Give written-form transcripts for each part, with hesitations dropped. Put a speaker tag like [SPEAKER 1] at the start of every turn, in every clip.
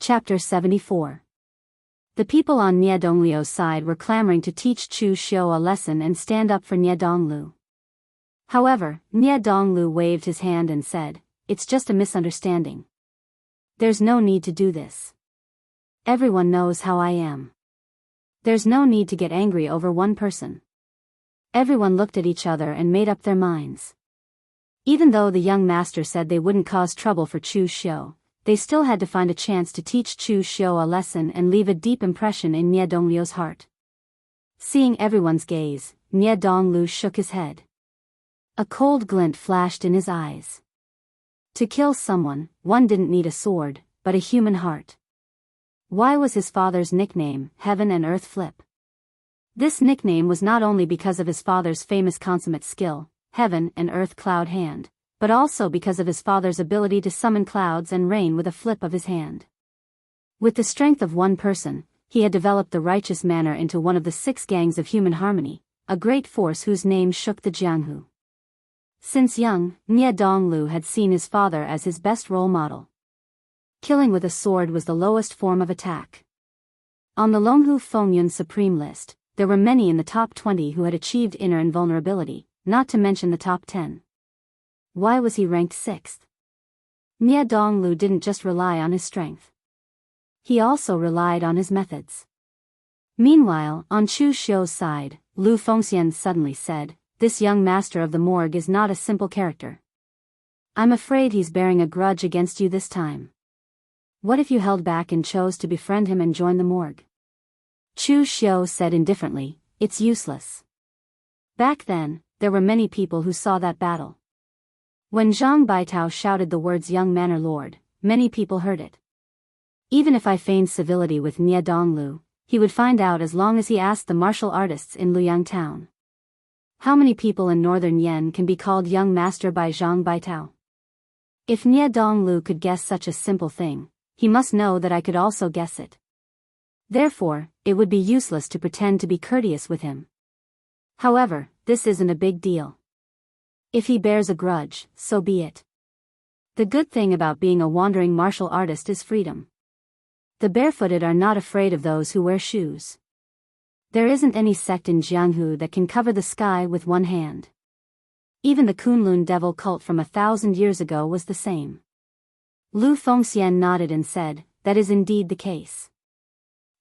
[SPEAKER 1] Chapter 74. The people on Nie Donglio's side were clamoring to teach Chu Xiu a lesson and stand up for Nie Donglu. However, Nie Donglu waved his hand and said, "It's just a misunderstanding. There's no need to do this. Everyone knows how I am. There's no need to get angry over one person." Everyone looked at each other and made up their minds. Even though the young master said they wouldn't cause trouble for Chu Xiu, they still had to find a chance to teach Chu Xiu a lesson and leave a deep impression in Nie Donglio's heart. Seeing everyone's gaze, Nie Donglu shook his head. A cold glint flashed in his eyes. To kill someone, one didn't need a sword, but a human heart. Why was his father's nickname Heaven and Earth Flip? This nickname was not only because of his father's famous consummate skill, Heaven and Earth Cloud Hand, but also because of his father's ability to summon clouds and rain with a flip of his hand. With the strength of one person, he had developed the righteous manner into one of the 6 gangs of human harmony, a great force whose name shook the Jianghu. Since young, Nie Donglu had seen his father as his best role model. Killing with a sword was the lowest form of attack. On the Longhou Fengyun Supreme list, there were many in the top 20 who had achieved inner invulnerability, not to mention the top 10. Why was he ranked 6th? Nie Donglu didn't just rely on his strength. He also relied on his methods. Meanwhile, on Chu Xiu's side, Lu Fengxian suddenly said, "This young master of the morgue is not a simple character. I'm afraid he's bearing a grudge against you this time. What if you held back and chose to befriend him and join the morgue?" Chu Xiu said indifferently, "It's useless." Back then, there were many people who saw that battle. When Zhang Baitao shouted the words "young manor lord," many people heard it. Even if I feigned civility with Nie Donglu, he would find out as long as he asked the martial artists in Luoyang town. How many people in northern Yen can be called young master by Zhang Baitao? If Nie Donglu could guess such a simple thing, he must know that I could also guess it. Therefore, it would be useless to pretend to be courteous with him. However, this isn't a big deal. If he bears a grudge, so be it. The good thing about being a wandering martial artist is freedom. The barefooted are not afraid of those who wear shoes. There isn't any sect in Jianghu that can cover the sky with one hand. Even the Kunlun devil cult from 1,000 years ago was the same. Lu Fengxian nodded and said, "That is indeed the case.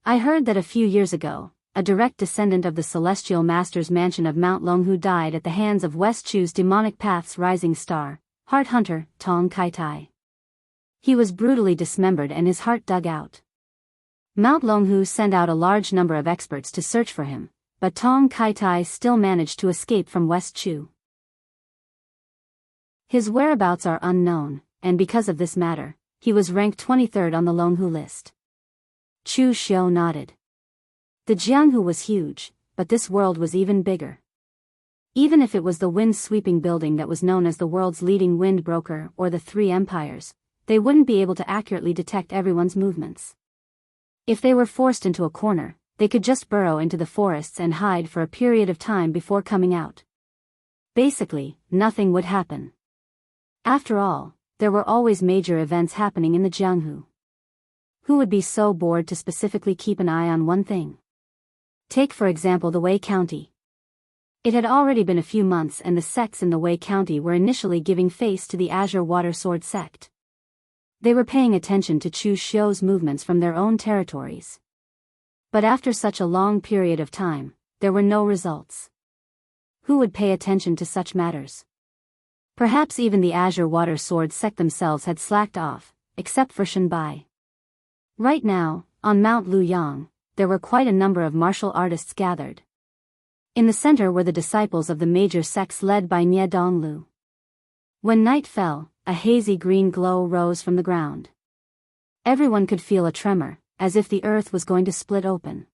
[SPEAKER 1] I heard that a few years ago, a direct descendant of the celestial master's mansion of Mount Longhou died at the hands of West Chu's demonic path's rising star, heart hunter, Tong Kaitai. He was brutally dismembered and his heart dug out. Mount Longhou sent out a large number of experts to search for him, but Tong Kaitai still managed to escape from West Chu. His whereabouts are unknown, and because of this matter, he was ranked 23rd on the Longhou list." Chu Xiu nodded. The Jianghu was huge, but this world was even bigger. Even if it was the wind-sweeping building that was known as the world's leading wind broker or the 3 empires, they wouldn't be able to accurately detect everyone's movements. If they were forced into a corner, they could just burrow into the forests and hide for a period of time before coming out. Basically, nothing would happen. After all, there were always major events happening in the Jianghu. Who would be so bored to specifically keep an eye on one thing? Take for example the Wei County. It had already been a few months and the sects in the Wei County were initially giving face to the Azure Water Sword sect. They were paying attention to Chu Xiu's movements from their own territories. But after such a long period of time, there were no results. Who would pay attention to such matters? Perhaps even the Azure Water Sword sect themselves had slacked off, except for Shenbai. Right now, on Mount Luoyang, there were quite a number of martial artists gathered. In the center were the disciples of the major sects led by Nie Donglu. When night fell, a hazy green glow rose from the ground. Everyone could feel a tremor, as if the earth was going to split open.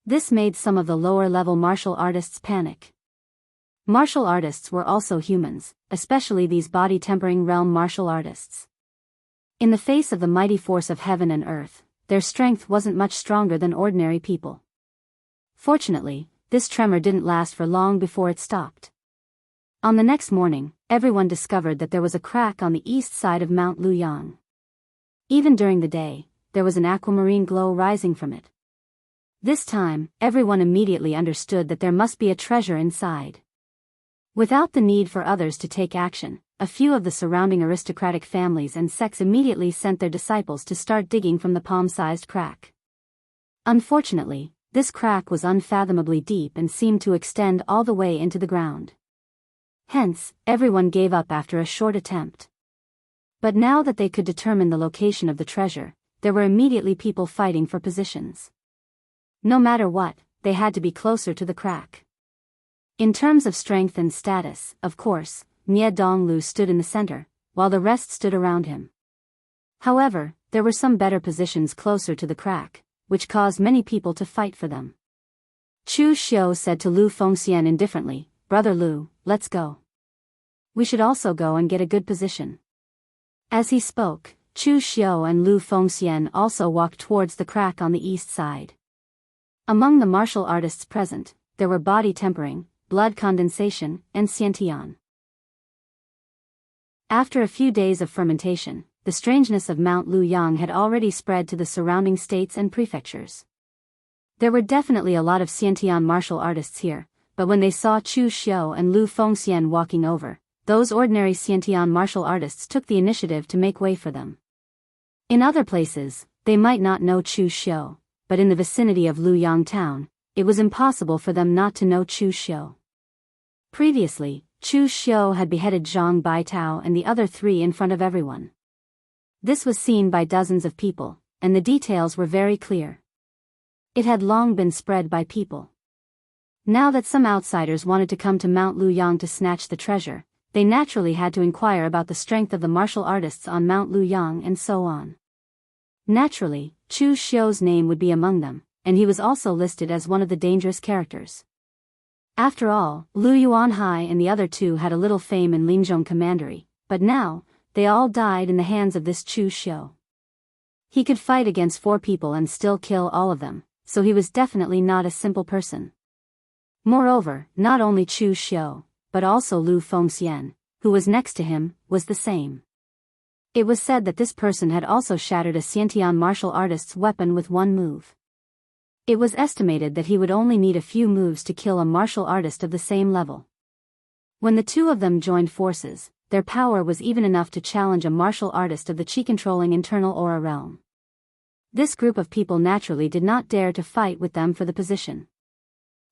[SPEAKER 1] This made some of the lower-level martial artists panic. Martial artists were also humans, especially these body-tempering realm martial artists. In the face of the mighty force of heaven and earth, their strength wasn't much stronger than ordinary people. Fortunately, this tremor didn't last for long before it stopped. On the next morning, everyone discovered that there was a crack on the east side of Mount Luoyang. Even during the day, there was an aquamarine glow rising from it. This time, everyone immediately understood that there must be a treasure inside. Without the need for others to take action, a few of the surrounding aristocratic families and sects immediately sent their disciples to start digging from the palm-sized crack. Unfortunately, this crack was unfathomably deep and seemed to extend all the way into the ground. Hence, everyone gave up after a short attempt. But now that they could determine the location of the treasure, there were immediately people fighting for positions. No matter what, they had to be closer to the crack. In terms of strength and status, of course, Nie Donglu stood in the center, while the rest stood around him. However, there were some better positions closer to the crack, which caused many people to fight for them. Chu Xiu said to Lu Fengxian indifferently, "Brother Lu, let's go. We should also go and get a good position." As he spoke, Chu Xiu and Lu Fengxian also walked towards the crack on the east side. Among the martial artists present, there were body tempering, blood condensation, and xiantian. After a few days of fermentation, the strangeness of Mount Luyang had already spread to the surrounding states and prefectures. There were definitely a lot of xiantian martial artists here, but when they saw Chu Xiu and Lu Fengxian walking over, those ordinary xiantian martial artists took the initiative to make way for them. In other places, they might not know Chu Xiu, but in the vicinity of Luyang town, it was impossible for them not to know Chu Xiu. Previously, Chu Xiu had beheaded Zhang Baitao and the other three in front of everyone. This was seen by dozens of people, and the details were very clear. It had long been spread by people. Now that some outsiders wanted to come to Mount Luyang to snatch the treasure, they naturally had to inquire about the strength of the martial artists on Mount Luyang and so on. Naturally, Chu Xiu's name would be among them, and he was also listed as one of the dangerous characters. After all, Lu Yuanhai and the other two had a little fame in Linzhong Commandery, but now, they all died in the hands of this Chu Xiu. He could fight against 4 people and still kill all of them, so he was definitely not a simple person. Moreover, not only Chu Xiu, but also Lu Fengxian, who was next to him, was the same. It was said that this person had also shattered a Xiantian martial artist's weapon with one move. It was estimated that he would only need a few moves to kill a martial artist of the same level. When the two of them joined forces, their power was even enough to challenge a martial artist of the qi-controlling internal aura realm. This group of people naturally did not dare to fight with them for the position.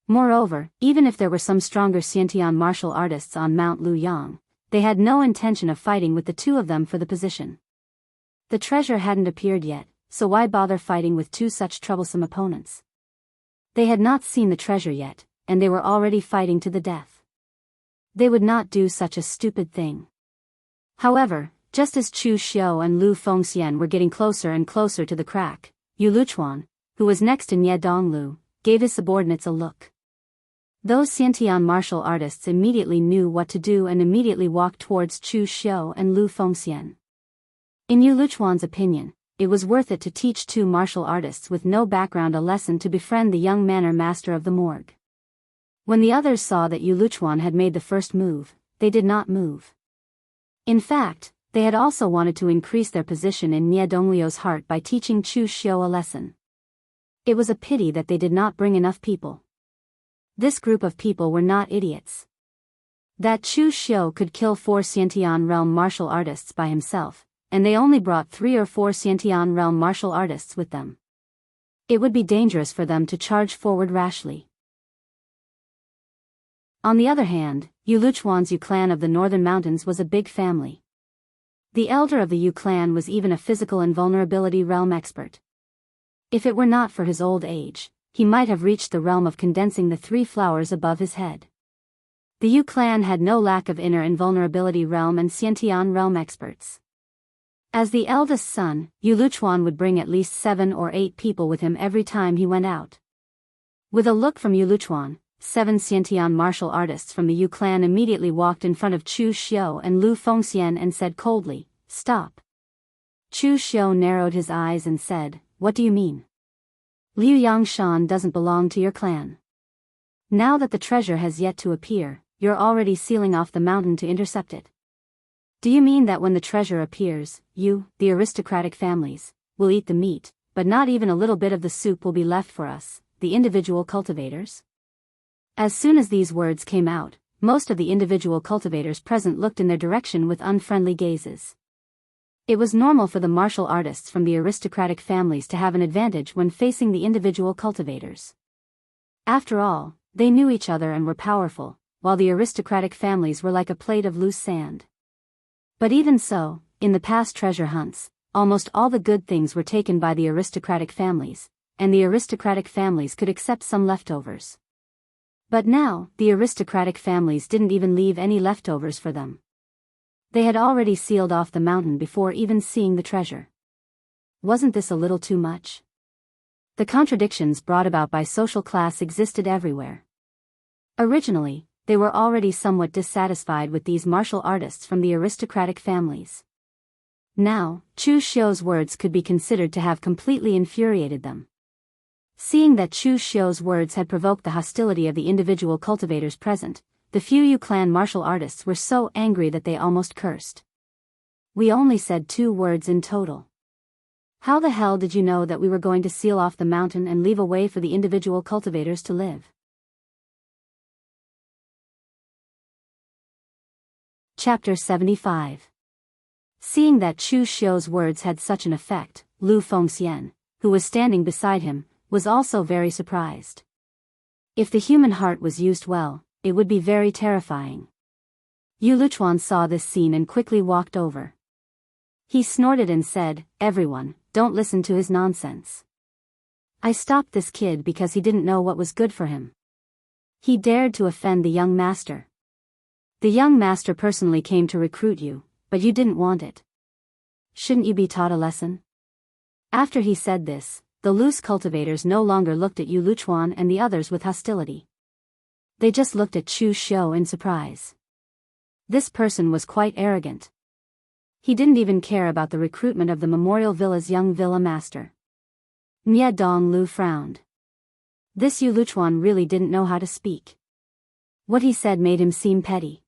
[SPEAKER 1] Moreover, even if there were some stronger Xiantian martial artists on Mount Luyang, they had no intention of fighting with the two of them for the position. The treasure hadn't appeared yet, so why bother fighting with 2 such troublesome opponents? They had not seen the treasure yet, and they were already fighting to the death. They would not do such a stupid thing. However, just as Chu Xiu and Lu Fengxian were getting closer and closer to the crack, Yu Luchuan, who was next to Nie Donglu, gave his subordinates a look. Those Xiantian martial artists immediately knew what to do and immediately walked towards Chu Xiu and Lu Fengxian. In Yu Luchuan's opinion, it was worth it to teach 2 martial artists with no background a lesson to befriend the young manor master of the morgue. When the others saw that Yu Luchuan had made the first move, they did not move. In fact, they had also wanted to increase their position in Nie Donglio's heart by teaching Chu Xiu a lesson. It was a pity that they did not bring enough people. This group of people were not idiots. That Chu Xiu could kill 4 Xiantian realm martial artists by himself, and they only brought 3 or 4 Xiantian realm martial artists with them. It would be dangerous for them to charge forward rashly. On the other hand, Yu Luchuan's Yu clan of the northern mountains was a big family. The elder of the Yu clan was even a physical invulnerability realm expert. If it were not for his old age, he might have reached the realm of condensing the 3 flowers above his head. The Yu clan had no lack of inner invulnerability realm and Xiantian realm experts. As the eldest son, Yu Luchuan would bring at least 7 or 8 people with him every time he went out. With a look from Yu Luchuan, 7 Xiantian martial artists from the Yu clan immediately walked in front of Chu Xiu and Lu Fengxian and said coldly, "Stop." Chu Xiu narrowed his eyes and said, "What do you mean? Liu Yangshan doesn't belong to your clan. Now that the treasure has yet to appear, you're already sealing off the mountain to intercept it. Do you mean that when the treasure appears, you, the aristocratic families, we'll eat the meat, but not even a little bit of the soup will be left for us, the individual cultivators. As soon as these words came out, most of the individual cultivators present looked in their direction with unfriendly gazes. It was normal for the martial artists from the aristocratic families to have an advantage when facing the individual cultivators. After all, they knew each other and were powerful, while the aristocratic families were like a plate of loose sand. But even so, in the past treasure hunts, almost all the good things were taken by the aristocratic families, and the aristocratic families could accept some leftovers. But now, the aristocratic families didn't even leave any leftovers for them. They had already sealed off the mountain before even seeing the treasure. Wasn't this a little too much? The contradictions brought about by social class existed everywhere. Originally, they were already somewhat dissatisfied with these martial artists from the aristocratic families. Now, Chu Xiu's words could be considered to have completely infuriated them. Seeing that Chu Xiu's words had provoked the hostility of the individual cultivators present, the few Yu clan martial artists were so angry that they almost cursed. We only said 2 words in total. How the hell did you know that we were going to seal off the mountain and leave a way for the individual cultivators to live? Chapter 75. Seeing that Chu Xiu's words had such an effect, Lu Fengxian, who was standing beside him, was also very surprised. If the human heart was used well, it would be very terrifying. Yu Luchuan saw this scene and quickly walked over. He snorted and said, "Everyone, don't listen to his nonsense. I stopped this kid because he didn't know what was good for him. He dared to offend the young master. The young master personally came to recruit you, but you didn't want it. Shouldn't you be taught a lesson?" After he said this, the loose cultivators no longer looked at Yu Luchuan and the others with hostility. They just looked at Chu Xiu in surprise. This person was quite arrogant. He didn't even care about the recruitment of the Memorial Villa's young villa master. Nye Donglu frowned. This Yu Luchuan really didn't know how to speak. What he said made him seem petty.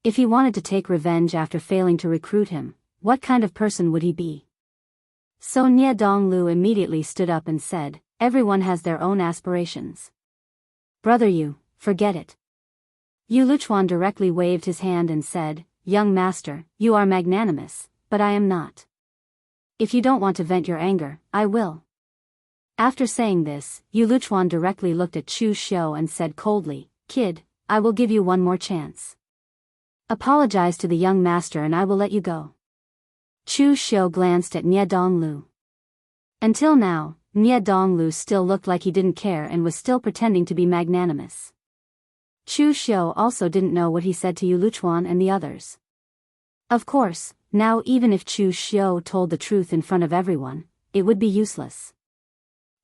[SPEAKER 1] If he wanted to take revenge after failing to recruit him, what kind of person would he be? So Nye Donglu immediately stood up and said, "Everyone has their own aspirations. Brother Yu, forget it." Yu Luchuan directly waved his hand and said, "Young master, you are magnanimous, but I am not. If you don't want to vent your anger, I will." After saying this, Yu Luchuan directly looked at Chu Xiu and said coldly, "Kid, I will give you one more chance. Apologize to the young master and I will let you go." Chu Xiu glanced at Nye Donglu. Until now, Nye Donglu still looked like he didn't care and was still pretending to be magnanimous. Chu Xiu also didn't know what he said to Yu Luchuan and the others. Of course, now even if Chu Xiu told the truth in front of everyone, it would be useless.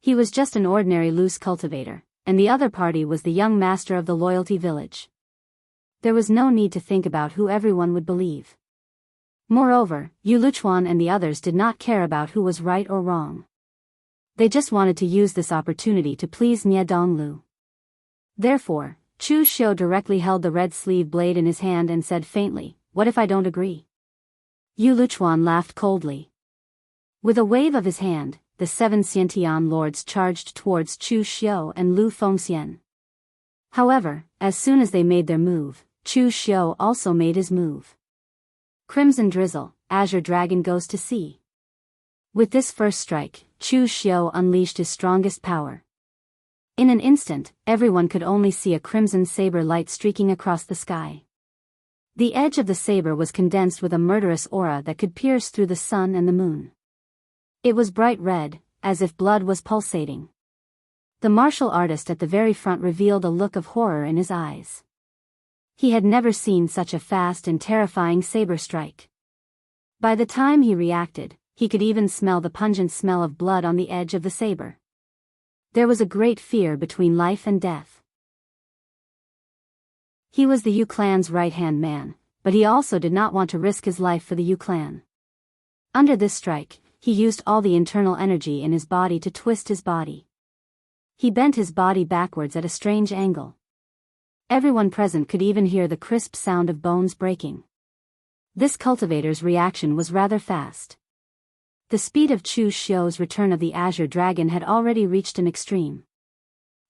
[SPEAKER 1] He was just an ordinary loose cultivator, and the other party was the young master of the Loyalty Village. There was no need to think about who everyone would believe. Moreover, Yu Luchuan and the others did not care about who was right or wrong. They just wanted to use this opportunity to please Nye Donglu. Therefore, Chu Xiu directly held the red sleeve blade in his hand and said faintly, "What if I don't agree?" Yu Luchuan laughed coldly. With a wave of his hand, the 7 Xiantian lords charged towards Chu Xiu and Lu Fengxian. However, as soon as they made their move, Chu Xiu also made his move. Crimson Drizzle, Azure Dragon goes to sea. With this first strike, Chu Xiu unleashed his strongest power. In an instant, everyone could only see a crimson saber light streaking across the sky. The edge of the saber was condensed with a murderous aura that could pierce through the sun and the moon. It was bright red, as if blood was pulsating. The martial artist at the very front revealed a look of horror in his eyes. He had never seen such a fast and terrifying saber strike. By the time he reacted, he could even smell the pungent smell of blood on the edge of the saber. There was a great fear between life and death. He was the Yu clan's right-hand man, but he also did not want to risk his life for the Yu clan. Under this strike, he used all the internal energy in his body to twist his body. He bent his body backwards at a strange angle. Everyone present could even hear the crisp sound of bones breaking. This cultivator's reaction was rather fast. The speed of Chu Xiu's return of the Azure Dragon had already reached an extreme.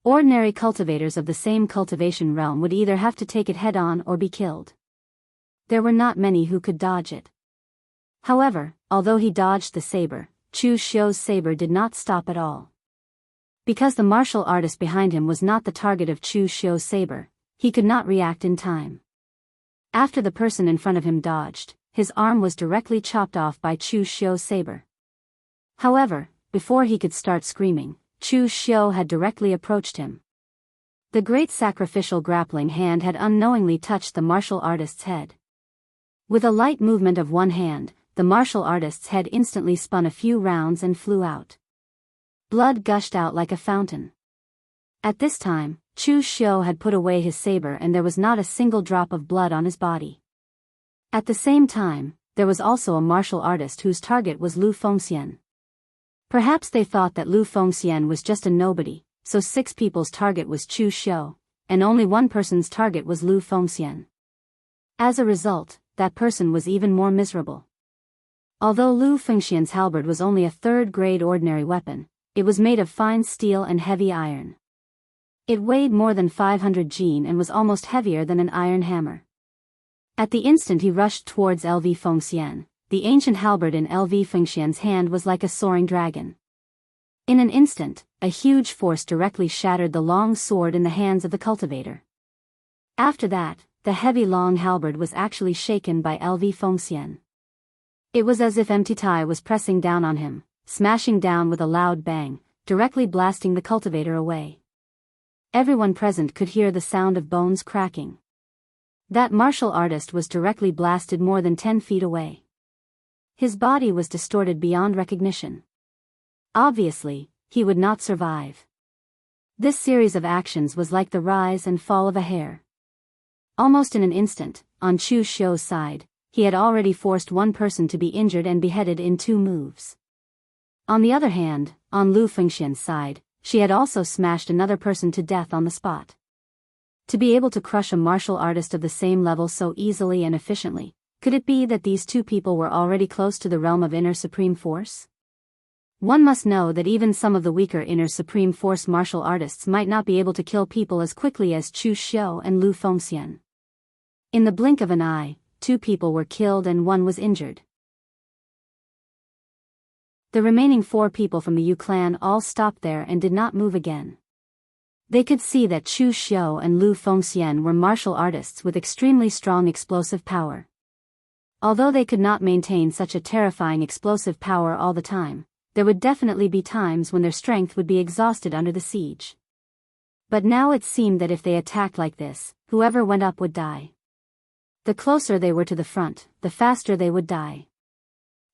[SPEAKER 1] Ordinary cultivators of the same cultivation realm would either have to take it head-on or be killed. There were not many who could dodge it. However, although he dodged the saber, Chu Xiu's saber did not stop at all. Because the martial artist behind him was not the target of Chu Xiu's saber, he could not react in time. After the person in front of him dodged, his arm was directly chopped off by Chu Xiu's saber. However, before he could start screaming, Chu Xiu had directly approached him. The great sacrificial grappling hand had unknowingly touched the martial artist's head. With a light movement of one hand, the martial artist's head instantly spun a few rounds and flew out. Blood gushed out like a fountain. At this time, Chu Xiu had put away his saber and there was not a single drop of blood on his body. At the same time, there was also a martial artist whose target was Lu Fengxian. Perhaps they thought that Lu Fengxian was just a nobody, so 6 people's target was Chu Xiu, and only one person's target was Lu Fengxian. As a result, that person was even more miserable. Although Lu Fengxian's halberd was only a 3rd-grade ordinary weapon, it was made of fine steel and heavy iron. It weighed more than 500 jin and was almost heavier than an iron hammer. At the instant he rushed towards LV Fengxian, the ancient halberd in LV Fengxian's hand was like a soaring dragon. In an instant, a huge force directly shattered the long sword in the hands of the cultivator. After that, the heavy long halberd was actually shaken by LV Fengxian. It was as if empty Tai was pressing down on him, smashing down with a loud bang, directly blasting the cultivator away. Everyone present could hear the sound of bones cracking. That martial artist was directly blasted more than 10 feet away. His body was distorted beyond recognition. Obviously, he would not survive. This series of actions was like the rise and fall of a hair. Almost in an instant, on Chu Xiu's side, he had already forced one person to be injured and beheaded in 2 moves. On the other hand, on Lu Fengxian's side, she had also smashed another person to death on the spot. To be able to crush a martial artist of the same level so easily and efficiently, could it be that these 2 people were already close to the realm of inner supreme force? One must know that even some of the weaker inner supreme force martial artists might not be able to kill people as quickly as Chu Xiu and Lu Fengxian. In the blink of an eye, 2 people were killed and 1 was injured. The remaining 4 people from the Yu clan all stopped there and did not move again. They could see that Chu Xiu and Lu Fengxian were martial artists with extremely strong explosive power. Although they could not maintain such a terrifying explosive power all the time, there would definitely be times when their strength would be exhausted under the siege. But now it seemed that if they attacked like this, whoever went up would die. The closer they were to the front, the faster they would die.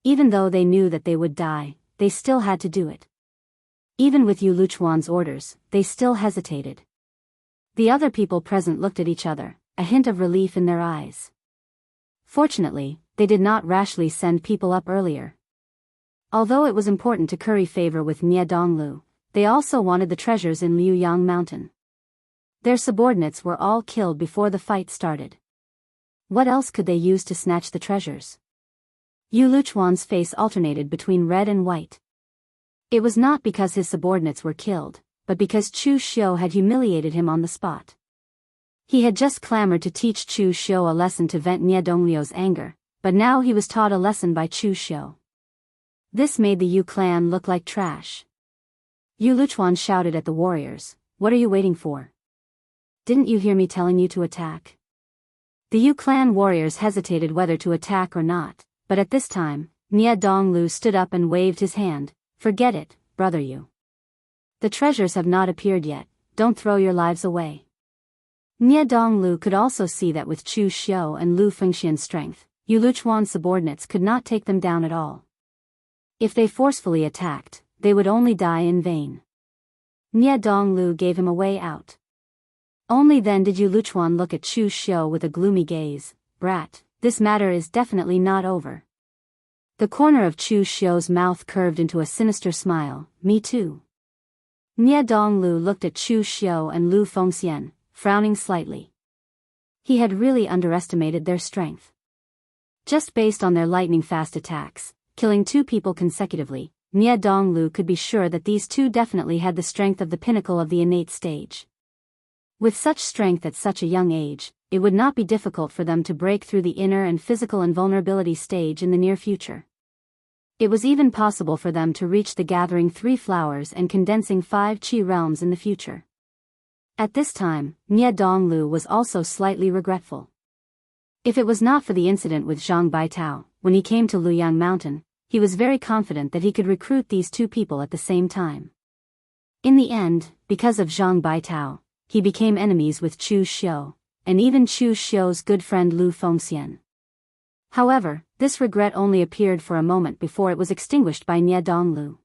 [SPEAKER 1] Even though they knew that they would die, they still had to do it. Even with Yu Luchuan's orders, they still hesitated. The other people present looked at each other, a hint of relief in their eyes. Fortunately, they did not rashly send people up earlier. Although it was important to curry favor with Nie Donglu, they also wanted the treasures in Liuyang Mountain. Their subordinates were all killed before the fight started. What else could they use to snatch the treasures? Yu Luchuan's face alternated between red and white. It was not because his subordinates were killed, but because Chu Xiu had humiliated him on the spot. He had just clamored to teach Chu Xiu a lesson to vent Nie Dongliu's anger, but now he was taught a lesson by Chu Xiu. This made the Yu clan look like trash. Yu Luchuan shouted at the warriors, "What are you waiting for? Didn't you hear me telling you to attack?" The Yu clan warriors hesitated whether to attack or not, but at this time, Nie Donglu stood up and waved his hand. "Forget it, brother Yu. The treasures have not appeared yet, don't throw your lives away." Nie Donglu could also see that with Chu Xiu and Lu Fengxian's strength, Yu Luchuan's subordinates could not take them down at all. If they forcefully attacked, they would only die in vain. Nie Donglu gave him a way out. Only then did Yu Luchuan look at Chu Xiu with a gloomy gaze. "Brat, this matter is definitely not over." The corner of Chu Xiu's mouth curved into a sinister smile. "Me too." Nie Donglu looked at Chu Xiu and Lu Fengxian, frowning slightly. He had really underestimated their strength. Just based on their lightning-fast attacks, killing 2 people consecutively, Nie Donglu could be sure that these 2 definitely had the strength of the pinnacle of the innate stage. With such strength at such a young age, it would not be difficult for them to break through the inner and physical invulnerability stage in the near future. It was even possible for them to reach the gathering 3 flowers and condensing 5 qi realms in the future. At this time, Nie Donglu was also slightly regretful. If it was not for the incident with Zhang Baitao, when he came to Luyang Mountain, he was very confident that he could recruit these 2 people at the same time. In the end, because of Zhang Baitao, he became enemies with Chu Xiu, and even Chu Xiu's good friend Lu Fengxian. However, this regret only appeared for a moment before it was extinguished by Nie Donglu.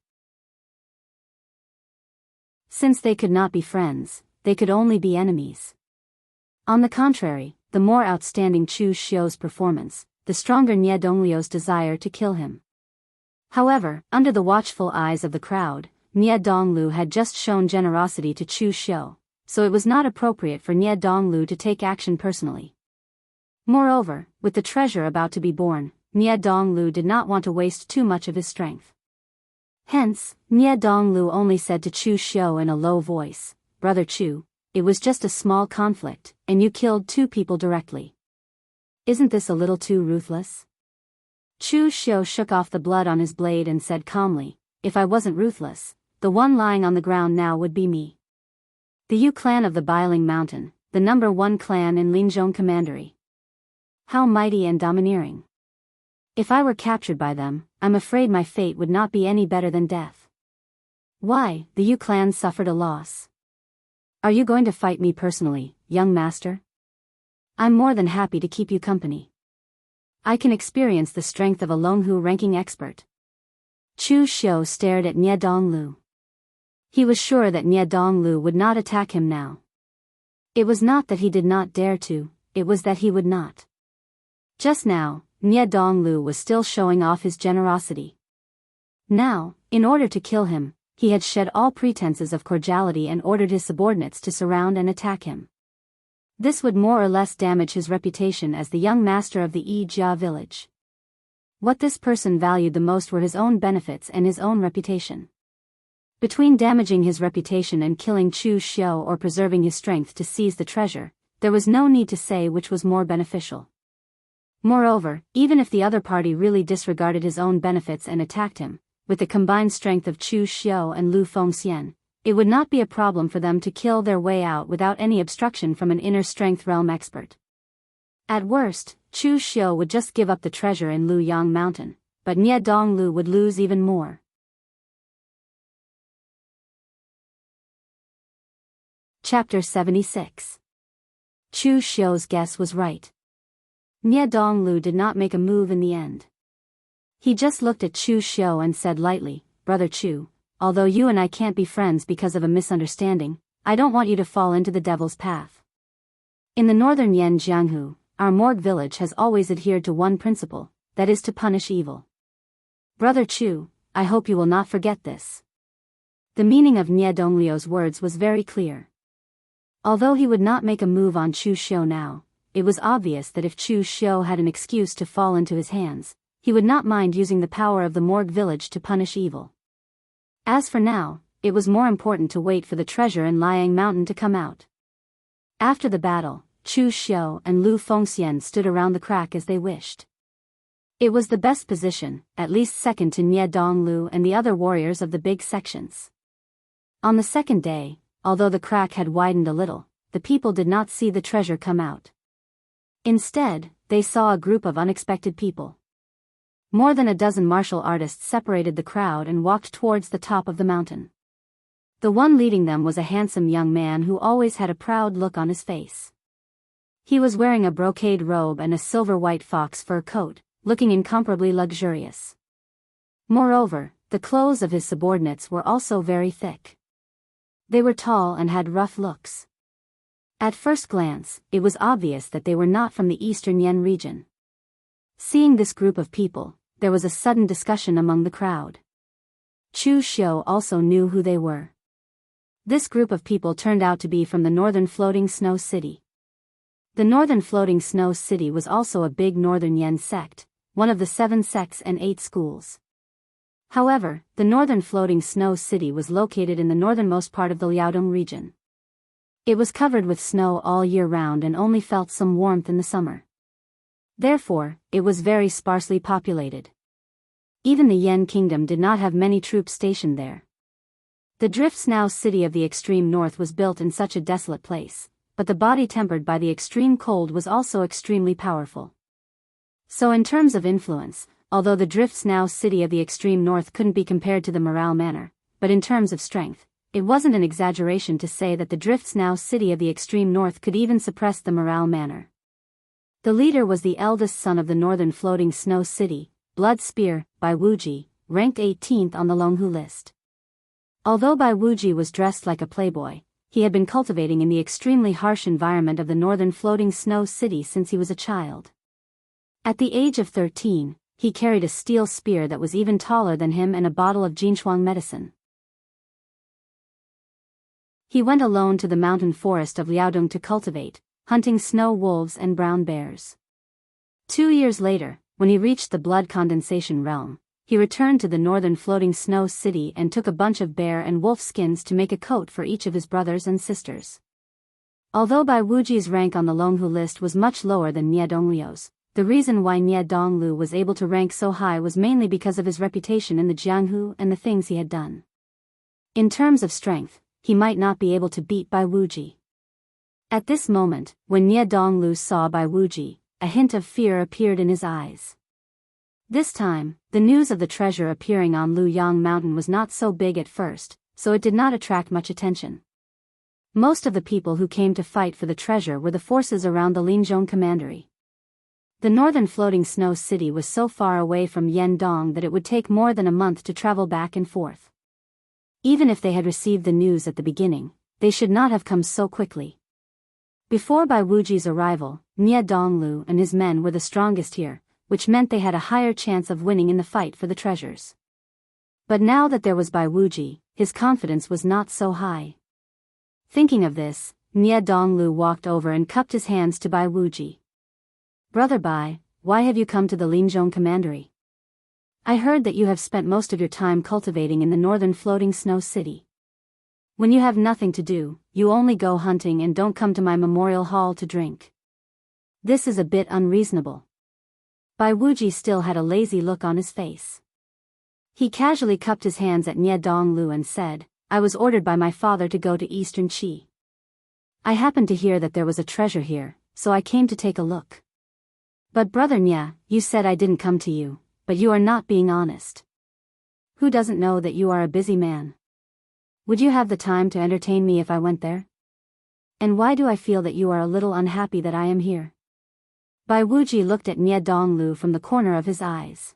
[SPEAKER 1] Since they could not be friends, they could only be enemies. On the contrary, the more outstanding Chu Xiu's performance, the stronger Nie Donglio's desire to kill him. However, under the watchful eyes of the crowd, Nie Donglu had just shown generosity to Chu Xiu, so it was not appropriate for Nie Donglu to take action personally. Moreover, with the treasure about to be born, Nie Donglu did not want to waste too much of his strength. Hence, Nie Donglu only said to Chu Xiu in a low voice, "Brother Chu, it was just a small conflict, and you killed 2 people directly. Isn't this a little too ruthless?" Chu Xiu shook off the blood on his blade and said calmly, "If I wasn't ruthless, the one lying on the ground now would be me." The Yu clan of the Biling Mountain, the number 1 clan in Linzhong Commandery. How mighty and domineering. If I were captured by them, I'm afraid my fate would not be any better than death. Why, the Yu clan suffered a loss. Are you going to fight me personally, young master? I'm more than happy to keep you company. I can experience the strength of a Longhu ranking expert. Chu Xiu stared at Nie Donglu. He was sure that Nie Donglu would not attack him now. It was not that he did not dare to, it was that he would not. Just now, Nie Donglu was still showing off his generosity. Now, in order to kill him, he had shed all pretenses of cordiality and ordered his subordinates to surround and attack him. This would more or less damage his reputation as the young master of the Yijia village. What this person valued the most were his own benefits and his own reputation. Between damaging his reputation and killing Chu Xiu or preserving his strength to seize the treasure, there was no need to say which was more beneficial. Moreover, even if the other party really disregarded his own benefits and attacked him, with the combined strength of Chu Xiu and Lu Fengxian, it would not be a problem for them to kill their way out without any obstruction from an inner strength realm expert. At worst, Chu Xiu would just give up the treasure in Luyang Mountain, but Nie Donglu would lose even more. Chapter 76. Chu Xiu's guess was right. Nie Donglu did not make a move in the end. He just looked at Chu Xiu and said lightly, "Brother Chu, although you and I can't be friends because of a misunderstanding, I don't want you to fall into the devil's path. In the northern Yen Jianghu, our morgue village has always adhered to one principle, that is to punish evil. Brother Chu, I hope you will not forget this." The meaning of Nie Donglio's words was very clear. Although he would not make a move on Chu Xiu now, it was obvious that if Chu Xiu had an excuse to fall into his hands, he would not mind using the power of the morgue village to punish evil. As for now, it was more important to wait for the treasure in Liang Mountain to come out. After the battle, Chu Xiu and Lu Fengxian stood around the crack as they wished. It was the best position, at least second to Nie Donglu and the other warriors of the big sections. On the second day, although the crack had widened a little, the people did not see the treasure come out. Instead, they saw a group of unexpected people. More than a dozen martial artists separated the crowd and walked towards the top of the mountain. The one leading them was a handsome young man who always had a proud look on his face. He was wearing a brocade robe and a silver-white fox fur coat, looking incomparably luxurious. Moreover, the clothes of his subordinates were also very thick. They were tall and had rough looks. At first glance, it was obvious that they were not from the eastern Yen region. Seeing this group of people, there was a sudden discussion among the crowd. Chu Xiu also knew who they were. This group of people turned out to be from the northern floating snow city. The northern floating snow city was also a big northern Yen sect, one of the 7 sects and 8 schools. However, the northern floating snow city was located in the northernmost part of the Liaodong region. It was covered with snow all year round and only felt some warmth in the summer. Therefore, it was very sparsely populated. Even the Yan kingdom did not have many troops stationed there. The drift snow city of the extreme north was built in such a desolate place, but the body tempered by the extreme cold was also extremely powerful. So in terms of influence, although the drift snow city of the extreme north couldn't be compared to the Morale Manor, but in terms of strength, it wasn't an exaggeration to say that the drift snow city of the extreme north could even suppress the Morale Manor. The leader was the eldest son of the northern floating snow city, Blood Spear, Bai Wuji, ranked 18th on the Longhu list. Although Bai Wuji was dressed like a playboy, he had been cultivating in the extremely harsh environment of the northern floating snow city since he was a child. At the age of 13, he carried a steel spear that was even taller than him and a bottle of Jinshuang medicine. He went alone to the mountain forest of Liaodong to cultivate, hunting snow wolves and brown bears. 2 years later, when he reached the blood condensation realm, he returned to the northern floating snow city and took a bunch of bear and wolf skins to make a coat for each of his brothers and sisters. Although Bai Wuji's rank on the Longhu list was much lower than Nie Donglio's, the reason why Nie Donglu was able to rank so high was mainly because of his reputation in the Jianghu and the things he had done. In terms of strength, he might not be able to beat Bai Wuji. At this moment, when Nie Donglu saw Bai Wuji, a hint of fear appeared in his eyes. This time, the news of the treasure appearing on Luyang Mountain was not so big at first, so it did not attract much attention. Most of the people who came to fight for the treasure were the forces around the Linzhong commandery. The northern floating snow city was so far away from Yendong that it would take more than a month to travel back and forth. Even if they had received the news at the beginning, they should not have come so quickly. Before Bai Wuji's arrival, Nie Donglu and his men were the strongest here, which meant they had a higher chance of winning in the fight for the treasures. But now that there was Bai Wuji, his confidence was not so high. Thinking of this, Nie Donglu walked over and cupped his hands to Bai Wuji. "Brother Bai, why have you come to the Linzhong commandery? I heard that you have spent most of your time cultivating in the northern floating snow city. When you have nothing to do, you only go hunting and don't come to my memorial hall to drink. This is a bit unreasonable." Bai Wuji still had a lazy look on his face. He casually cupped his hands at Nie Donglu and said, "I was ordered by my father to go to Eastern Qi. I happened to hear that there was a treasure here, so I came to take a look." "But brother Nie, you said I didn't come to you, but you are not being honest. Who doesn't know that you are a busy man? Would you have the time to entertain me if I went there? And why do I feel that you are a little unhappy that I am here?" Bai Wuji looked at Nie Donglu from the corner of his eyes.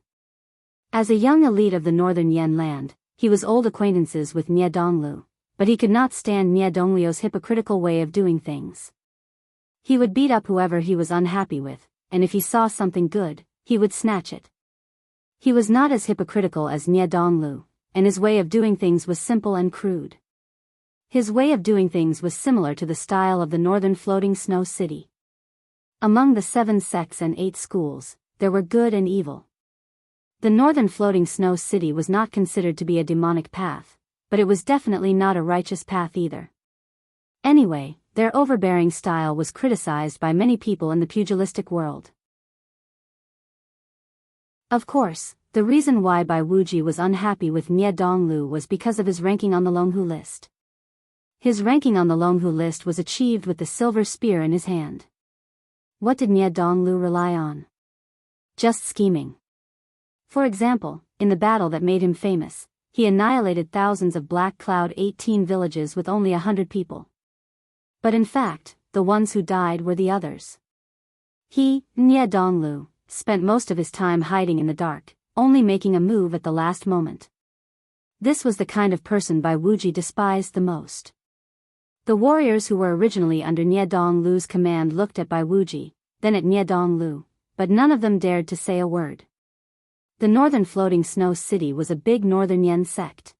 [SPEAKER 1] As a young elite of the northern Yan land, he was old acquaintances with Nie Donglu, but he could not stand Nie Donglio's hypocritical way of doing things. He would beat up whoever he was unhappy with, and if he saw something good, he would snatch it. He was not as hypocritical as Nie Donglu, and his way of doing things was simple and crude. His way of doing things was similar to the style of the northern floating snow city. Among the 7 sects and 8 schools, there were good and evil. The northern floating snow city was not considered to be a demonic path, but it was definitely not a righteous path either. Anyway, their overbearing style was criticized by many people in the pugilistic world. Of course, the reason why Bai Wuji was unhappy with Nie Donglu was because of his ranking on the Longhu list. His ranking on the Longhu list was achieved with the silver spear in his hand. What did Nie Donglu rely on? Just scheming. For example, in the battle that made him famous, he annihilated thousands of Black Cloud 18 villages with only 100 people. But in fact, the ones who died were the others. He, Nie Donglu, spent most of his time hiding in the dark, only making a move at the last moment. This was the kind of person Bai Wuji despised the most. The warriors who were originally under Nie Donglu's command looked at Bai Wuji, then at Nie Donglu, but none of them dared to say a word. The northern floating snow city was a big northern Yan sect.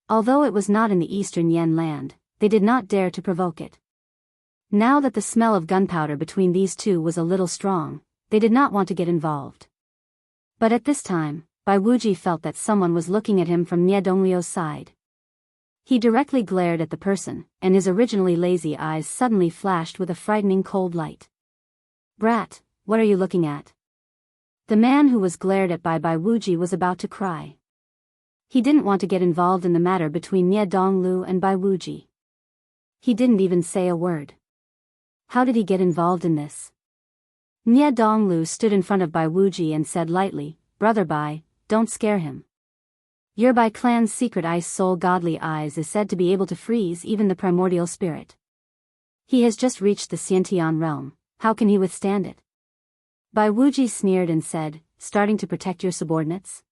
[SPEAKER 1] Although it was not in the eastern Yan land, they did not dare to provoke it. Now that the smell of gunpowder between these two was a little strong, they did not want to get involved. But at this time, Bai Wuji felt that someone was looking at him from Niedonglio's side. He directly glared at the person, and his originally lazy eyes suddenly flashed with a frightening cold light. "Brat, what are you looking at?" The man who was glared at by Bai Wuji was about to cry. He didn't want to get involved in the matter between Niedonglu and Bai Wuji. He didn't even say a word. How did he get involved in this? Niedonglu stood in front of Bai Wuji and said lightly, "Brother Bai, don't scare him. Your Bai clan's secret ice soul godly eyes is said to be able to freeze even the primordial spirit. He has just reached the Xiantian realm, how can he withstand it?" Bai Wuji sneered and said, "Starting to protect your subordinates?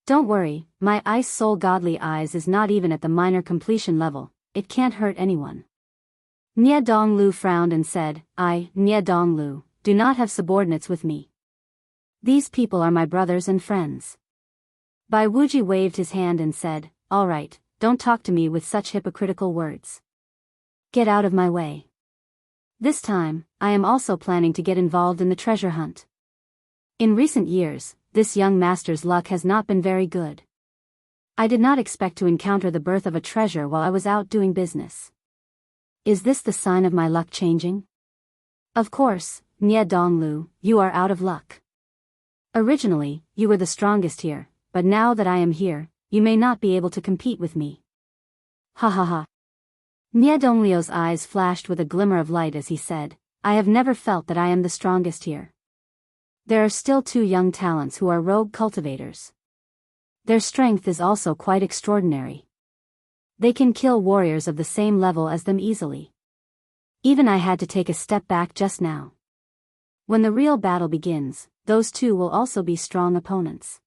[SPEAKER 1] Don't worry, my ice soul godly eyes is not even at the minor completion level, it can't hurt anyone." Niedonglu frowned and said, "I, Niedonglu, do not have subordinates with me. These people are my brothers and friends." Bai Wuji waved his hand and said, "All right, don't talk to me with such hypocritical words. Get out of my way. This time, I am also planning to get involved in the treasure hunt. In recent years, this young master's luck has not been very good. I did not expect to encounter the birth of a treasure while I was out doing business. Is this the sign of my luck changing? Of course, Niedonglu, you are out of luck. Originally, you were the strongest here, but now that I am here, you may not be able to compete with me." Ha ha ha. Niedonglio's eyes flashed with a glimmer of light as he said, "I have never felt that I am the strongest here. There are still 2 young talents who are rogue cultivators. Their strength is also quite extraordinary. They can kill warriors of the same level as them easily. Even I had to take a step back just now. When the real battle begins, those 2 will also be strong opponents.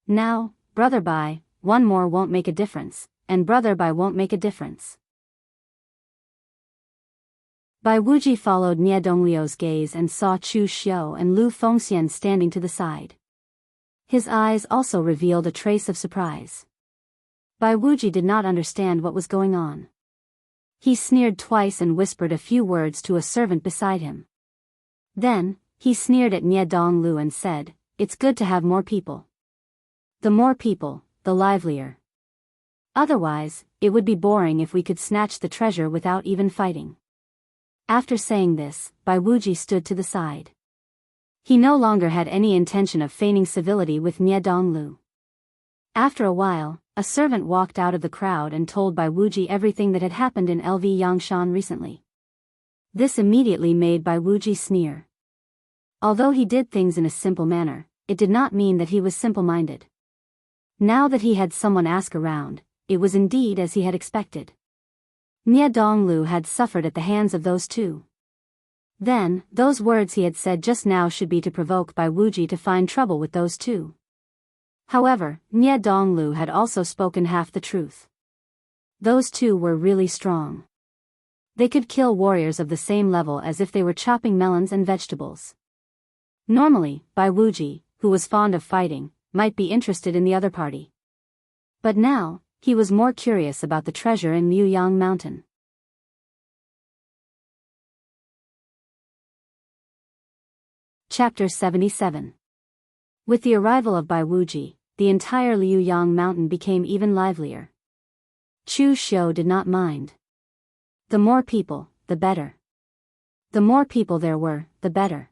[SPEAKER 1] Now, Brother Bai, one more won't make a difference, and Brother Bai won't make a difference." Bai Wuji followed Niedonglio's gaze and saw Chu Xiu and Lu Fengxian standing to the side. His eyes also revealed a trace of surprise. Bai Wuji did not understand what was going on. He sneered twice and whispered a few words to a servant beside him. Then, he sneered at Niedonglu and said, "It's good to have more people. The more people, the livelier. Otherwise, it would be boring if we could snatch the treasure without even fighting." After saying this, Bai Wuji stood to the side. He no longer had any intention of feigning civility with Niedonglu. After a while, a servant walked out of the crowd and told Bai Wuji everything that had happened in LV Yangshan recently. This immediately made Bai Wuji sneer. Although he did things in a simple manner, it did not mean that he was simple-minded. Now that he had someone ask around, it was indeed as he had expected. Niedonglu had suffered at the hands of those 2. Then, those words he had said just now should be to provoke Bai Wuji to find trouble with those 2. However, Niedonglu had also spoken half the truth. Those 2 were really strong. They could kill warriors of the same level as if they were chopping melons and vegetables. Normally, Bai Wuji, who was fond of fighting, might be interested in the other party. But now, he was more curious about the treasure in Liuyang Mountain. Chapter 77. With the arrival of Bai Wuji, the entire Liuyang Mountain became even livelier. Chu Xiu did not mind. The more people, the better. The more people there were, the better.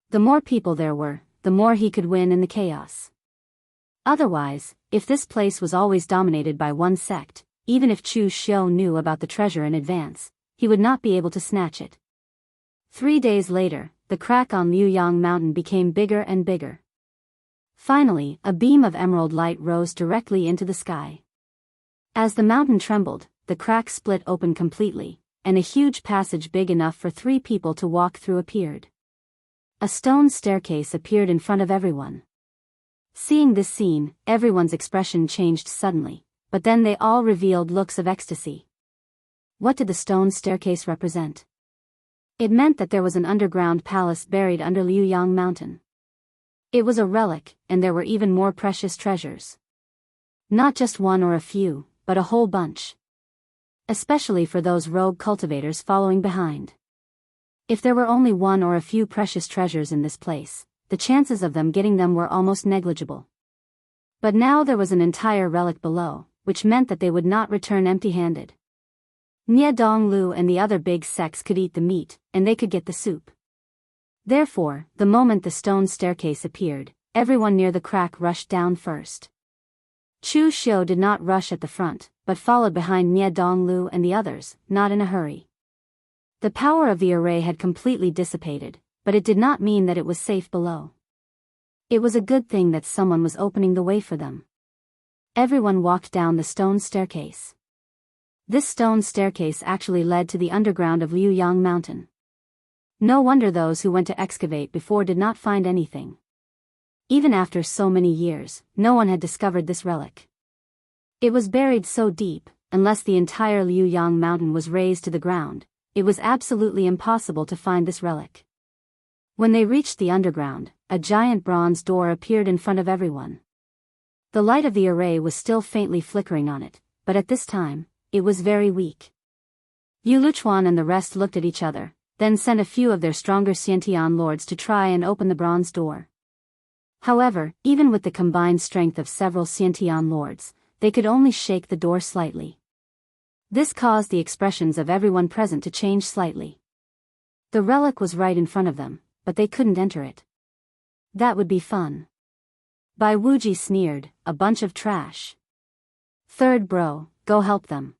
[SPEAKER 1] The more people there were, the more he could win in the chaos. Otherwise, if this place was always dominated by one sect, even if Chu Xiu knew about the treasure in advance, he would not be able to snatch it. 3 days later, the crack on Liuyang Mountain became bigger and bigger. Finally, a beam of emerald light rose directly into the sky. As the mountain trembled, the crack split open completely, and a huge passage big enough for 3 people to walk through appeared. A stone staircase appeared in front of everyone. Seeing this scene, everyone's expression changed suddenly, but then they all revealed looks of ecstasy. What did the stone staircase represent? It meant that there was an underground palace buried under Liuyang Mountain. It was a relic, and there were even more precious treasures. Not just one or a few, but a whole bunch. Especially for those rogue cultivators following behind. If there were only one or a few precious treasures in this place, the chances of them getting them were almost negligible. But now there was an entire relic below, which meant that they would not return empty-handed. Niedonglu and the other big sects could eat the meat, and they could get the soup. Therefore, the moment the stone staircase appeared, everyone near the crack rushed down first. Chu Xiu did not rush at the front, but followed behind Niedonglu and the others, not in a hurry. The power of the array had completely dissipated, but it did not mean that it was safe below. It was a good thing that someone was opening the way for them. Everyone walked down the stone staircase. This stone staircase actually led to the underground of Liuyang Mountain. No wonder those who went to excavate before did not find anything. Even after so many years, no one had discovered this relic. It was buried so deep, unless the entire Liuyang Mountain was razed to the ground, it was absolutely impossible to find this relic. When they reached the underground, a giant bronze door appeared in front of everyone. The light of the array was still faintly flickering on it, but at this time, it was very weak. Yu Luchuan and the rest looked at each other, then sent a few of their stronger Xiantian lords to try and open the bronze door. However, even with the combined strength of several Xiantian lords, they could only shake the door slightly. This caused the expressions of everyone present to change slightly. The relic was right in front of them, but they couldn't enter it. That would be fun. Bai Wuji sneered, a bunch of trash. Third bro, go help them.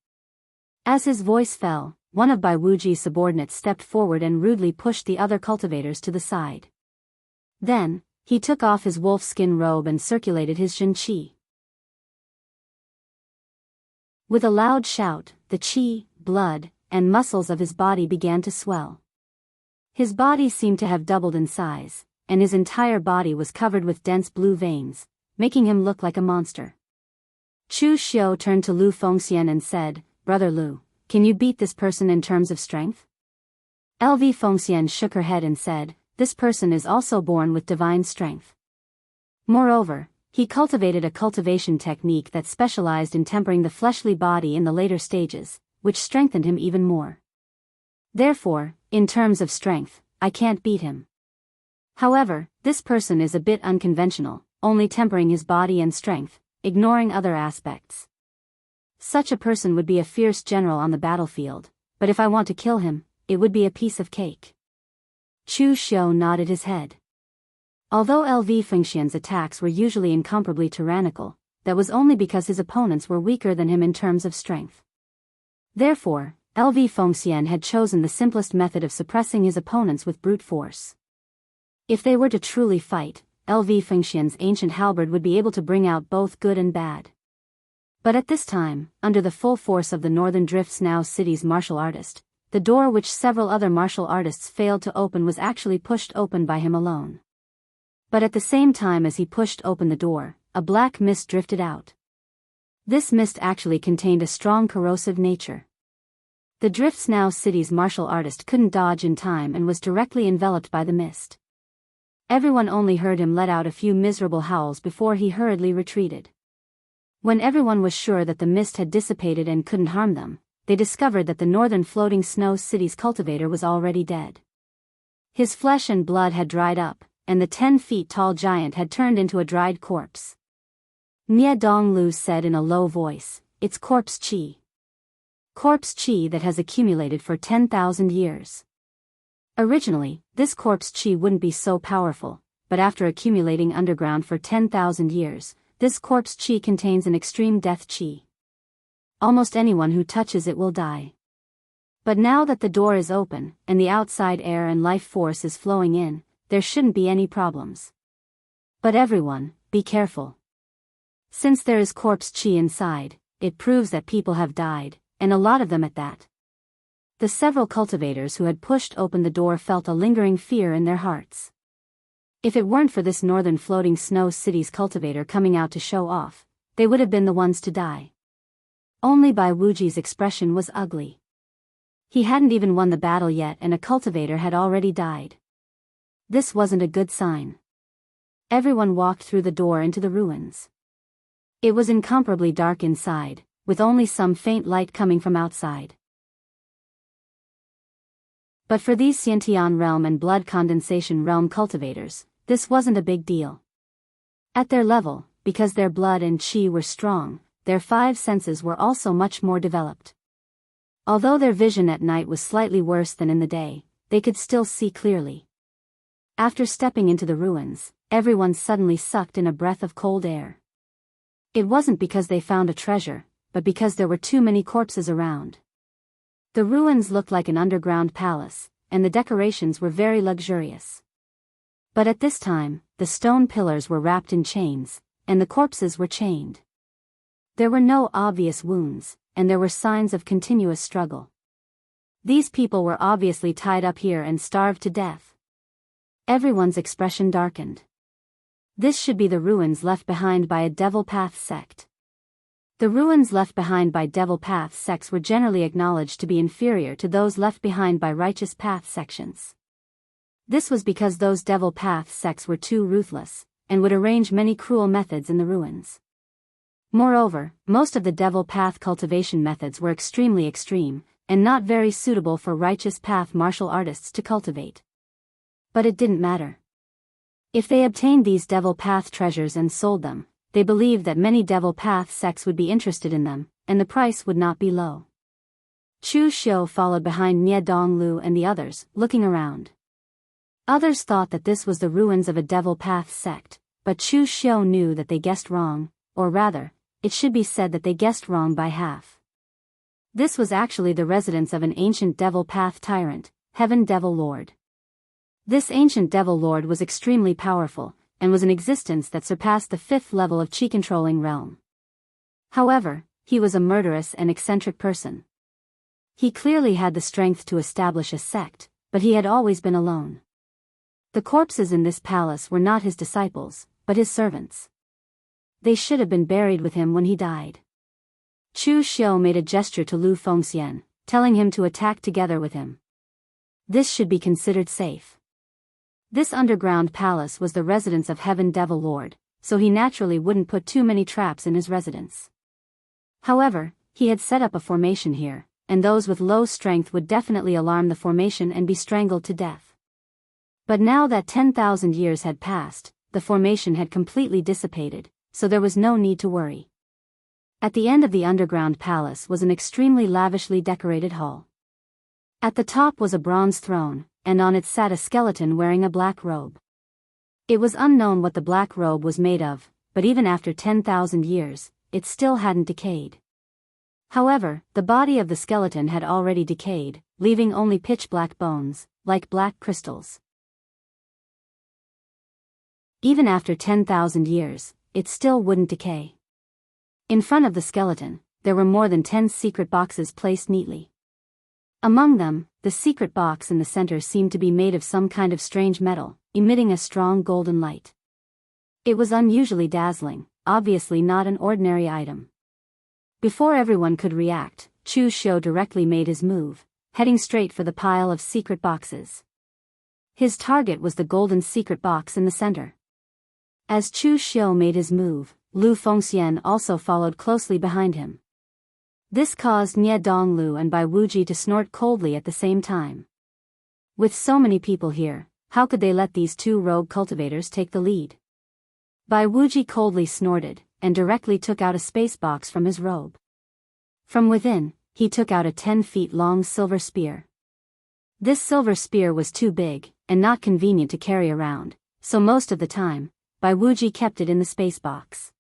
[SPEAKER 1] As his voice fell, one of Bai Wuji's subordinates stepped forward and rudely pushed the other cultivators to the side. Then, he took off his wolf-skin robe and circulated his Jin Qi. With a loud shout, the qi, blood, and muscles of his body began to swell. His body seemed to have doubled in size, and his entire body was covered with dense blue veins, making him look like a monster. Chu Xiu turned to Lu Fengxian and said, "Brother Lu, can you beat this person in terms of strength?" LV Fengxian shook her head and said, "This person is also born with divine strength. Moreover, he cultivated a cultivation technique that specialized in tempering the fleshly body in the later stages, which strengthened him even more. Therefore, in terms of strength, I can't beat him. However, this person is a bit unconventional, only tempering his body and strength, ignoring other aspects. Such a person would be a fierce general on the battlefield, but if I want to kill him, it would be a piece of cake." Chu Xiu nodded his head. Although LV Fengxian's attacks were usually incomparably tyrannical, that was only because his opponents were weaker than him in terms of strength. Therefore, LV Fengxian had chosen the simplest method of suppressing his opponents with brute force. If they were to truly fight, LV Fengxian's ancient halberd would be able to bring out both good and bad. But at this time, under the full force of the Northern Drifts Now City's martial artist, the door which several other martial artists failed to open was actually pushed open by him alone. But at the same time as he pushed open the door, a black mist drifted out. This mist actually contained a strong corrosive nature. The Drifts Now City's martial artist couldn't dodge in time and was directly enveloped by the mist. Everyone only heard him let out a few miserable howls before he hurriedly retreated. When everyone was sure that the mist had dissipated and couldn't harm them, they discovered that the northern floating snow city's cultivator was already dead. His flesh and blood had dried up, and the 10-feet-tall giant had turned into a dried corpse. Nie Donglu said in a low voice, "It's corpse qi. Corpse qi that has accumulated for 10,000 years. Originally, this corpse qi wouldn't be so powerful, but after accumulating underground for 10,000 years, this corpse qi contains an extreme death qi. Almost anyone who touches it will die. But now that the door is open, and the outside air and life force is flowing in, there shouldn't be any problems. But everyone, be careful. Since there is corpse qi inside, it proves that people have died, and a lot of them at that." The several cultivators who had pushed open the door felt a lingering fear in their hearts. If it weren't for this northern floating snow city's cultivator coming out to show off, they would have been the ones to die. Only Bai Wuji's expression was ugly. He hadn't even won the battle yet and a cultivator had already died. This wasn't a good sign. Everyone walked through the door into the ruins. It was incomparably dark inside, with only some faint light coming from outside. But for these Xiantian realm and blood condensation realm cultivators, this wasn't a big deal. At their level, because their blood and qi were strong, their 5 senses were also much more developed. Although their vision at night was slightly worse than in the day, they could still see clearly. After stepping into the ruins, everyone suddenly sucked in a breath of cold air. It wasn't because they found a treasure, but because there were too many corpses around. The ruins looked like an underground palace, and the decorations were very luxurious. But at this time, the stone pillars were wrapped in chains, and the corpses were chained. There were no obvious wounds, and there were signs of continuous struggle. These people were obviously tied up here and starved to death. Everyone's expression darkened. This should be the ruins left behind by a Devil Path sect. The ruins left behind by Devil Path sects were generally acknowledged to be inferior to those left behind by Righteous Path sections. This was because those Devil Path sects were too ruthless, and would arrange many cruel methods in the ruins. Moreover, most of the Devil Path cultivation methods were extremely extreme, and not very suitable for Righteous Path martial artists to cultivate. But it didn't matter. If they obtained these Devil Path treasures and sold them, they believed that many Devil Path sects would be interested in them, and the price would not be low. Chu Xiu followed behind Nie Donglu and the others, looking around. Others thought that this was the ruins of a Devil Path sect, but Chu Xiu knew that they guessed wrong, or rather, it should be said that they guessed wrong by half. This was actually the residence of an ancient Devil Path tyrant, Heaven Devil Lord. This ancient Devil Lord was extremely powerful, and was an existence that surpassed the 5th level of Qi-controlling realm. However, he was a murderous and eccentric person. He clearly had the strength to establish a sect, but he had always been alone. The corpses in this palace were not his disciples, but his servants. They should have been buried with him when he died. Chu Xiu made a gesture to Lu Fengxian, telling him to attack together with him. This should be considered safe. This underground palace was the residence of Heaven Devil Lord, so he naturally wouldn't put too many traps in his residence. However, he had set up a formation here, and those with low strength would definitely alarm the formation and be strangled to death. But now that 10,000 years had passed, the formation had completely dissipated, so there was no need to worry. At the end of the underground palace was an extremely lavishly decorated hall. At the top was a bronze throne, and on it sat a skeleton wearing a black robe. It was unknown what the black robe was made of, but even after 10,000 years, it still hadn't decayed. However, the body of the skeleton had already decayed, leaving only pitch-black bones, like black crystals. Even after 10,000 years, it still wouldn't decay. In front of the skeleton, there were more than 10 secret boxes placed neatly. Among them, the secret box in the center seemed to be made of some kind of strange metal, emitting a strong golden light. It was unusually dazzling, obviously not an ordinary item. Before everyone could react, Chu Xiu directly made his move, heading straight for the pile of secret boxes. His target was the golden secret box in the center. As Chu Xiu made his move, Lu Fengxian also followed closely behind him. This caused Nie Donglu and Bai Wuji to snort coldly at the same time. With so many people here, how could they let these 2 rogue cultivators take the lead? Bai Wuji coldly snorted, and directly took out a space box from his robe. From within, he took out a 10 feet long silver spear. This silver spear was too big, and not convenient to carry around, so most of the time, Bai Wuji kept it in the space box.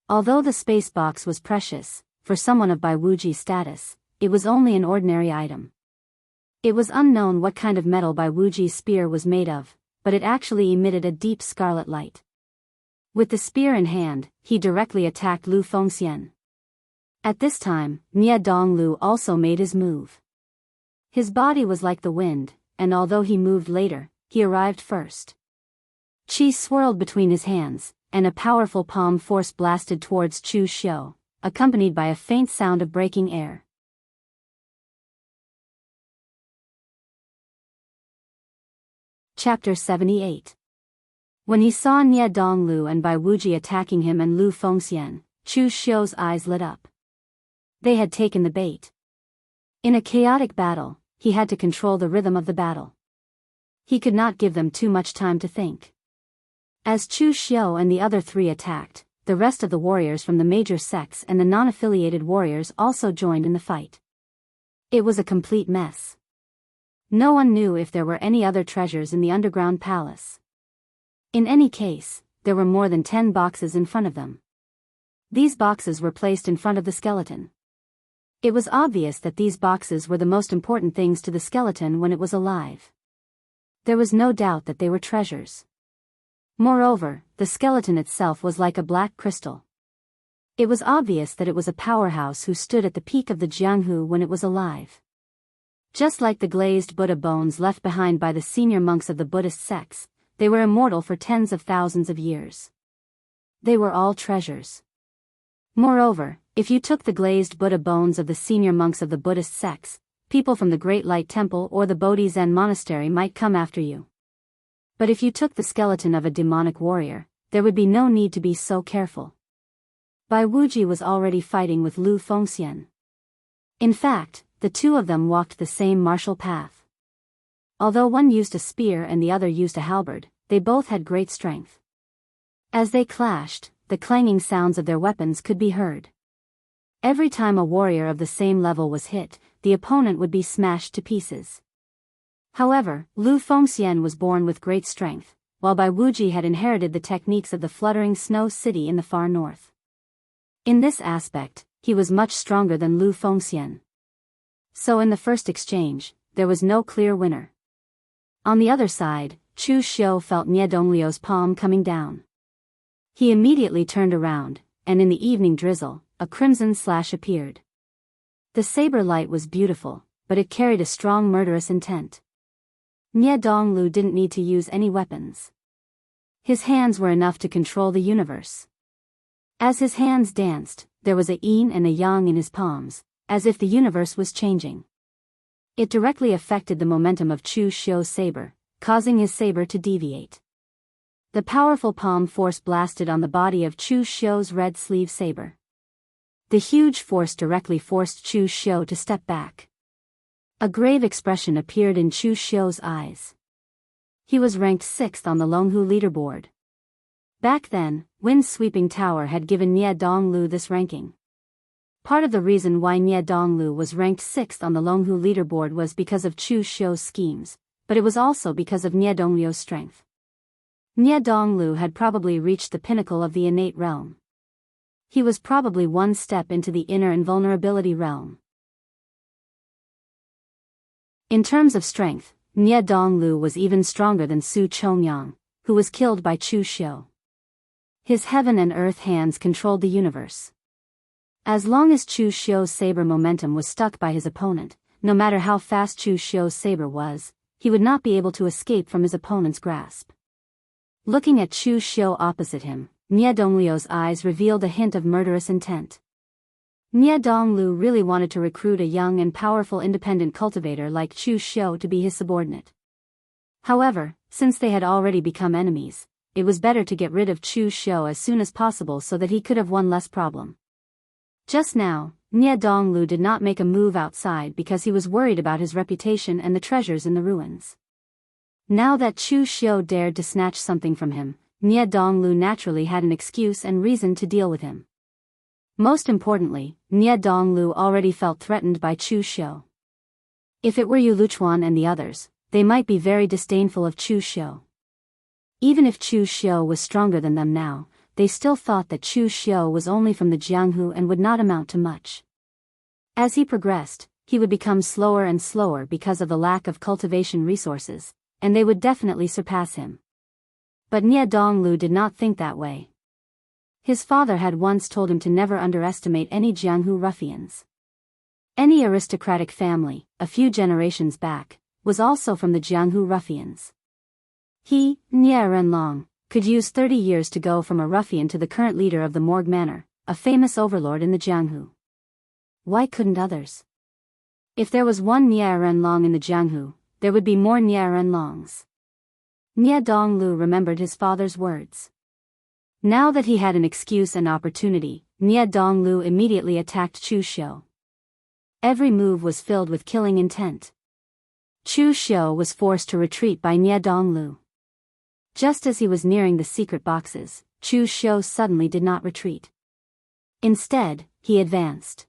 [SPEAKER 1] Although the space box was precious, for someone of Bai Wuji's status, it was only an ordinary item. It was unknown what kind of metal Bai Wuji's spear was made of, but it actually emitted a deep scarlet light. With the spear in hand, he directly attacked Lu Fengxian. At this time, Nie Donglu also made his move. His body was like the wind, and although he moved later, he arrived first. Qi swirled between his hands, and a powerful palm force blasted towards Chu Xiu, accompanied by a faint sound of breaking air. Chapter 78. When he saw Nie Donglu and Bai Wuji attacking him and Lu Fengxian, Chu Xiu's eyes lit up. They had taken the bait. In a chaotic battle, he had to control the rhythm of the battle. He could not give them too much time to think. As Chu Xiu and the other three attacked, the rest of the warriors from the major sects and the non-affiliated warriors also joined in the fight. It was a complete mess. No one knew if there were any other treasures in the underground palace. In any case, there were more than 10 boxes in front of them. These boxes were placed in front of the skeleton. It was obvious that these boxes were the most important things to the skeleton when it was alive. There was no doubt that they were treasures. Moreover, the skeleton itself was like a black crystal. It was obvious that it was a powerhouse who stood at the peak of the Jianghu when it was alive. Just like the glazed Buddha bones left behind by the senior monks of the Buddhist sects, they were immortal for tens of thousands of years. They were all treasures. Moreover, if you took the glazed Buddha bones of the senior monks of the Buddhist sects, people from the Great Light Temple or the Bodhi Zen Monastery might come after you. But if you took the skeleton of a demonic warrior, there would be no need to be so careful. Bai Wuji was already fighting with Lu Fengxian. In fact, the two of them walked the same martial path. Although one used a spear and the other used a halberd, they both had great strength. As they clashed, the clanging sounds of their weapons could be heard. Every time a warrior of the same level was hit, the opponent would be smashed to pieces. However, Lu Fengxian was born with great strength, while Bai Wuji had inherited the techniques of the fluttering snow city in the far north. In this aspect, he was much stronger than Lu Fengxian. So in the first exchange, there was no clear winner. On the other side, Chu Xiu felt Nie Donglio's palm coming down. He immediately turned around, and in the evening drizzle, a crimson slash appeared. The saber light was beautiful, but it carried a strong murderous intent. Nie Donglu didn't need to use any weapons. His hands were enough to control the universe. As his hands danced, there was a yin and a yang in his palms, as if the universe was changing. It directly affected the momentum of Chu Xiu's saber, causing his saber to deviate. The powerful palm force blasted on the body of Chu Xiu's red sleeve saber. The huge force directly forced Chu Xiu to step back. A grave expression appeared in Chu Xiu's eyes. He was ranked 6th on the Longhu leaderboard. Back then, Wind's Sweeping Tower had given Nie Donglu this ranking. Part of the reason why Nie Donglu was ranked 6th on the Longhu leaderboard was because of Chu Xiu's schemes, but it was also because of Nie Donglio's strength. Nie Donglu had probably reached the pinnacle of the innate realm. He was probably one step into the inner invulnerability realm. In terms of strength, Nie Donglu was even stronger than Su Chongyang, who was killed by Chu Xiu. His heaven and earth hands controlled the universe. As long as Chu Xiu's saber momentum was stuck by his opponent, no matter how fast Chu Xiu's saber was, he would not be able to escape from his opponent's grasp. Looking at Chu Xiu opposite him, Nie Donglio's eyes revealed a hint of murderous intent. Nie Donglu really wanted to recruit a young and powerful independent cultivator like Chu Xiu to be his subordinate. However, since they had already become enemies, it was better to get rid of Chu Xiu as soon as possible so that he could have one less problem. Just now, Nie Donglu did not make a move outside because he was worried about his reputation and the treasures in the ruins. Now that Chu Xiu dared to snatch something from him, Nie Donglu naturally had an excuse and reason to deal with him. Most importantly, Nie Donglu already felt threatened by Chu Xiu. If it were Yu Luchuan and the others, they might be very disdainful of Chu Xiu. Even if Chu Xiu was stronger than them now, they still thought that Chu Xiu was only from the Jianghu and would not amount to much. As he progressed, he would become slower and slower because of the lack of cultivation resources, and they would definitely surpass him. But Nie Donglu did not think that way. His father had once told him to never underestimate any Jianghu ruffians. Any aristocratic family, a few generations back, was also from the Jianghu ruffians. He, Nie Renlong, could use 30 years to go from a ruffian to the current leader of the Morgue Manor, a famous overlord in the Jianghu. Why couldn't others? If there was one Nie Renlong in the Jianghu, there would be more Nie Renlongs. Nie Donglu remembered his father's words. Now that he had an excuse and opportunity, Nie Donglu immediately attacked Chu Xiu. Every move was filled with killing intent. Chu Xiu was forced to retreat by Nie Donglu. Just as he was nearing the secret boxes, Chu Xiu suddenly did not retreat. Instead, he advanced.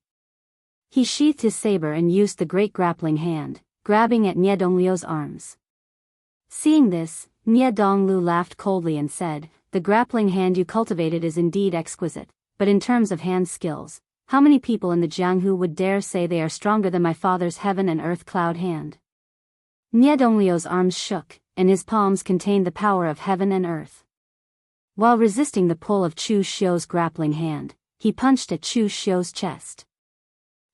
[SPEAKER 1] He sheathed his saber and used the great grappling hand, grabbing at Nie Dongliu's arms. Seeing this, Nie Donglu laughed coldly and said, "The grappling hand you cultivated is indeed exquisite, but in terms of hand skills, how many people in the Jianghu would dare say they are stronger than my father's heaven and earth cloud hand?" Nie Dongliu's arms shook, and his palms contained the power of heaven and earth. While resisting the pull of Chu Xiu's grappling hand, he punched at Chu Xiu's chest,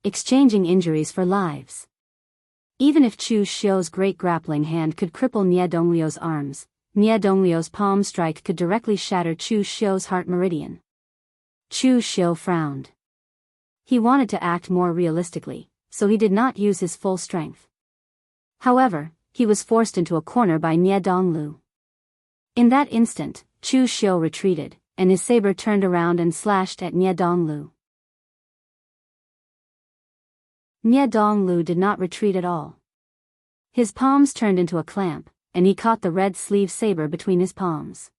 [SPEAKER 1] exchanging injuries for lives. Even if Chu Xiu's great grappling hand could cripple Nie Dongliu's arms, Nie Dongliu's palm strike could directly shatter Chu Xiu's heart meridian. Chu Xiu frowned. He wanted to act more realistically, so he did not use his full strength. However, he was forced into a corner by Nie Donglu. In that instant, Chu Xiu retreated, and his saber turned around and slashed at Nie Donglu. Nie Donglu did not retreat at all. His palms turned into a clamp, and he caught the red sleeve saber between his palms.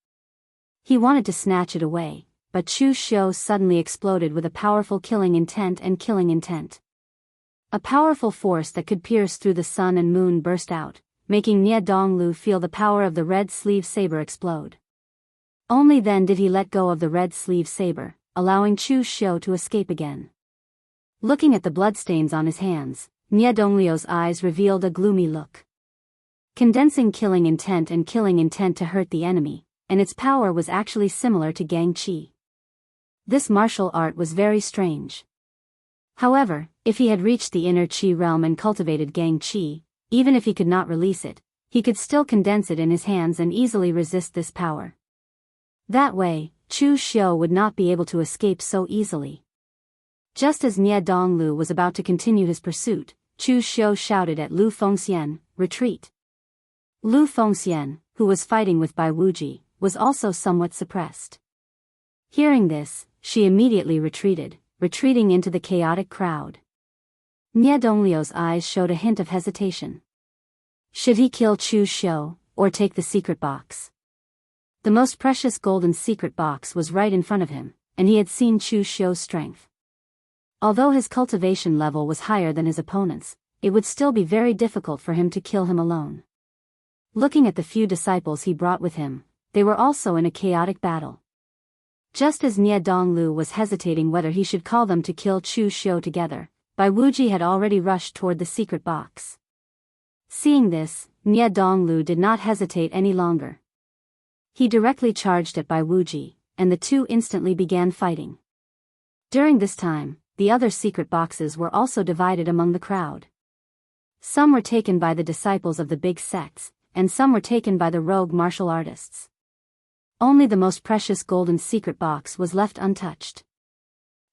[SPEAKER 1] He wanted to snatch it away, but Chu Xiu suddenly exploded with a powerful killing intent. A powerful force that could pierce through the sun and moon burst out, making Nie Donglu feel the power of the red sleeve saber explode. Only then did he let go of the red sleeve saber, allowing Chu Xiu to escape again. Looking at the bloodstains on his hands, Nie Dongliu's eyes revealed a gloomy look. Condensing killing intent to hurt the enemy, and its power was actually similar to Gang Qi. This martial art was very strange. However, if he had reached the inner Qi realm and cultivated Gang Qi, even if he could not release it, he could still condense it in his hands and easily resist this power. That way, Chu Xiu would not be able to escape so easily. Just as Nie Donglu was about to continue his pursuit, Chu Xiu shouted at Lu Fengxian, "Retreat!" Lu Fengxian, who was fighting with Bai Wuji, was also somewhat suppressed. Hearing this, she immediately retreating into the chaotic crowd. Nie Dongliu's eyes showed a hint of hesitation. Should he kill Chu Xiu, or take the secret box? The most precious golden secret box was right in front of him, and he had seen Chu Xiu's strength. Although his cultivation level was higher than his opponent's, it would still be very difficult for him to kill him alone. Looking at the few disciples he brought with him, they were also in a chaotic battle. Just as Nie Donglu was hesitating whether he should call them to kill Chu Xiu together, Bai Wuji had already rushed toward the secret box. Seeing this, Nie Donglu did not hesitate any longer. He directly charged at Bai Wuji, and the two instantly began fighting. During this time, the other secret boxes were also divided among the crowd. Some were taken by the disciples of the big sects, and some were taken by the rogue martial artists. Only the most precious golden secret box was left untouched.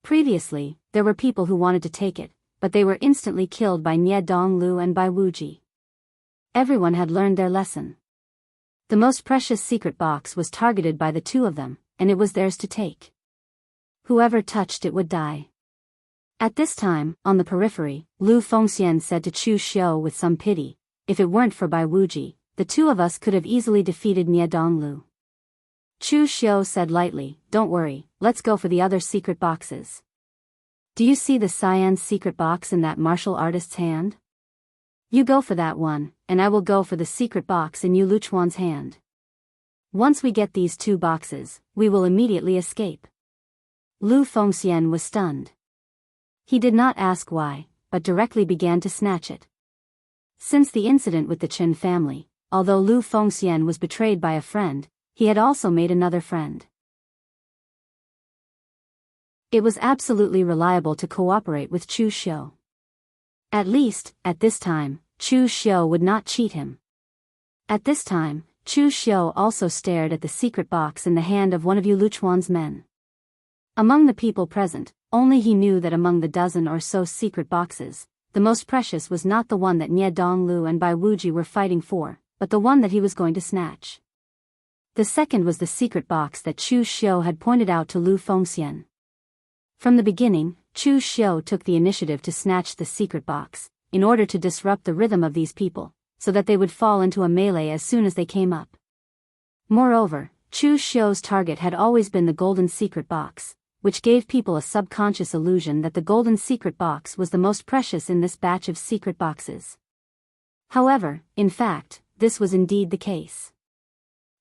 [SPEAKER 1] Previously, there were people who wanted to take it, but they were instantly killed by Nie Donglu and Bai Wuji. Everyone had learned their lesson. The most precious secret box was targeted by the two of them, and it was theirs to take. Whoever touched it would die. At this time, on the periphery, Lu Fengxian said to Chu Xiu with some pity, "If it weren't for Bai Wuji, the two of us could have easily defeated Nie Donglu." Chu Xiu said lightly, "Don't worry, let's go for the other secret boxes. Do you see the cyan secret box in that martial artist's hand? You go for that one, and I will go for the secret box in Yu Luchuan's hand. Once we get these two boxes, we will immediately escape." Lu Fengxian was stunned. He did not ask why, but directly began to snatch it. Since the incident with the Chen family, although Lu Fengxian was betrayed by a friend, he had also made another friend. It was absolutely reliable to cooperate with Chu Xiu. At least, at this time, Chu Xiu would not cheat him. At this time, Chu Xiu also stared at the secret box in the hand of one of Yu Luchuan's men. Among the people present, only he knew that among the dozen or so secret boxes, the most precious was not the one that Nie Donglu and Bai Wuji were fighting for, but the one that he was going to snatch. The second was the secret box that Chu Xiu had pointed out to Lu Fengxian. From the beginning, Chu Xiu took the initiative to snatch the secret box, in order to disrupt the rhythm of these people, so that they would fall into a melee as soon as they came up. Moreover, Chu Xiu's target had always been the golden secret box, which gave people a subconscious illusion that the golden secret box was the most precious in this batch of secret boxes. However, in fact, this was indeed the case.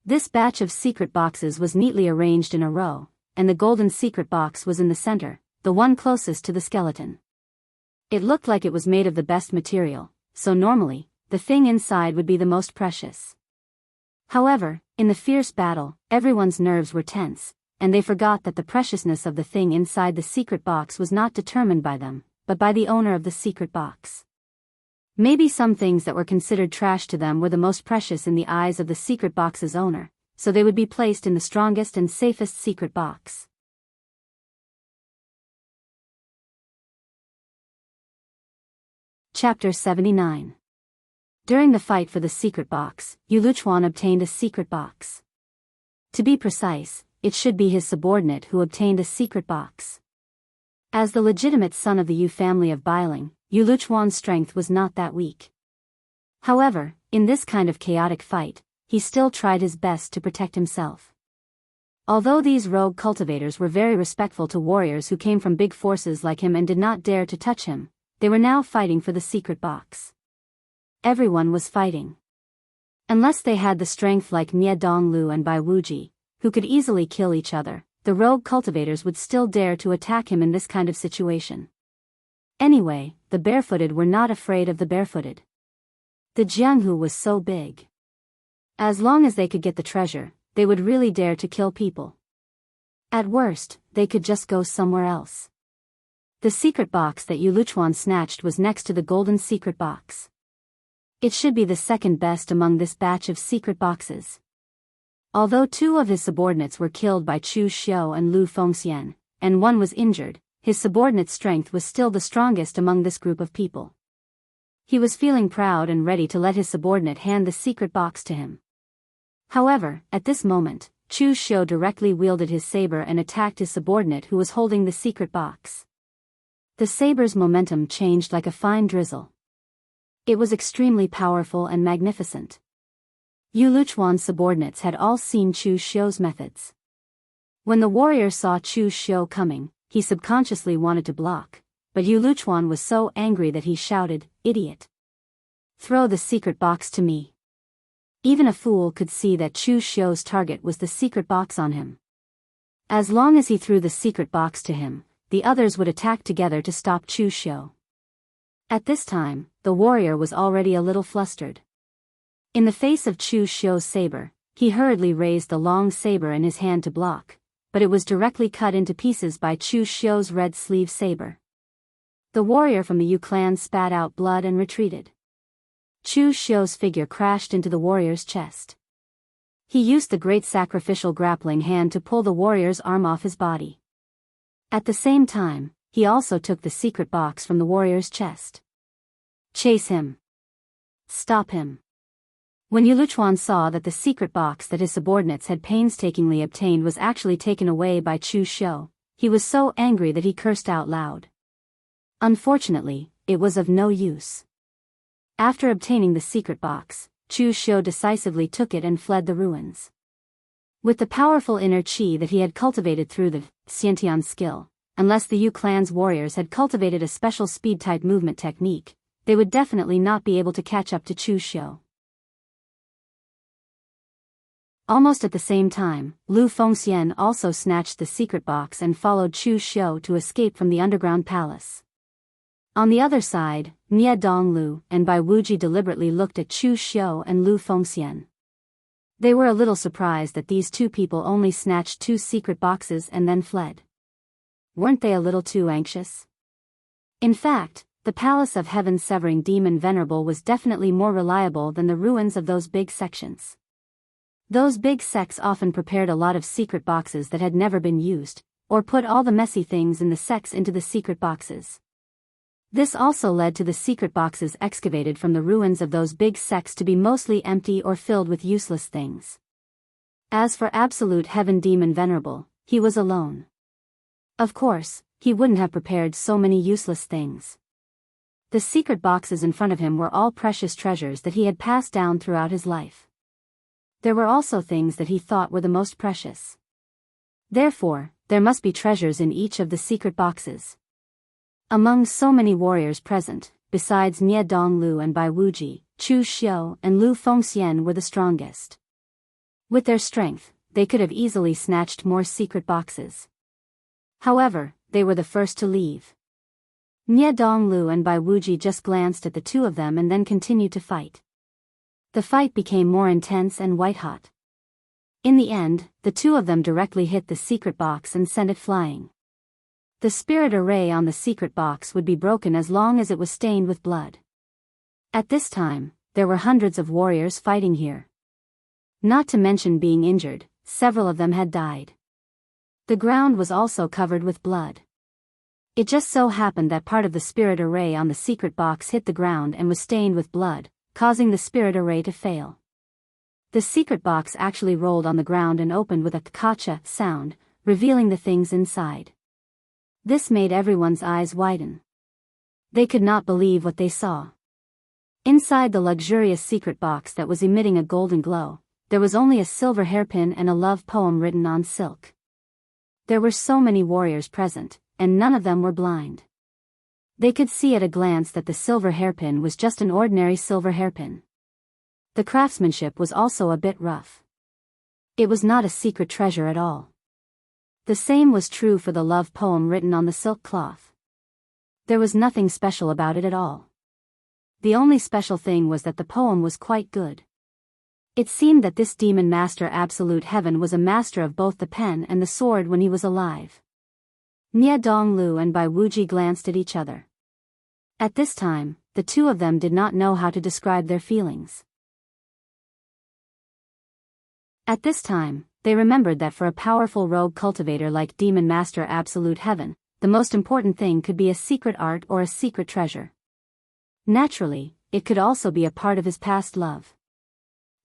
[SPEAKER 1] This batch of secret boxes was neatly arranged in a row, and the golden secret box was in the center, the one closest to the skeleton. It looked like it was made of the best material, so normally, the thing inside would be the most precious. However, in the fierce battle, everyone's nerves were tense, and they forgot that the preciousness of the thing inside the secret box was not determined by them, but by the owner of the secret box. Maybe some things that were considered trash to them were the most precious in the eyes of the secret box's owner, so they would be placed in the strongest and safest secret box. Chapter 79. During the fight for the secret box, Yu Luchuan obtained a secret box. To be precise, it should be his subordinate who obtained a secret box. As the legitimate son of the Yu family of Bailing, Yu Luchuan's strength was not that weak. However, in this kind of chaotic fight, he still tried his best to protect himself. Although these rogue cultivators were very respectful to warriors who came from big forces like him and did not dare to touch him, they were now fighting for the secret box. Everyone was fighting. Unless they had the strength like Nie Donglu and Bai Wuji, who could easily kill each other, the rogue cultivators would still dare to attack him in this kind of situation. Anyway, the barefooted were not afraid of the barefooted. The Jianghu was so big. As long as they could get the treasure, they would really dare to kill people. At worst, they could just go somewhere else. The secret box that Yu Luchuan snatched was next to the golden secret box. It should be the second best among this batch of secret boxes. Although two of his subordinates were killed by Chu Xiu and Lu Fengxian, and one was injured, his subordinate's strength was still the strongest among this group of people. He was feeling proud and ready to let his subordinate hand the secret box to him. However, at this moment, Chu Xiu directly wielded his saber and attacked his subordinate who was holding the secret box. The saber's momentum changed like a fine drizzle. It was extremely powerful and magnificent. Yu Luchuan's subordinates had all seen Chu Xiu's methods. When the warrior saw Chu Xiu coming, he subconsciously wanted to block, but Yu Luchuan was so angry that he shouted, "Idiot! Throw the secret box to me." Even a fool could see that Chu Xiu's target was the secret box on him. As long as he threw the secret box to him, the others would attack together to stop Chu Xiu. At this time, the warrior was already a little flustered. In the face of Chu Xiu's saber, he hurriedly raised the long saber in his hand to block, but it was directly cut into pieces by Chu Xiu's red sleeve saber. The warrior from the Yu clan spat out blood and retreated. Chu Xiu's figure crashed into the warrior's chest. He used the great sacrificial grappling hand to pull the warrior's arm off his body. At the same time, he also took the secret box from the warrior's chest. Chase him. Stop him. When Yu Luchuan saw that the secret box that his subordinates had painstakingly obtained was actually taken away by Chu Xiu, he was so angry that he cursed out loud. Unfortunately, it was of no use. After obtaining the secret box, Chu Xiu decisively took it and fled the ruins. With the powerful inner qi that he had cultivated through the Xiantian skill, unless the Yu clan's warriors had cultivated a special speed-type movement technique, they would definitely not be able to catch up to Chu Xiu. Almost at the same time, Lu Fengxian also snatched the secret box and followed Chu Xiu to escape from the underground palace. On the other side, Nie Donglu and Bai Wuji deliberately looked at Chu Xiu and Lu Fengxian. They were a little surprised that these two people only snatched 2 secret boxes and then fled. Weren't they a little too anxious? In fact, the Palace of Heaven's Severing Demon Venerable was definitely more reliable than the ruins of those big sections. Those big sects often prepared a lot of secret boxes that had never been used, or put all the messy things in the sects into the secret boxes. This also led to the secret boxes excavated from the ruins of those big sects to be mostly empty or filled with useless things. As for Absolute Heaven Demon Venerable, he was alone. Of course, he wouldn't have prepared so many useless things. The secret boxes in front of him were all precious treasures that he had passed down throughout his life. There were also things that he thought were the most precious. Therefore, there must be treasures in each of the secret boxes. Among so many warriors present, besides Nie Donglu and Bai Wuji, Chu Xiu and Lu Fengxian were the strongest. With their strength, they could have easily snatched more secret boxes. However, they were the first to leave. Nie Donglu and Bai Wuji just glanced at the two of them and then continued to fight. The fight became more intense and white-hot. In the end, the two of them directly hit the secret box and sent it flying. The spirit array on the secret box would be broken as long as it was stained with blood. At this time, there were hundreds of warriors fighting here. Not to mention being injured, several of them had died. The ground was also covered with blood. It just so happened that part of the spirit array on the secret box hit the ground and was stained with blood, causing the spirit array to fail. The secret box actually rolled on the ground and opened with a kacha sound, revealing the things inside. This made everyone's eyes widen. They could not believe what they saw. Inside the luxurious secret box that was emitting a golden glow, there was only a silver hairpin and a love poem written on silk. There were so many warriors present, and none of them were blind. They could see at a glance that the silver hairpin was just an ordinary silver hairpin. The craftsmanship was also a bit rough. It was not a secret treasure at all. The same was true for the love poem written on the silk cloth. There was nothing special about it at all. The only special thing was that the poem was quite good. It seemed that this demon master Absolute Heaven was a master of both the pen and the sword when he was alive. Nie Donglu and Bai Wuji glanced at each other. At this time, the two of them did not know how to describe their feelings. At this time, they remembered that for a powerful rogue cultivator like Demon Master Absolute Heaven, the most important thing could be a secret art or a secret treasure. Naturally, it could also be a part of his past love.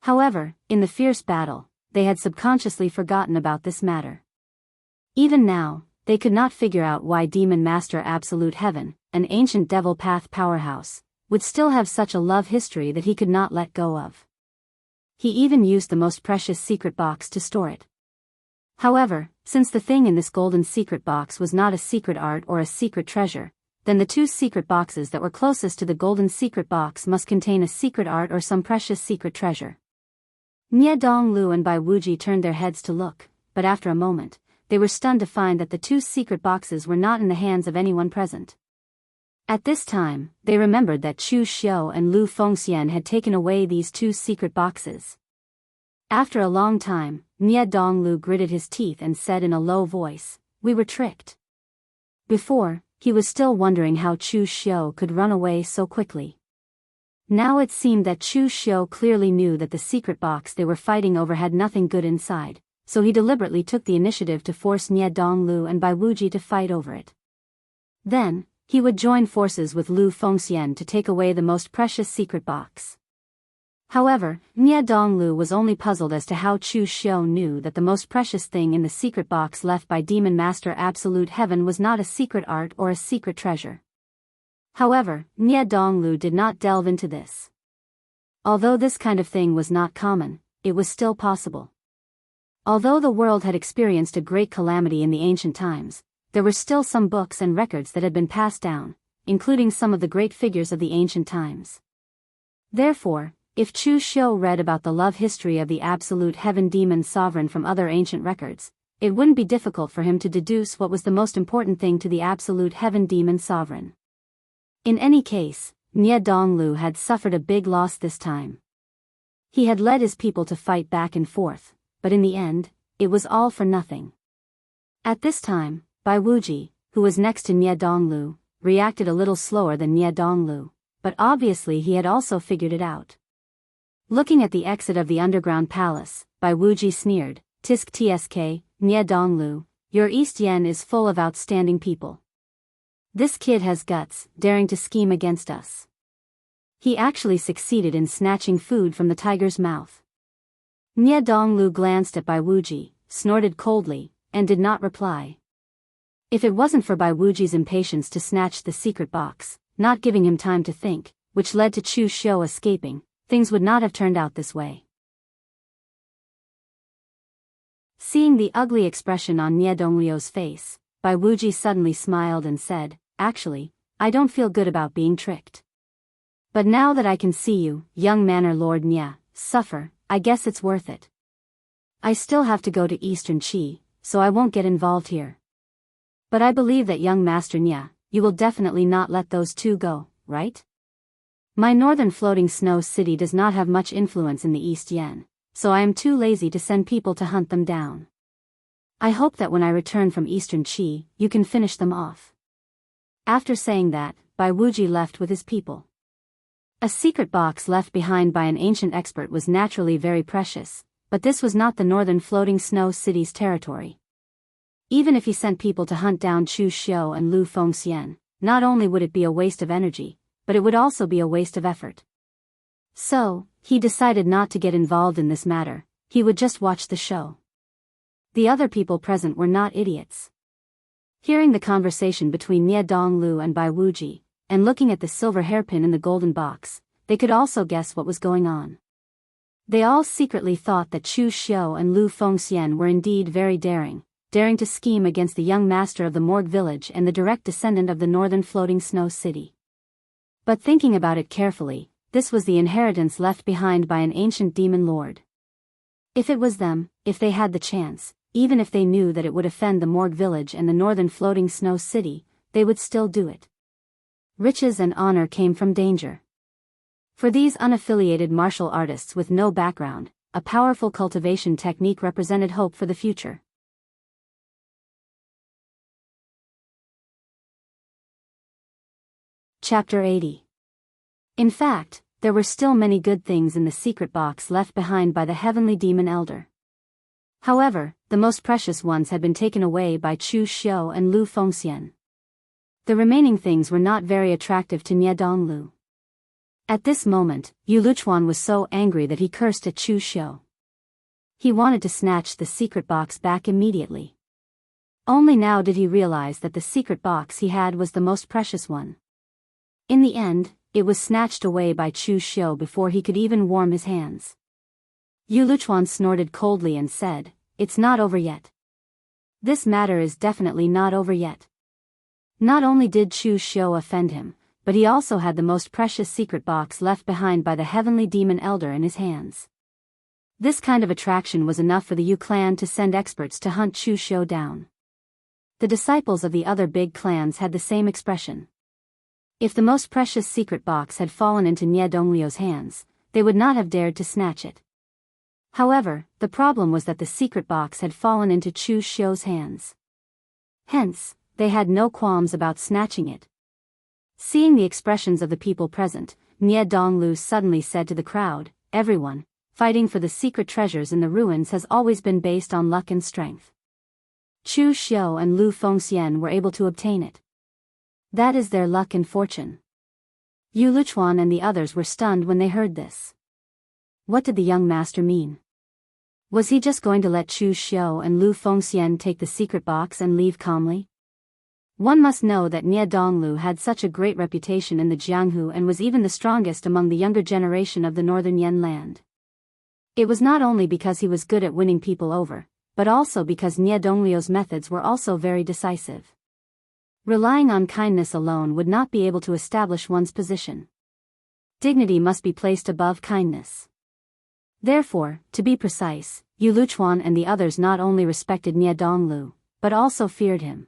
[SPEAKER 1] However, in the fierce battle, they had subconsciously forgotten about this matter. Even now, they could not figure out why Demon Master Absolute Heaven, an ancient devil path powerhouse, would still have such a love history that he could not let go of. He even used the most precious secret box to store it. However, since the thing in this golden secret box was not a secret art or a secret treasure, then the two secret boxes that were closest to the golden secret box must contain a secret art or some precious secret treasure. Nie Donglu and Bai Wuji turned their heads to look, but after a moment, they were stunned to find that the two secret boxes were not in the hands of anyone present. At this time, they remembered that Chu Xiu and Lu Fengxian had taken away these two secret boxes. After a long time, Nie Donglu gritted his teeth and said in a low voice, "We were tricked." Before, he was still wondering how Chu Xiu could run away so quickly. Now it seemed that Chu Xiu clearly knew that the secret box they were fighting over had nothing good inside, so he deliberately took the initiative to force Nie Donglu and Bai Wuji to fight over it. Then, he would join forces with Lu Fengxian to take away the most precious secret box. However, Nie Donglu was only puzzled as to how Chu Xiu knew that the most precious thing in the secret box left by Demon Master Absolute Heaven was not a secret art or a secret treasure. However, Nie Donglu did not delve into this. Although this kind of thing was not common, it was still possible. Although the world had experienced a great calamity in the ancient times, there were still some books and records that had been passed down, including some of the great figures of the ancient times. Therefore, if Chu Xiu read about the love history of the Absolute Heaven Demon Sovereign from other ancient records, it wouldn't be difficult for him to deduce what was the most important thing to the Absolute Heaven Demon Sovereign. In any case, Nie Donglu had suffered a big loss this time. He had led his people to fight back and forth, but in the end, it was all for nothing. At this time, Bai Wuji, who was next to Nie Donglu, reacted a little slower than Nie Donglu, but obviously he had also figured it out. Looking at the exit of the underground palace, Bai Wuji sneered, "Tisk tsk, Nie Donglu, your East Yen is full of outstanding people. This kid has guts, daring to scheme against us." He actually succeeded in snatching food from the tiger's mouth. Nie Donglu glanced at Bai Wuji, snorted coldly, and did not reply. If it wasn't for Bai Wuji's impatience to snatch the secret box, not giving him time to think, which led to Chu Xiu escaping, things would not have turned out this way. Seeing the ugly expression on Nie Donglio's face, Bai Wuji suddenly smiled and said, "Actually, I don't feel good about being tricked. But now that I can see you, young Manor Lord Nie, suffer, I guess it's worth it. I still have to go to Eastern Qi, so I won't get involved here. But I believe that young Master Nie, you will definitely not let those two go, right? My northern floating snow city does not have much influence in the East Yen, so I am too lazy to send people to hunt them down. I hope that when I return from Eastern Qi, you can finish them off." After saying that, Bai Wuji left with his people. A secret box left behind by an ancient expert was naturally very precious, but this was not the northern floating snow city's territory. Even if he sent people to hunt down Chu Xiu and Lu Fengxian, not only would it be a waste of energy, but it would also be a waste of effort. So, he decided not to get involved in this matter, he would just watch the show. The other people present were not idiots. Hearing the conversation between Nie Donglu and Bai Wuji, and looking at the silver hairpin in the golden box, they could also guess what was going on. They all secretly thought that Chu Xiu and Lu Fengxian were indeed very daring to scheme against the young master of the Morgue village and the direct descendant of the northern floating snow city. But thinking about it carefully, this was the inheritance left behind by an ancient demon lord. If it was them, if they had the chance, even if they knew that it would offend the Morgue village and the northern floating snow city, they would still do it. Riches and honor came from danger. For these unaffiliated martial artists with no background, a powerful cultivation technique represented hope for the future. Chapter 80. In fact, there were still many good things in the secret box left behind by the heavenly demon elder. However, the most precious ones had been taken away by Chu Xiu and Lu Fengxian. The remaining things were not very attractive to Nie Donglu. At this moment, Yu Luchuan was so angry that he cursed at Chu Xiu. He wanted to snatch the secret box back immediately. Only now did he realize that the secret box he had was the most precious one. In the end, it was snatched away by Chu Xiu before he could even warm his hands. Yu Luchuan snorted coldly and said, "It's not over yet. This matter is definitely not over yet." Not only did Chu Xiu offend him, but he also had the most precious secret box left behind by the heavenly demon elder in his hands. This kind of attraction was enough for the Yu clan to send experts to hunt Chu Xiu down. The disciples of the other big clans had the same expression. If the most precious secret box had fallen into Nie Donglio's hands, they would not have dared to snatch it. However, the problem was that the secret box had fallen into Chu Xiu's hands. Hence, they had no qualms about snatching it. Seeing the expressions of the people present, Nie Donglu suddenly said to the crowd, "Everyone, fighting for the secret treasures in the ruins has always been based on luck and strength. Chu Xiu and Lu Fengxian were able to obtain it. That is their luck and fortune." Yu Luchuan and the others were stunned when they heard this. What did the young master mean? Was he just going to let Chu Xiu and Lu Fengxian take the secret box and leave calmly? One must know that Nie Donglu had such a great reputation in the Jianghu and was even the strongest among the younger generation of the northern Yen land. It was not only because he was good at winning people over, but also because Nie Donglio's methods were also very decisive. Relying on kindness alone would not be able to establish one's position. Dignity must be placed above kindness. Therefore, to be precise, Yu Luchuan and the others not only respected Nie Donglu, but also feared him.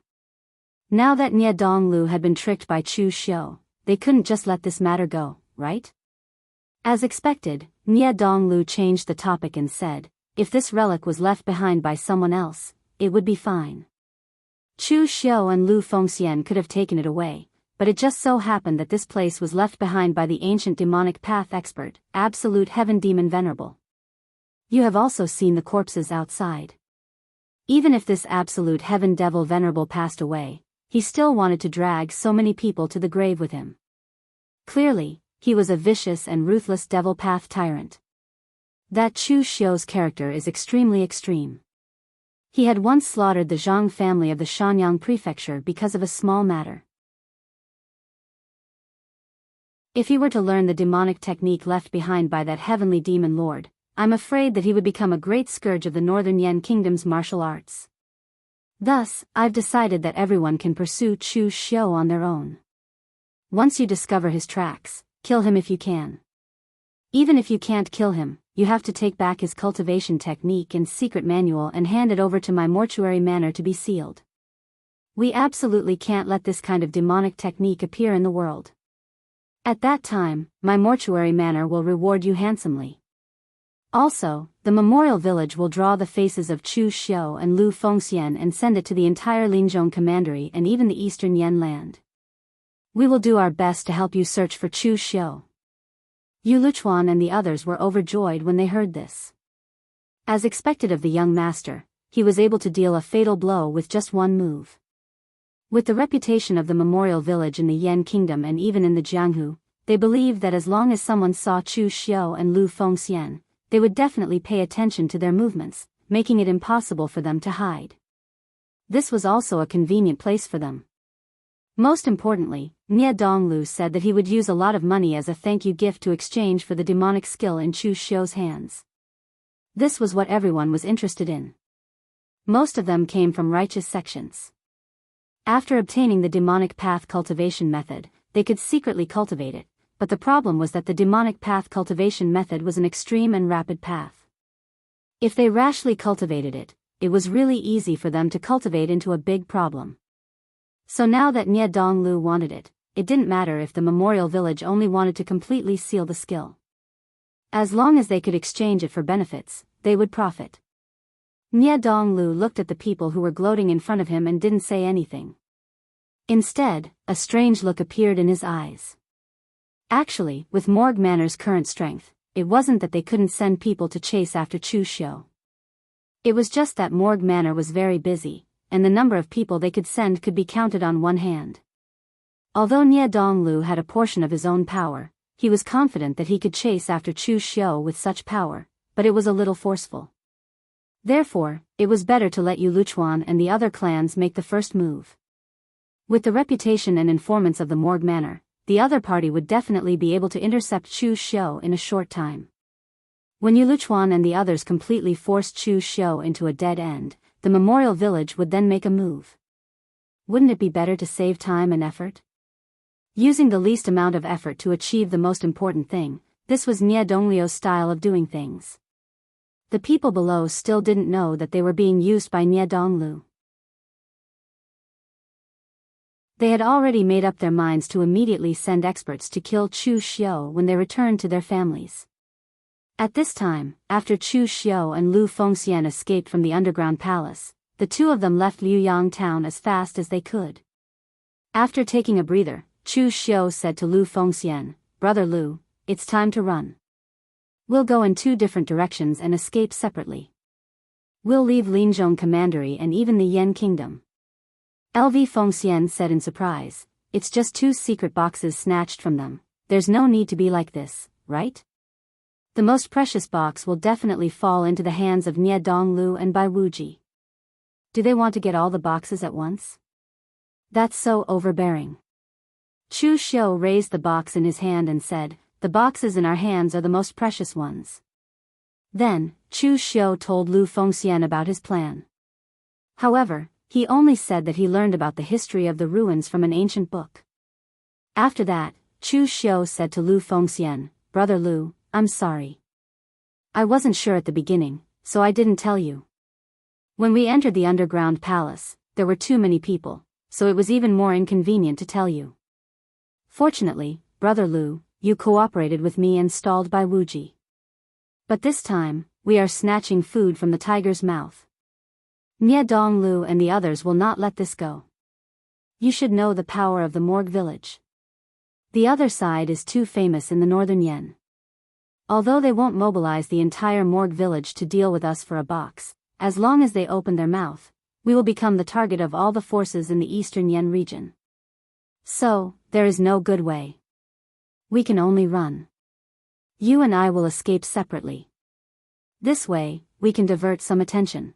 [SPEAKER 1] Now that Nie Donglu had been tricked by Chu Xiu, they couldn't just let this matter go, right? As expected, Nie Donglu changed the topic and said, "If this relic was left behind by someone else, it would be fine. Chu Xiu and Lu Fengxian could have taken it away, but it just so happened that this place was left behind by the ancient demonic path expert, Absolute Heaven Demon Venerable. You have also seen the corpses outside. Even if this Absolute Heaven Devil Venerable passed away, he still wanted to drag so many people to the grave with him. Clearly, he was a vicious and ruthless devil path tyrant. That Chu Xiu's character is extremely extreme. He had once slaughtered the Zhang family of the Shanyang prefecture because of a small matter. If he were to learn the demonic technique left behind by that heavenly demon lord, I'm afraid that he would become a great scourge of the Northern Yan Kingdom's martial arts. Thus, I've decided that everyone can pursue Chu Xiu on their own. Once you discover his tracks, kill him if you can. Even if you can't kill him, you have to take back his cultivation technique and secret manual and hand it over to my mortuary manor to be sealed. We absolutely can't let this kind of demonic technique appear in the world. At that time, my mortuary manor will reward you handsomely. Also, the memorial village will draw the faces of Chu Xiu and Lu Fengxian and send it to the entire Linzhong Commandery and even the eastern Yan land. We will do our best to help you search for Chu Xiu. Yu Luchuan and the others were overjoyed when they heard this. As expected of the young master, he was able to deal a fatal blow with just one move. With the reputation of the memorial village in the Yan Kingdom and even in the Jianghu, they believed that as long as someone saw Chu Xiu and Lu Fengxian, they would definitely pay attention to their movements, making it impossible for them to hide. This was also a convenient place for them. Most importantly, Nie Donglu said that he would use a lot of money as a thank you gift to exchange for the demonic skill in Chu Xiu's hands. This was what everyone was interested in. Most of them came from righteous sections. After obtaining the demonic path cultivation method, they could secretly cultivate it, but the problem was that the demonic path cultivation method was an extreme and rapid path. If they rashly cultivated it, it was really easy for them to cultivate into a big problem. So now that Nie Donglu wanted it, it didn't matter if the memorial village only wanted to completely seal the skill. As long as they could exchange it for benefits, they would profit. Nie Donglu looked at the people who were gloating in front of him and didn't say anything. Instead, a strange look appeared in his eyes. Actually, with Morgue Manor's current strength, it wasn't that they couldn't send people to chase after Chu Xiu. It was just that Morgue Manor was very busy, and the number of people they could send could be counted on one hand. Although Nie Donglu had a portion of his own power, he was confident that he could chase after Chu Xiu with such power, but it was a little forceful. Therefore, it was better to let Yu Luchuan and the other clans make the first move. With the reputation and informants of the Morgue Manor, the other party would definitely be able to intercept Chu Xiu in a short time. When Yu Luchuan and the others completely forced Chu Xiu into a dead end, the memorial village would then make a move. Wouldn't it be better to save time and effort? Using the least amount of effort to achieve the most important thing, this was Nie Donglio's style of doing things. The people below still didn't know that they were being used by Nie Donglu. They had already made up their minds to immediately send experts to kill Chu Xiu when they returned to their families. At this time, after Chu Xiu and Lu Fengxian escaped from the underground palace, the two of them left Liuyang town as fast as they could. After taking a breather, Chu Xiu said to Lu Fengxian, "Brother Lu, it's time to run. We'll go in two different directions and escape separately. We'll leave Linzhong Commandery and even the Yan Kingdom." LV Fengxian said in surprise, "It's just two secret boxes snatched from them. There's no need to be like this, right? The most precious box will definitely fall into the hands of Nie Donglu and Bai Wuji. Do they want to get all the boxes at once? That's so overbearing." Chu Xiu raised the box in his hand and said, "The boxes in our hands are the most precious ones." Then, Chu Xiu told Lu Fengxian about his plan. However, he only said that he learned about the history of the ruins from an ancient book. After that, Chu Xiu said to Lu Fengxian, "Brother Lu, I'm sorry. I wasn't sure at the beginning, so I didn't tell you. When we entered the underground palace, there were too many people, so it was even more inconvenient to tell you. Fortunately, Brother Lu, you cooperated with me and stalled Bai Wuji. But this time, we are snatching food from the tiger's mouth. Nie Donglu and the others will not let this go. You should know the power of the Morgue village. The other side is too famous in the northern Yan. Although they won't mobilize the entire Morgue village to deal with us for a box, as long as they open their mouth, we will become the target of all the forces in the eastern Yan region. So, there is no good way. We can only run. You and I will escape separately. This way, we can divert some attention."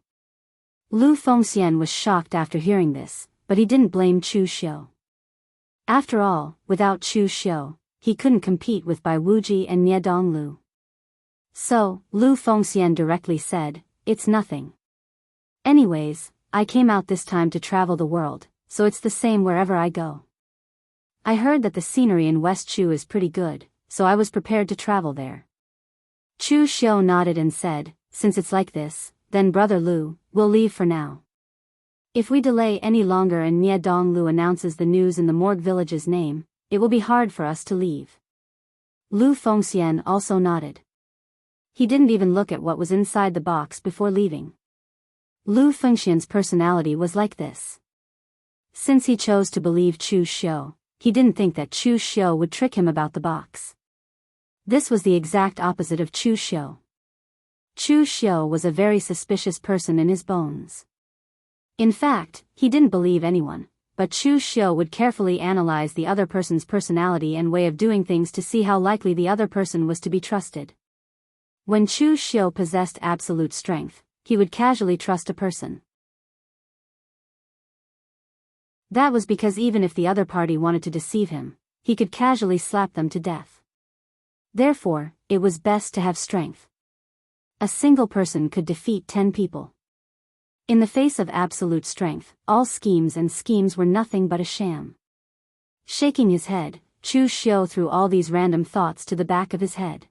[SPEAKER 1] Lu Fengxian was shocked after hearing this, but he didn't blame Chu Xiu. After all, without Chu Xiu, he couldn't compete with Bai Wuji and Nie Donglu. So, Lu Fengxian directly said, "It's nothing. Anyways, I came out this time to travel the world, so it's the same wherever I go. I heard that the scenery in West Chu is pretty good, so I was prepared to travel there." Chu Xiu nodded and said, "Since it's like this, then Brother Lu, we'll leave for now. If we delay any longer and Nie Donglu announces the news in the Morgue village's name, it will be hard for us to leave." Lu Fengxian also nodded. He didn't even look at what was inside the box before leaving. Lu Fengxian's personality was like this. Since he chose to believe Chu Xiu, he didn't think that Chu Xiu would trick him about the box. This was the exact opposite of Chu Xiu. Chu Xiu was a very suspicious person in his bones. In fact, he didn't believe anyone, but Chu Xiu would carefully analyze the other person's personality and way of doing things to see how likely the other person was to be trusted. When Chu Xiu possessed absolute strength, he would casually trust a person. That was because even if the other party wanted to deceive him, he could casually slap them to death. Therefore, it was best to have strength. A single person could defeat 10 people. In the face of absolute strength, all schemes were nothing but a sham. Shaking his head, Chu Xiu threw all these random thoughts to the back of his head.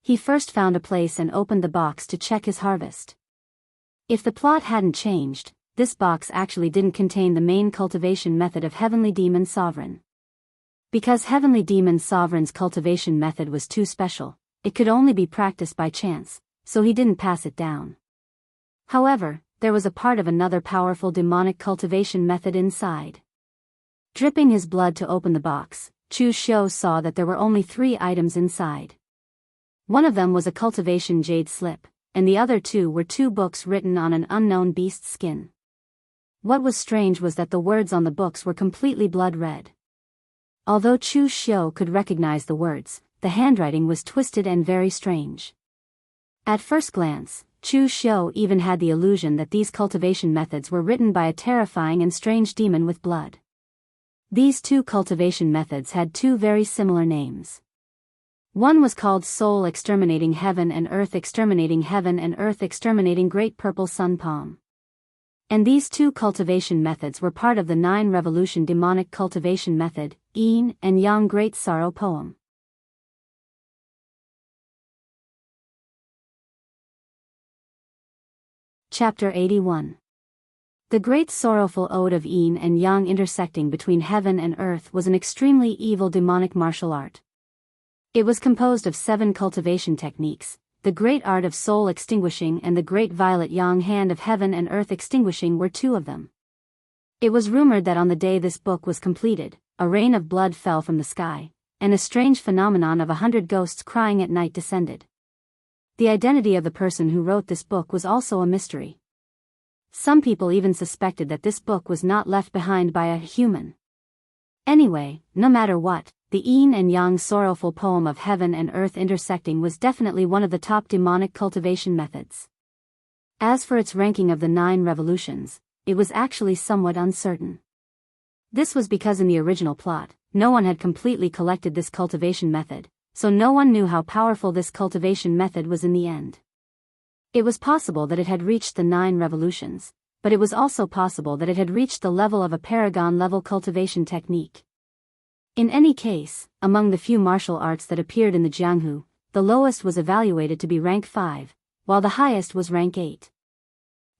[SPEAKER 1] He first found a place and opened the box to check his harvest. If the plot hadn't changed, this box actually didn't contain the main cultivation method of Heavenly Demon Sovereign. Because Heavenly Demon Sovereign's cultivation method was too special, it could only be practiced by chance, so he didn't pass it down. However, there was a part of another powerful demonic cultivation method inside. Dripping his blood to open the box, Chu Xiu saw that there were only 3 items inside. One of them was a cultivation jade slip, and the other 2 were 2 books written on an unknown beast's skin. What was strange was that the words on the books were completely blood red. Although Chu Xiu could recognize the words, the handwriting was twisted and very strange. At first glance, Chu Xiu even had the illusion that these cultivation methods were written by a terrifying and strange demon with blood. These 2 cultivation methods had 2 very similar names. One was called Soul Exterminating Heaven and Earth Exterminating Heaven and Earth Exterminating Great Purple Sun Palm. And these 2 cultivation methods were part of the 9 Revolution Demonic Cultivation Method, Yin and Yang Great Sorrow Poem. Chapter 81. The Great Sorrowful Ode of Yin and Yang intersecting between heaven and earth was an extremely evil demonic martial art. It was composed of 7 cultivation techniques, the Great Art of Soul Extinguishing and the Great Violet Yang Hand of Heaven and Earth Extinguishing were 2 of them. It was rumored that on the day this book was completed, a rain of blood fell from the sky, and a strange phenomenon of 100 ghosts crying at night descended. The identity of the person who wrote this book was also a mystery. Some people even suspected that this book was not left behind by a human. Anyway, no matter what, the Yin and Yang sorrowful poem of heaven and earth intersecting was definitely one of the top demonic cultivation methods. As for its ranking of the 9 revolutions, it was actually somewhat uncertain. This was because in the original plot, no one had completely collected this cultivation method, so no one knew how powerful this cultivation method was in the end. It was possible that it had reached the 9 revolutions, but it was also possible that it had reached the level of a paragon-level cultivation technique. In any case, among the few martial arts that appeared in the Jianghu, the lowest was evaluated to be rank 5, while the highest was rank 8.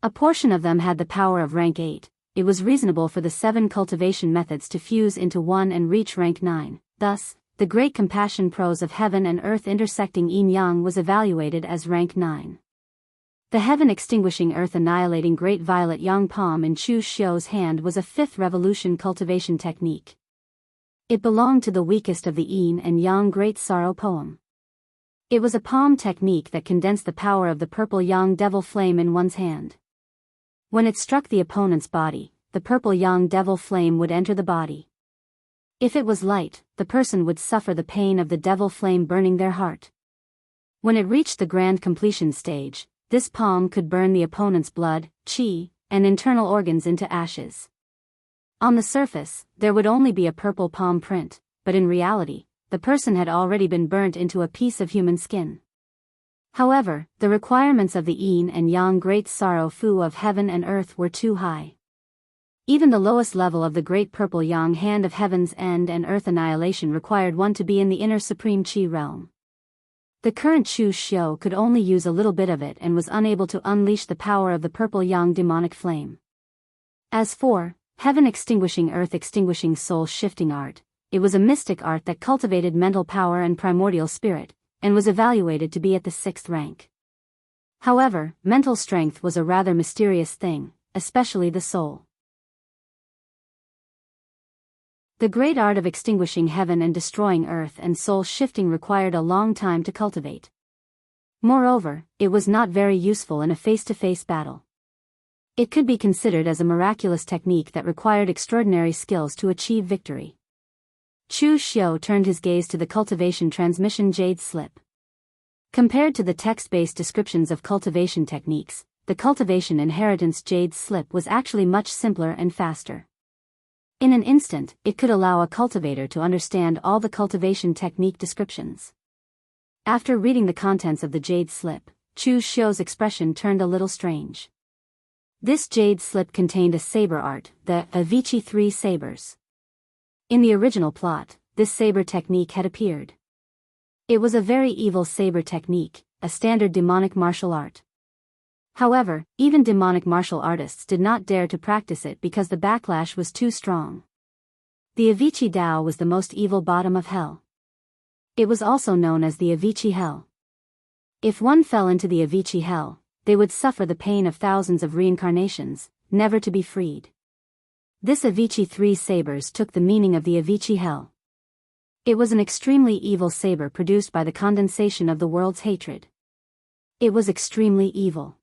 [SPEAKER 1] A portion of them had the power of rank 8, it was reasonable for the 7 cultivation methods to fuse into one and reach rank 9, thus, the Great Compassion Prose of Heaven and Earth intersecting Yin-Yang was evaluated as rank 9. The Heaven Extinguishing Earth Annihilating Great Violet Yang Palm in Chu Xiu's hand was a 5th revolution cultivation technique. It belonged to the weakest of the Yin and Yang Great Sorrow poem. It was a palm technique that condensed the power of the purple Yang Devil Flame in one's hand. When it struck the opponent's body, the purple Yang Devil Flame would enter the body. If it was light, the person would suffer the pain of the devil flame burning their heart. When it reached the grand completion stage, this palm could burn the opponent's blood, qi, and internal organs into ashes. On the surface, there would only be a purple palm print, but in reality, the person had already been burnt into a piece of human skin. However, the requirements of the yin and yang great sorrow fu of heaven and earth were too high. Even the lowest level of the great purple yang hand of heaven's end and earth annihilation required one to be in the inner supreme chi realm. The current Chu Xiu could only use a little bit of it and was unable to unleash the power of the purple yang demonic flame. As for heaven extinguishing earth extinguishing soul shifting art, it was a mystic art that cultivated mental power and primordial spirit, and was evaluated to be at the 6th rank. However, mental strength was a rather mysterious thing, especially the soul. The great art of extinguishing heaven and destroying earth and soul shifting required a long time to cultivate. Moreover, it was not very useful in a face-to-face battle. It could be considered as a miraculous technique that required extraordinary skills to achieve victory. Chu Xiu turned his gaze to the cultivation transmission jade slip. Compared to the text-based descriptions of cultivation techniques, the cultivation inheritance jade slip was actually much simpler and faster. In an instant, it could allow a cultivator to understand all the cultivation technique descriptions. After reading the contents of the jade slip, Chu Xiu's expression turned a little strange. This jade slip contained a saber art, the Avici 3 sabers. In the original plot, this saber technique had appeared. It was a very evil saber technique, a standard demonic martial art. However, even demonic martial artists did not dare to practice it because the backlash was too strong. The Avici Dao was the most evil bottom of hell. It was also known as the Avici Hell. If one fell into the Avici Hell, they would suffer the pain of thousands of reincarnations, never to be freed. This Avici 3 sabers took the meaning of the Avici Hell. It was an extremely evil saber produced by the condensation of the world's hatred. It was extremely evil.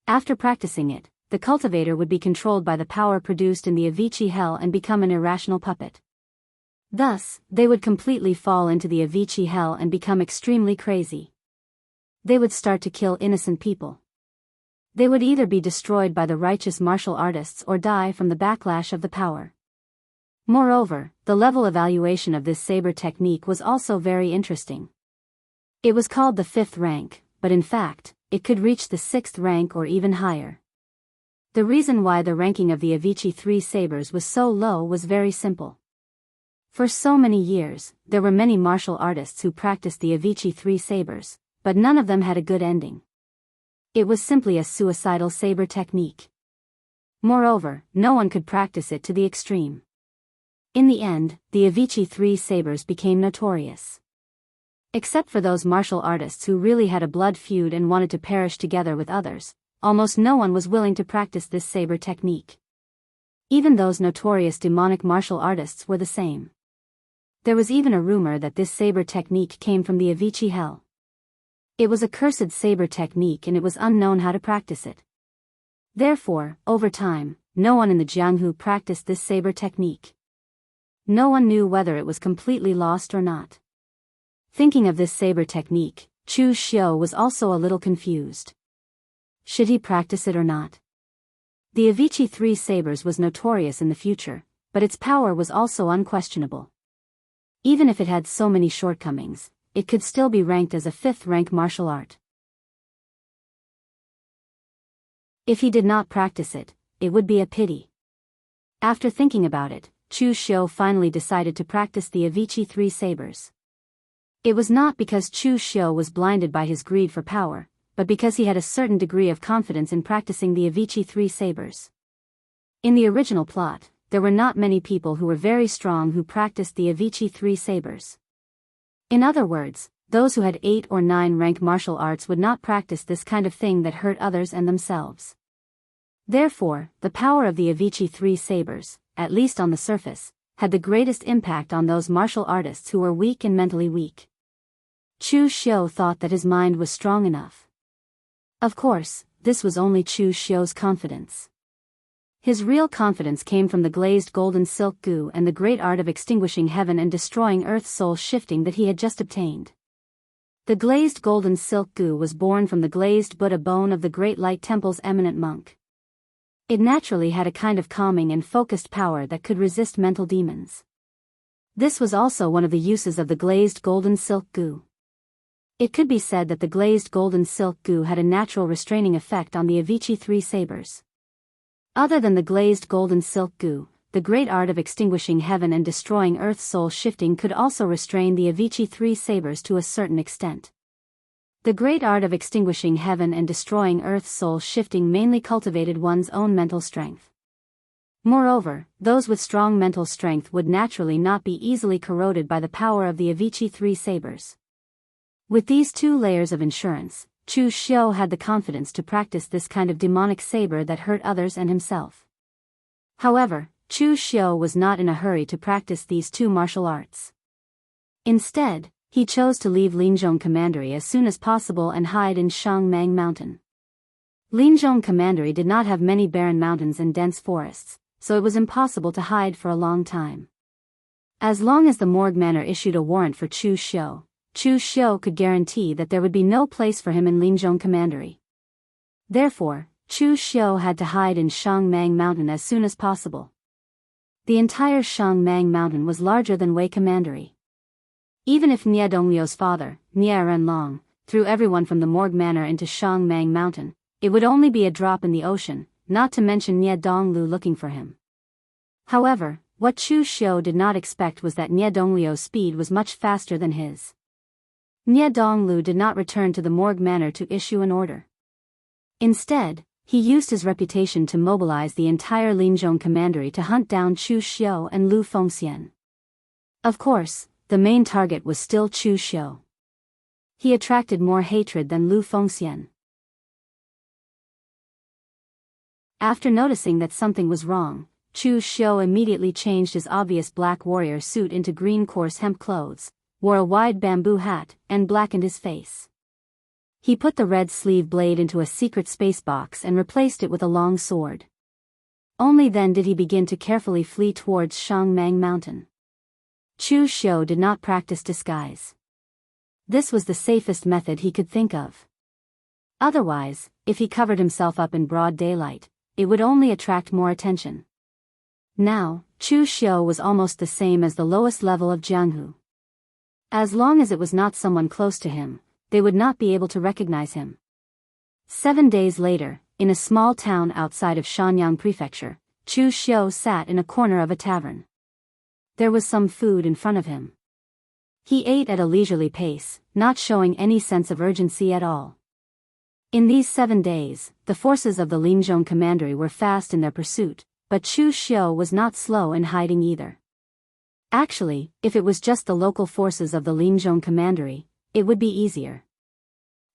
[SPEAKER 1] After practicing it, the cultivator would be controlled by the power produced in the Avici Hell and become an irrational puppet. Thus, they would completely fall into the Avici Hell and become extremely crazy. They would start to kill innocent people. They would either be destroyed by the righteous martial artists or die from the backlash of the power. Moreover, the level evaluation of this saber technique was also very interesting. It was called the 5th rank, but in fact, it could reach the 6th rank or even higher. The reason why the ranking of the Avici 3 sabers was so low was very simple. For so many years, there were many martial artists who practiced the Avici 3 sabers, but none of them had a good ending. It was simply a suicidal saber technique. Moreover, no one could practice it to the extreme. In the end, the Avici 3 sabers became notorious. Except for those martial artists who really had a blood feud and wanted to perish together with others, almost no one was willing to practice this saber technique. Even those notorious demonic martial artists were the same. There was even a rumor that this saber technique came from the Avici Hell. It was a cursed saber technique and it was unknown how to practice it. Therefore, over time, no one in the Jianghu practiced this saber technique. No one knew whether it was completely lost or not. Thinking of this saber technique, Chu Xiu was also a little confused. Should he practice it or not? The Avici 3 sabers was notorious in the future, but its power was also unquestionable. Even if it had so many shortcomings, it could still be ranked as a 5th rank martial art. If he did not practice it, it would be a pity. After thinking about it, Chu Xiu finally decided to practice the Avici 3 sabers. It was not because Chu Xiu was blinded by his greed for power, but because he had a certain degree of confidence in practicing the Avici 3 sabers. In the original plot, there were not many people who were very strong who practiced the Avici 3 sabers. In other words, those who had 8 or 9 rank martial arts would not practice this kind of thing that hurt others and themselves. Therefore, the power of the Avici 3 sabers, at least on the surface, had the greatest impact on those martial artists who were weak and mentally weak. Chu Xiu thought that his mind was strong enough. Of course, this was only Chu Xiu's confidence. His real confidence came from the glazed golden silk goo and the great art of extinguishing heaven and destroying earth's soul shifting that he had just obtained. The glazed golden silk goo was born from the glazed Buddha bone of the Great Light Temple's eminent monk. It naturally had a kind of calming and focused power that could resist mental demons. This was also one of the uses of the glazed golden silk goo. It could be said that the glazed golden silk goo had a natural restraining effect on the Avici three sabers. Other than the glazed golden silk goo, the great art of extinguishing heaven and destroying earth's soul shifting could also restrain the Avici three sabers to a certain extent. The great art of extinguishing heaven and destroying earth's soul shifting mainly cultivated one's own mental strength. Moreover, those with strong mental strength would naturally not be easily corroded by the power of the Avici three sabers. With these two layers of insurance, Chu Xiu had the confidence to practice this kind of demonic saber that hurt others and himself. However, Chu Xiu was not in a hurry to practice these two martial arts. Instead, he chose to leave Linzhong Commandery as soon as possible and hide in Shangmang Mountain. Linzhong Commandery did not have many barren mountains and dense forests, so it was impossible to hide for a long time. As long as the Morgue Manor issued a warrant for Chu Xiu could guarantee that there would be no place for him in Linzhong Commandery. Therefore, Chu Xiu had to hide in Shangmang Mountain as soon as possible. The entire Shangmang Mountain was larger than Wei Commandery. Even if Nie Donglio's father, Nie Renlong, threw everyone from the Morgue Manor into Shangmang Mountain, it would only be a drop in the ocean, not to mention Nie Donglu looking for him. However, what Chu Xiu did not expect was that Nie Donglio's speed was much faster than his. Nie Donglu did not return to the Morgue Manor to issue an order. Instead, he used his reputation to mobilize the entire Linzhong Commandery to hunt down Chu Xiu and Lu Fengxian. Of course, the main target was still Chu Xiu. He attracted more hatred than Lu Fengxian. After noticing that something was wrong, Chu Xiu immediately changed his obvious black warrior suit into green coarse hemp clothes, wore a wide bamboo hat, and blackened his face. He put the red sleeve blade into a secret space box and replaced it with a long sword. Only then did he begin to carefully flee towards Shangmang Mountain. Chu Xiu did not practice disguise. This was the safest method he could think of. Otherwise, if he covered himself up in broad daylight, it would only attract more attention. Now, Chu Xiu was almost the same as the lowest level of Jianghu. As long as it was not someone close to him, they would not be able to recognize him. 7 days later, in a small town outside of Shanyang Prefecture, Chu Xiu sat in a corner of a tavern. There was some food in front of him. He ate at a leisurely pace, not showing any sense of urgency at all. In these 7 days, the forces of the Linzhong Commandery were fast in their pursuit, but Chu Xiu was not slow in hiding either. Actually, if it was just the local forces of the Linzhong Commandery, it would be easier.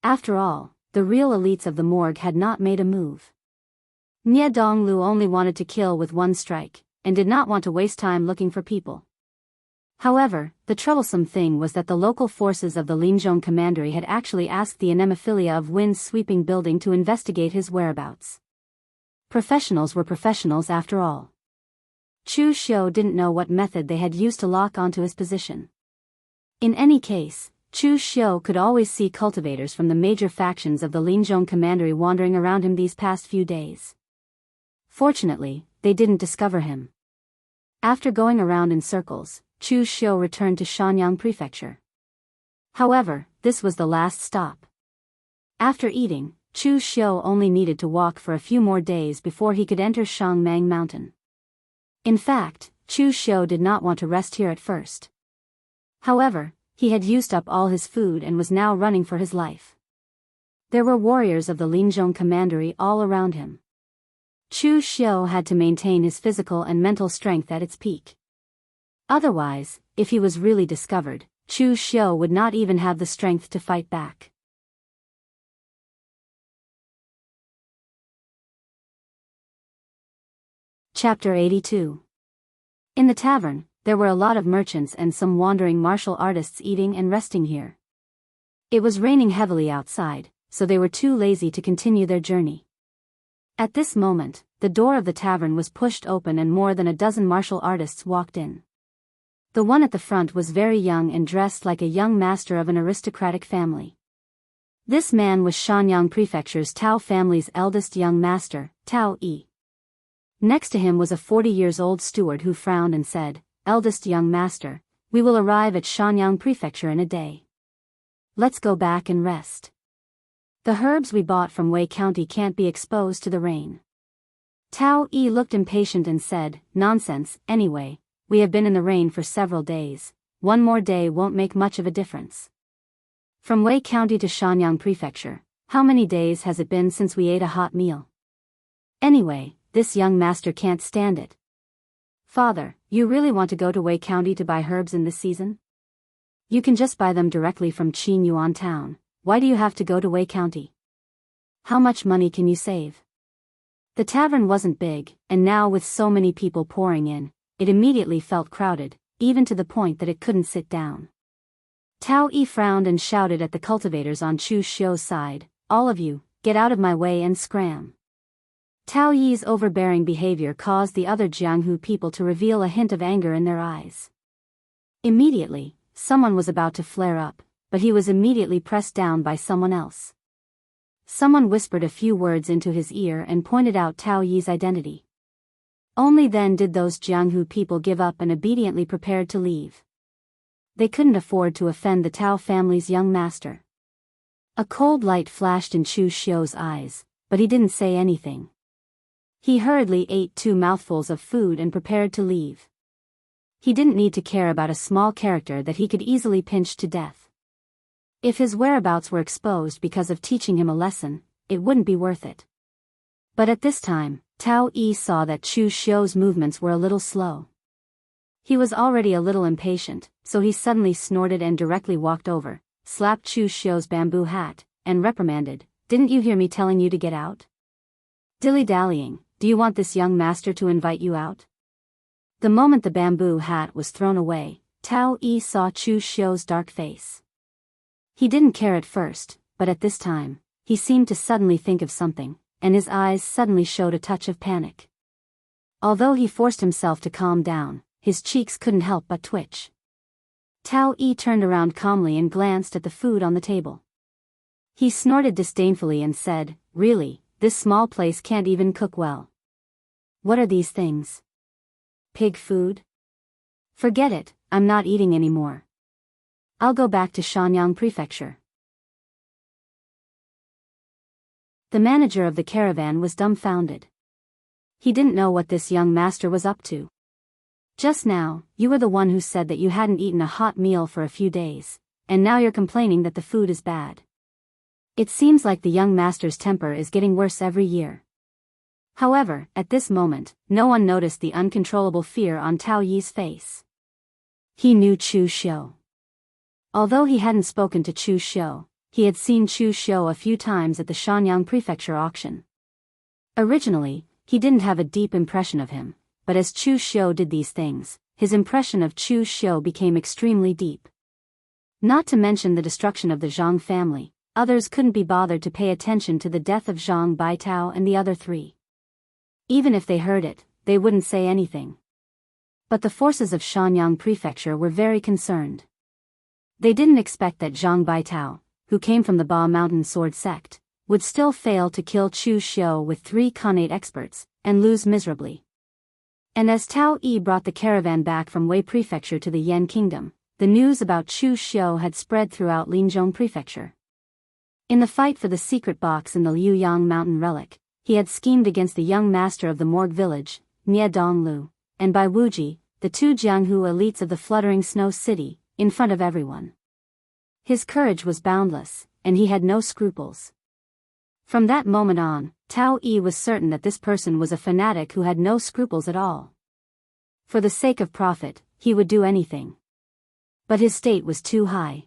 [SPEAKER 1] After all, the real elites of the morgue had not made a move. Nie Donglu only wanted to kill with one strike, and did not want to waste time looking for people. However, the troublesome thing was that the local forces of the Linzhong Commandery had actually asked the anemophilia of Wind's sweeping building to investigate his whereabouts. Professionals were professionals after all. Chu Xiu didn't know what method they had used to lock onto his position. In any case, Chu Xiu could always see cultivators from the major factions of the Linzhong Commandery wandering around him these past few days. Fortunately, they didn't discover him. After going around in circles, Chu Xiu returned to Shanyang Prefecture. However, this was the last stop. After eating, Chu Xiu only needed to walk for a few more days before he could enter Shangmang Mountain. In fact, Chu Xiu did not want to rest here at first. However, he had used up all his food and was now running for his life. There were warriors of the Linzhong Commandery all around him. Chu Xiu had to maintain his physical and mental strength at its peak. Otherwise, if he was really discovered, Chu Xiu would not even have the strength to fight back. Chapter 82. In the tavern, there were a lot of merchants and some wandering martial artists eating and resting here. It was raining heavily outside, so they were too lazy to continue their journey. At this moment, the door of the tavern was pushed open and more than a dozen martial artists walked in. The one at the front was very young and dressed like a young master of an aristocratic family. This man was Shanyang Prefecture's Tao family's eldest young master, Tao Yi. Next to him was a 40-years-old steward who frowned and said, "Eldest young master, we will arrive at Shanyang Prefecture in a day." Let's go back and rest. The herbs we bought from Wei County can't be exposed to the rain. Tao Yi looked impatient and said, nonsense, anyway, we have been in the rain for several days. One more day won't make much of a difference. From Wei County to Shenyang Prefecture, how many days has it been since we ate a hot meal? Anyway, this young master can't stand it. Father, you really want to go to Wei County to buy herbs in this season? You can just buy them directly from Qin Yuan Town. Why do you have to go to Wei County? How much money can you save? The tavern wasn't big, and now with so many people pouring in, it immediately felt crowded, even to the point that it couldn't sit down. Tao Yi frowned and shouted at the cultivators on Chu Xiu's side, all of you, get out of my way and scram. Tao Yi's overbearing behavior caused the other Jianghu people to reveal a hint of anger in their eyes. Immediately, someone was about to flare up, but he was immediately pressed down by someone else. Someone whispered a few words into his ear and pointed out Tao Yi's identity. Only then did those Jianghu people give up and obediently prepared to leave. They couldn't afford to offend the Tao family's young master. A cold light flashed in Chu Xiu's eyes, but he didn't say anything. He hurriedly ate 2 mouthfuls of food and prepared to leave. He didn't need to care about a small character that he could easily pinch to death. If his whereabouts were exposed because of teaching him a lesson, it wouldn't be worth it. But at this time, Tao Yi saw that Chu Xiu's movements were a little slow. He was already a little impatient, so he suddenly snorted and directly walked over, slapped Chu Xiu's bamboo hat, and reprimanded, "Didn't you hear me telling you to get out? Dilly-dallying, do you want this young master to invite you out?" The moment the bamboo hat was thrown away, Tao Yi saw Chu Xiu's dark face. He didn't care at first, but at this time, he seemed to suddenly think of something, and his eyes suddenly showed a touch of panic. Although he forced himself to calm down, his cheeks couldn't help but twitch. Tao Yi turned around calmly and glanced at the food on the table. He snorted disdainfully and said, "Really, this small place can't even cook well. What are these things? Pig food? Forget it, I'm not eating anymore. I'll go back to Shenyang Prefecture." The manager of the caravan was dumbfounded. He didn't know what this young master was up to. Just now, you were the one who said that you hadn't eaten a hot meal for a few days, and now you're complaining that the food is bad. It seems like the young master's temper is getting worse every year. However, at this moment, no one noticed the uncontrollable fear on Tao Yi's face. He knew Chu Xiu. Although he hadn't spoken to Chu Xiu, he had seen Chu Xiu a few times at the Shenyang Prefecture auction. Originally, he didn't have a deep impression of him, but as Chu Xiu did these things, his impression of Chu Xiu became extremely deep. Not to mention the destruction of the Zhang family, others couldn't be bothered to pay attention to the death of Zhang Baitao and the other 3. Even if they heard it, they wouldn't say anything. But the forces of Shenyang Prefecture were very concerned. They didn't expect that Zhang Baitao, who came from the Ba Mountain sword sect, would still fail to kill Chu Xiu with 3 Khanate experts, and lose miserably. And as Tao Yi brought the caravan back from Wei Prefecture to the Yan Kingdom, the news about Chu Xiu had spread throughout Linzhong Prefecture. In the fight for the secret box in the Liuyang Mountain relic, he had schemed against the young master of the Morgue village, Nie Donglu, and by Wuji, the 2 Jianghu elites of the fluttering snow city, in front of everyone. His courage was boundless, and he had no scruples. From that moment on, Tao Yi was certain that this person was a fanatic who had no scruples at all. For the sake of profit, he would do anything. But his state was too high.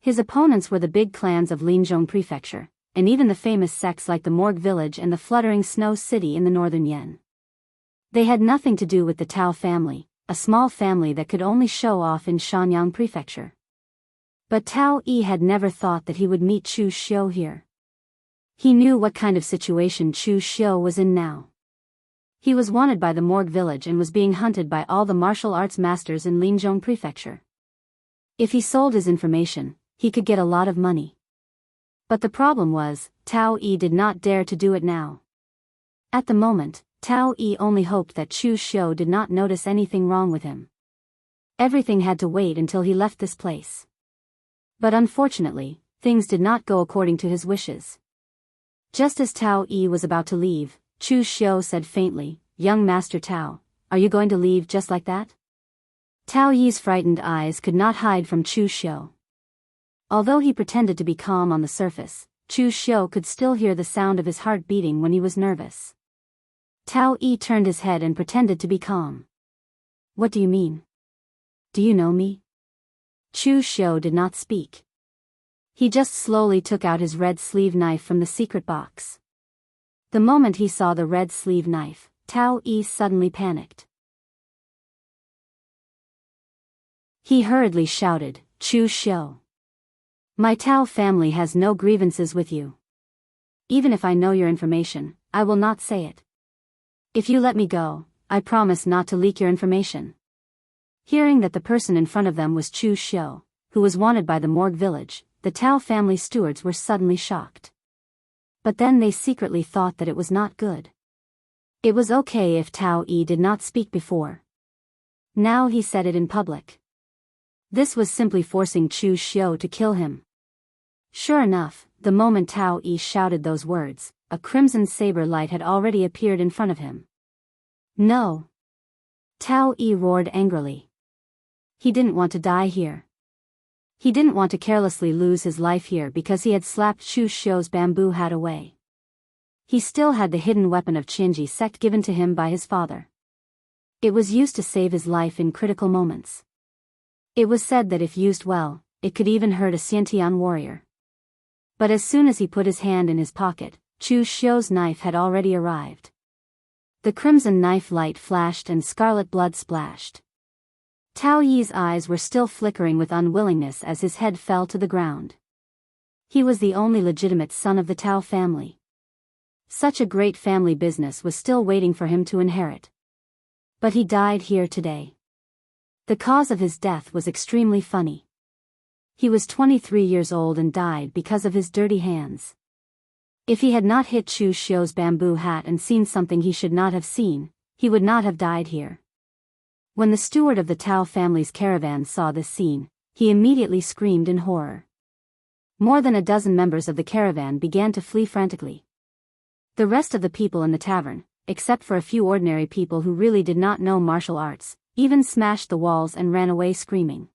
[SPEAKER 1] His opponents were the big clans of Linzhong Prefecture, and even the famous sects like the Morgue village and the fluttering snow city in the northern Yan. They had nothing to do with the Tao family, a small family that could only show off in Shenyang Prefecture. But Tao Yi had never thought that he would meet Chu Xiu here. He knew what kind of situation Chu Xiu was in now. He was wanted by the Morgue village and was being hunted by all the martial arts masters in Linzhong Prefecture. If he sold his information, he could get a lot of money. But the problem was, Tao Yi did not dare to do it now. At the moment, Tao Yi only hoped that Chu Xiu did not notice anything wrong with him. Everything had to wait until he left this place. But unfortunately, things did not go according to his wishes. Just as Tao Yi was about to leave, Chu Xiu said faintly, "Young Master Tao, are you going to leave just like that?" Tao Yi's frightened eyes could not hide from Chu Xiu. Although he pretended to be calm on the surface, Chu Xiu could still hear the sound of his heart beating when he was nervous. Tao Yi turned his head and pretended to be calm. "What do you mean? Do you know me?" Chu Xiu did not speak. He just slowly took out his red sleeve knife from the secret box. The moment he saw the red sleeve knife, Tao Yi suddenly panicked. He hurriedly shouted, "Chu Xiu! My Tao family has no grievances with you. Even if I know your information, I will not say it. If you let me go, I promise not to leak your information." Hearing that the person in front of them was Chu Xiu, who was wanted by the Morgue village, the Tao family stewards were suddenly shocked. But then they secretly thought that it was not good. It was okay if Tao Yi did not speak before. Now he said it in public. This was simply forcing Chu Xiu to kill him. Sure enough, the moment Tao Yi shouted those words, a crimson saber light had already appeared in front of him. "No!" Tao Yi roared angrily. He didn't want to die here. He didn't want to carelessly lose his life here because he had slapped Chu Xiu's bamboo hat away. He still had the hidden weapon of Qinji sect given to him by his father. It was used to save his life in critical moments. It was said that if used well, it could even hurt a Xiantian warrior. But as soon as he put his hand in his pocket, Chu Xiu's knife had already arrived. The crimson knife light flashed and scarlet blood splashed. Tao Yi's eyes were still flickering with unwillingness as his head fell to the ground. He was the only legitimate son of the Tao family. Such a great family business was still waiting for him to inherit. But he died here today. The cause of his death was extremely funny. He was 23 years old and died because of his dirty hands. If he had not hit Chu Xiu's bamboo hat and seen something he should not have seen, he would not have died here. When the steward of the Tao family's caravan saw this scene, he immediately screamed in horror. More than a dozen members of the caravan began to flee frantically. The rest of the people in the tavern, except for a few ordinary people who really did not know martial arts, even smashed the walls and ran away screaming.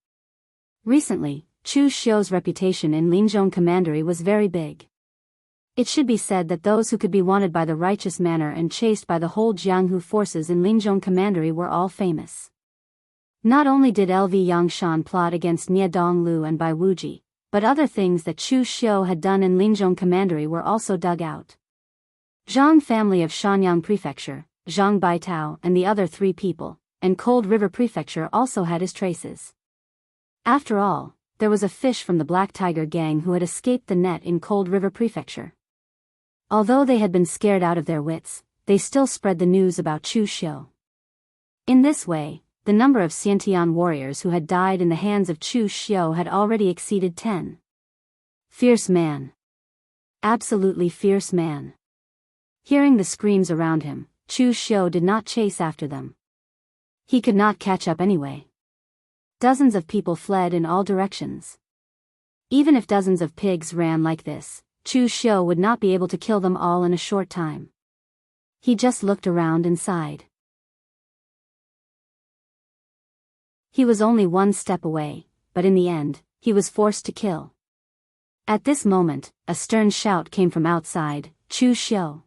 [SPEAKER 1] Recently, Chu Xiu's reputation in Linzhong Commandery was very big. It should be said that those who could be wanted by the righteous manner and chased by the whole Jianghu forces in Linzhong Commandery were all famous. Not only did LV Yangshan plot against Nie Donglu and Bai Wuji, but other things that Chu Xiu had done in Linzhong Commandery were also dug out. Zhang family of Shanyang Prefecture, Zhang Baitao and the other 3 people, and Cold River Prefecture also had his traces. After all, there was a fish from the Black Tiger gang who had escaped the net in Cold River Prefecture. Although they had been scared out of their wits, they still spread the news about Chu Xiu. In this way, the number of Xiantian warriors who had died in the hands of Chu Xiu had already exceeded 10. Fierce man. Absolutely fierce man. Hearing the screams around him, Chu Xiu did not chase after them. He could not catch up anyway. Dozens of people fled in all directions. Even if dozens of pigs ran like this, Chu Xiu would not be able to kill them all in a short time. He just looked around and sighed. He was only one step away, but in the end, he was forced to kill. At this moment, a stern shout came from outside, "Chu Xiu!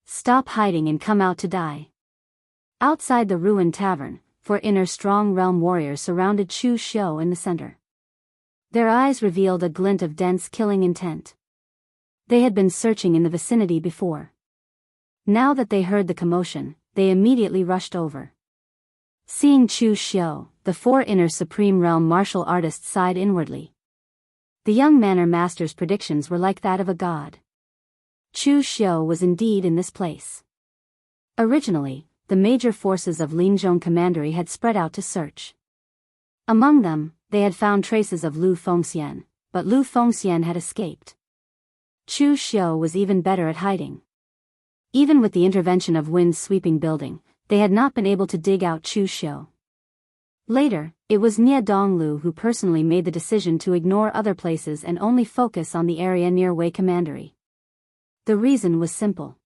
[SPEAKER 1] Stop hiding and come out to die." Outside the ruined tavern, 4 inner strong realm warriors surrounded Chu Xiu in the center. Their eyes revealed a glint of dense killing intent. They had been searching in the vicinity before. Now that they heard the commotion, they immediately rushed over. Seeing Chu Xiu, the 4 inner supreme realm martial artists sighed inwardly. The young manor master's predictions were like that of a god. Chu Xiu was indeed in this place. Originally, the major forces of Linzhong Commandery had spread out to search. Among them, they had found traces of Lu Fengxian, but Lu Fengxian had escaped. Chu Xiu was even better at hiding. Even with the intervention of Wind's sweeping building, they had not been able to dig out Chu Xiu. Later, it was Nie Donglu who personally made the decision to ignore other places and only focus on the area near Wei Commandery. The reason was simple.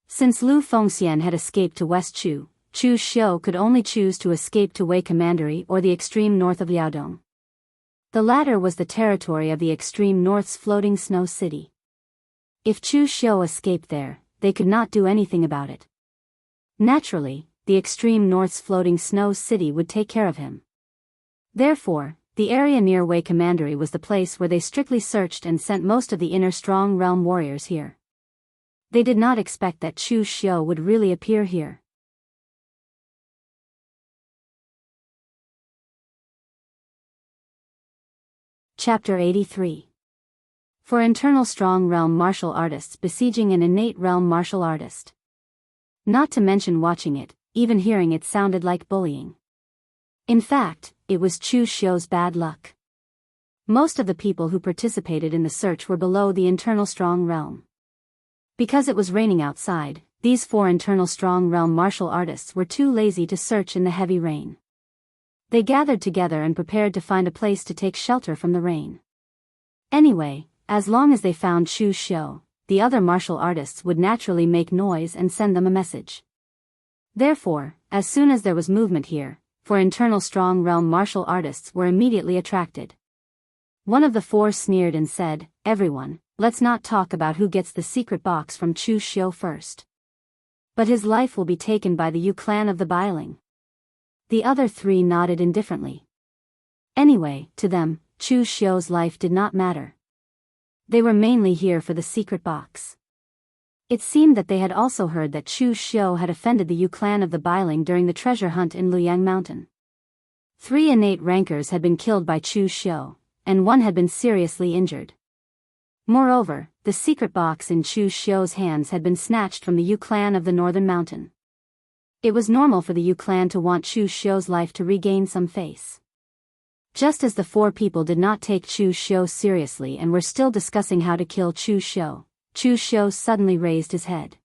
[SPEAKER 1] Since Lu Fengxian had escaped to West Chu, Chu Xiu could only choose to escape to Wei Commandery or the extreme north of Liaodong. The latter was the territory of the extreme north's floating snow city. If Chu Xiu escaped there, they could not do anything about it. Naturally, the extreme north's floating snow city would take care of him. Therefore, the area near Wei Commandery was the place where they strictly searched and sent most of the inner strong realm warriors here. They did not expect that Chu Xiu would really appear here. Chapter 83. For internal strong realm martial artists besieging an innate realm martial artist. Not to mention watching it, even hearing it sounded like bullying. In fact, it was Chu Xiu's bad luck. Most of the people who participated in the search were below the internal strong realm. Because it was raining outside, these 4 internal strong realm martial artists were too lazy to search in the heavy rain. They gathered together and prepared to find a place to take shelter from the rain. Anyway, as long as they found Chu Xiu, the other martial artists would naturally make noise and send them a message. Therefore, as soon as there was movement here, 4 internal strong realm martial artists were immediately attracted. One of the 4 sneered and said, "Everyone, let's not talk about who gets the secret box from Chu Xiu first. But his life will be taken by the Yu clan of the Biling." The other 3 nodded indifferently. Anyway, to them, Chu Xiu's life did not matter. They were mainly here for the secret box. It seemed that they had also heard that Chu Xiu had offended the Yu clan of the Biling during the treasure hunt in Luyang Mountain. 3 innate rankers had been killed by Chu Xiu, and 1 had been seriously injured. Moreover, the secret box in Chu Xiu's hands had been snatched from the Yu clan of the Northern Mountain. It was normal for the Yu clan to want Chu Xiu's life to regain some face. Just as the 4 people did not take Chu Xiu seriously and were still discussing how to kill Chu Xiu, Chu Xiu suddenly raised his head.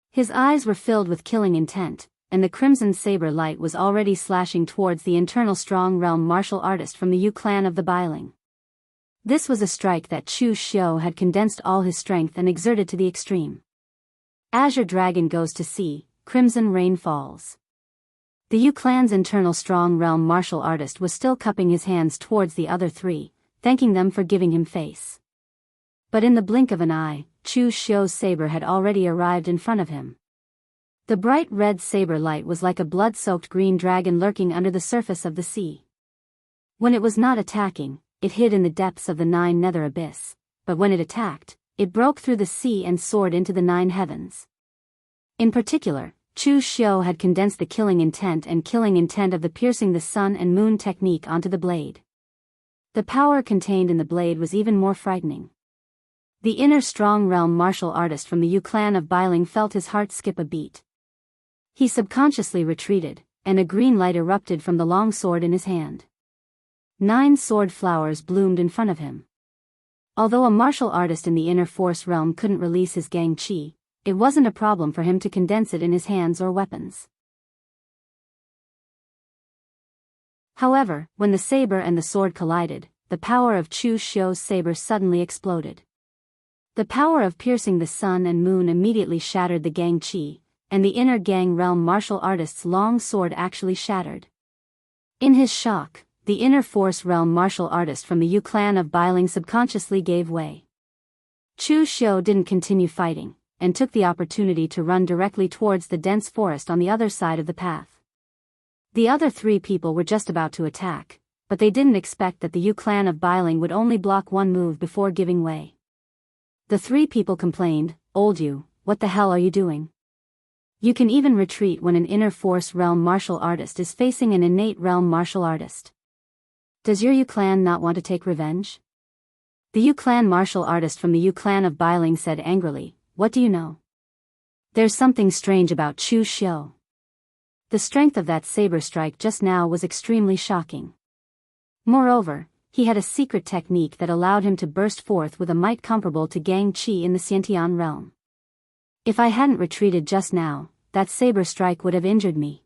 [SPEAKER 1] His eyes were filled with killing intent, and the crimson saber light was already slashing towards the internal strong realm martial artist from the Yu clan of the Biling. This was a strike that Chu Xiu had condensed all his strength and exerted to the extreme. Azure Dragon goes to sea, crimson rain falls. The Yu clan's internal strong realm martial artist was still cupping his hands towards the other 3, thanking them for giving him face. But in the blink of an eye, Chu Xiu's saber had already arrived in front of him. The bright red saber light was like a blood-soaked green dragon lurking under the surface of the sea. When it was not attacking, it hid in the depths of the 9 nether abyss, but when it attacked, it broke through the sea and soared into the 9 heavens. In particular, Chu Xiu had condensed the killing intent of the piercing the sun and moon technique onto the blade. The power contained in the blade was even more frightening. The inner strong realm martial artist from the Yu clan of Biling felt his heart skip a beat. He subconsciously retreated, and a green light erupted from the long sword in his hand. 9 sword flowers bloomed in front of him. Although a martial artist in the inner force realm couldn't release his gang qi, it wasn't a problem for him to condense it in his hands or weapons. However, when the saber and the sword collided, the power of Chu Xiu's saber suddenly exploded. The power of piercing the sun and moon immediately shattered the gang qi, and the inner gang realm martial artist's long sword actually shattered. In his shock, the inner force realm martial artist from the Yu clan of Biling subconsciously gave way. Chu Xiu didn't continue fighting, and took the opportunity to run directly towards the dense forest on the other side of the path. The other 3 people were just about to attack, but they didn't expect that the Yu clan of Biling would only block 1 move before giving way. The 3 people complained, "Old Yu, what the hell are you doing? You can even retreat when an inner force realm martial artist is facing an innate realm martial artist. Does your Yu clan not want to take revenge?" The Yu clan martial artist from the Yu clan of Biling said angrily, "What do you know? There's something strange about Chu Xiu." The strength of that saber strike just now was extremely shocking. Moreover, he had a secret technique that allowed him to burst forth with a might comparable to Gang Qi in the Xiantian realm. If I hadn't retreated just now, that saber strike would have injured me.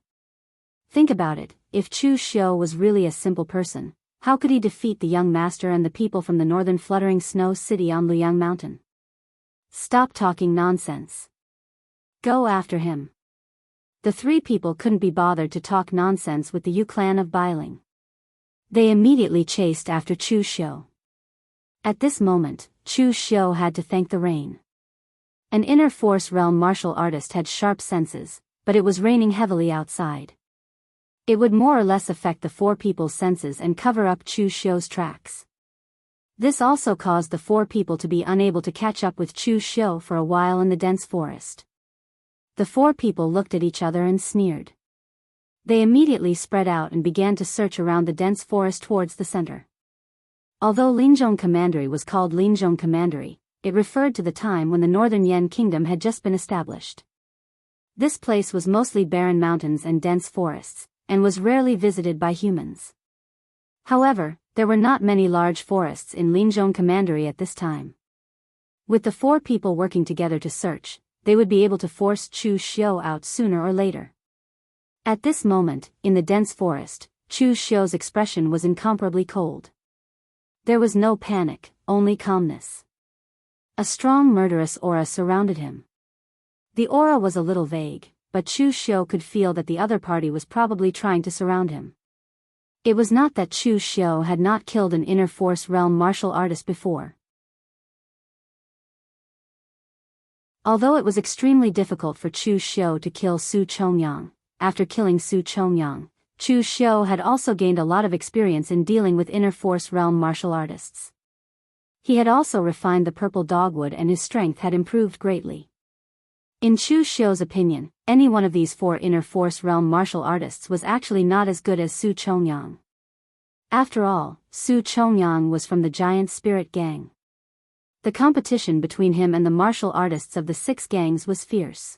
[SPEAKER 1] Think about it, if Chu Xiu was really a simple person, how could he defeat the young master and the people from the northern fluttering snow city on Luyang Mountain? Stop talking nonsense. Go after him. The three people couldn't be bothered to talk nonsense with the Yu clan of Bailing. They immediately chased after Chu Xiu. At this moment, Chu Xiu had to thank the rain. An inner force realm martial artist had sharp senses, but it was raining heavily outside. It would more or less affect the four people's senses and cover up Chu Xiu's tracks. This also caused the four people to be unable to catch up with Chu Xiu for a while in the dense forest. The four people looked at each other and sneered. They immediately spread out and began to search around the dense forest towards the center. Although Linzhong Commandery was called Linzhong Commandery, it referred to the time when the Northern Yan Kingdom had just been established. This place was mostly barren mountains and dense forests, and was rarely visited by humans. However, there were not many large forests in Linzhong Commandery at this time. With the four people working together to search, they would be able to force Chu Xiu out sooner or later. At this moment, in the dense forest, Chu Xiu's expression was incomparably cold. There was no panic, only calmness. A strong murderous aura surrounded him. The aura was a little vague, but Chu Xiu could feel that the other party was probably trying to surround him. It was not that Chu Xiu had not killed an inner force realm martial artist before. Although it was extremely difficult for Chu Xiu to kill Su Chongyang, after killing Su Chongyang, Chu Xiu had also gained a lot of experience in dealing with inner force realm martial artists. He had also refined the purple dogwood and his strength had improved greatly. In Chu Xiu's opinion, any one of these four inner force realm martial artists was actually not as good as Su Chongyang. After all, Su Chongyang was from the giant spirit gang. The competition between him and the martial artists of the six gangs was fierce.